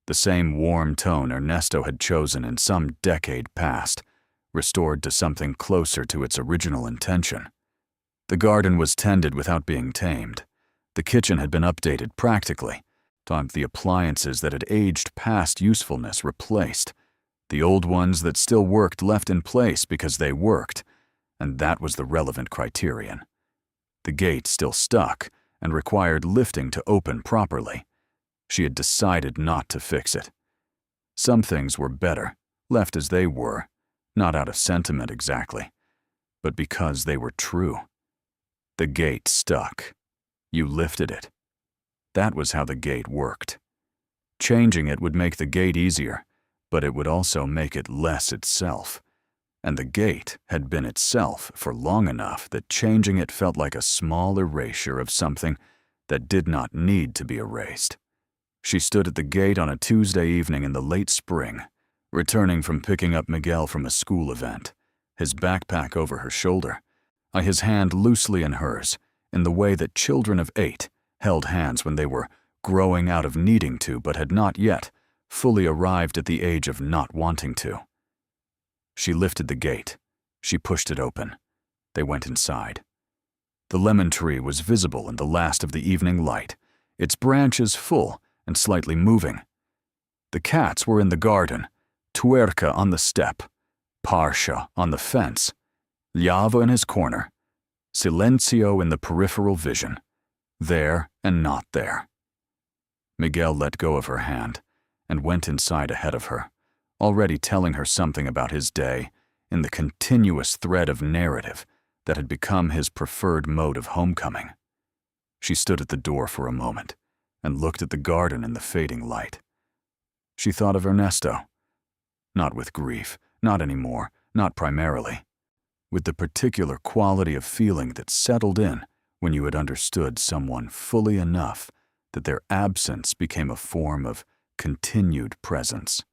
The same warm tone Ernesto had chosen in some decade past, restored to something closer to its original intention. The garden was tended without being tamed. The kitchen had been updated practically, the appliances that had aged past usefulness replaced, the old ones that still worked left in place because they worked, and that was the relevant criterion. The gate still stuck and required lifting to open properly. She had decided not to fix it. Some things were better, left as they were, not out of sentiment exactly, but because they were true. The gate stuck. You lifted it. That was how the gate worked. Changing it would make the gate easier, but it would also make it less itself. And the gate had been itself for long enough that changing it felt like a small erasure of something that did not need to be erased. She stood at the gate on a Tuesday evening in the late spring, returning from picking up Miguel from a school event, his backpack over her shoulder, his hand loosely in hers, in the way that children of 8 held hands when they were growing out of needing to but had not yet fully arrived at the age of not wanting to. She lifted the gate. She pushed it open. They went inside. The lemon tree was visible in the last of the evening light, its branches full and slightly moving. The cats were in the garden, Tuerca on the step, Parsha on the fence, Llava in his corner, Silencio in the peripheral vision, there and not there. Miguel let go of her hand and went inside ahead of her, already telling her something about his day in the continuous thread of narrative that had become his preferred mode of homecoming. She stood at the door for a moment and looked at the garden in the fading light. She thought of Ernesto. Not with grief, not anymore, not primarily. With the particular quality of feeling that settled in when you had understood someone fully enough that their absence became a form of continued presence.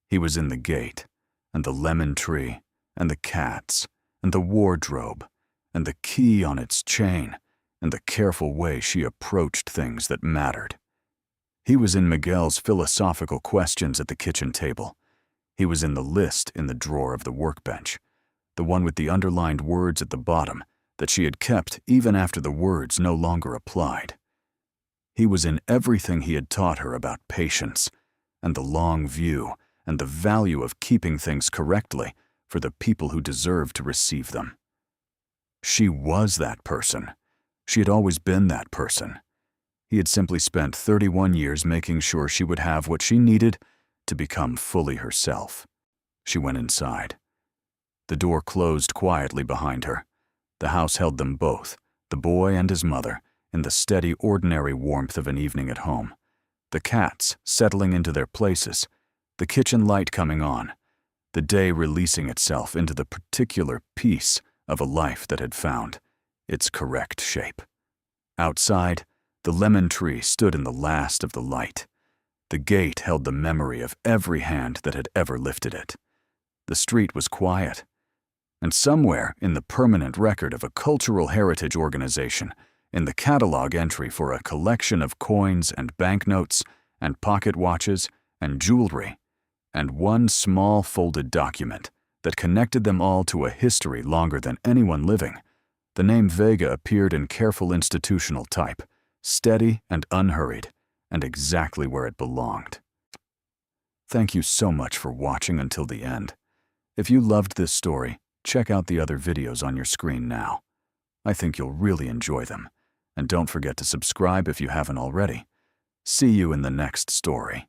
He was in the gate, and the lemon tree, and the cats, and the wardrobe, and the key on its chain, and the careful way she approached things that mattered. He was in Miguel's philosophical questions at the kitchen table. He was in the list in the drawer of the workbench, the one with the underlined words at the bottom that she had kept even after the words no longer applied. He was in everything he had taught her about patience, and the long view, and the value of keeping things correctly for the people who deserve to receive them. She was that person. She had always been that person. He had simply spent 31 years making sure she would have what she needed to become fully herself. She went inside. The door closed quietly behind her. The house held them both, the boy and his mother, in the steady, ordinary warmth of an evening at home. The cats settling into their places, the kitchen light coming on, the day releasing itself into the particular piece of a life that had found its correct shape. Outside, the lemon tree stood in the last of the light. The gate held the memory of every hand that had ever lifted it. The street was quiet. And somewhere in the permanent record of a cultural heritage organization, in the catalog entry for a collection of coins and banknotes and pocket watches and jewelry, and one small folded document that connected them all to a history longer than anyone living, the name Vega appeared in careful institutional type, steady and unhurried, and exactly where it belonged. Thank you so much for watching until the end. If you loved this story, check out the other videos on your screen now. I think you'll really enjoy them. And don't forget to subscribe if you haven't already. See you in the next story.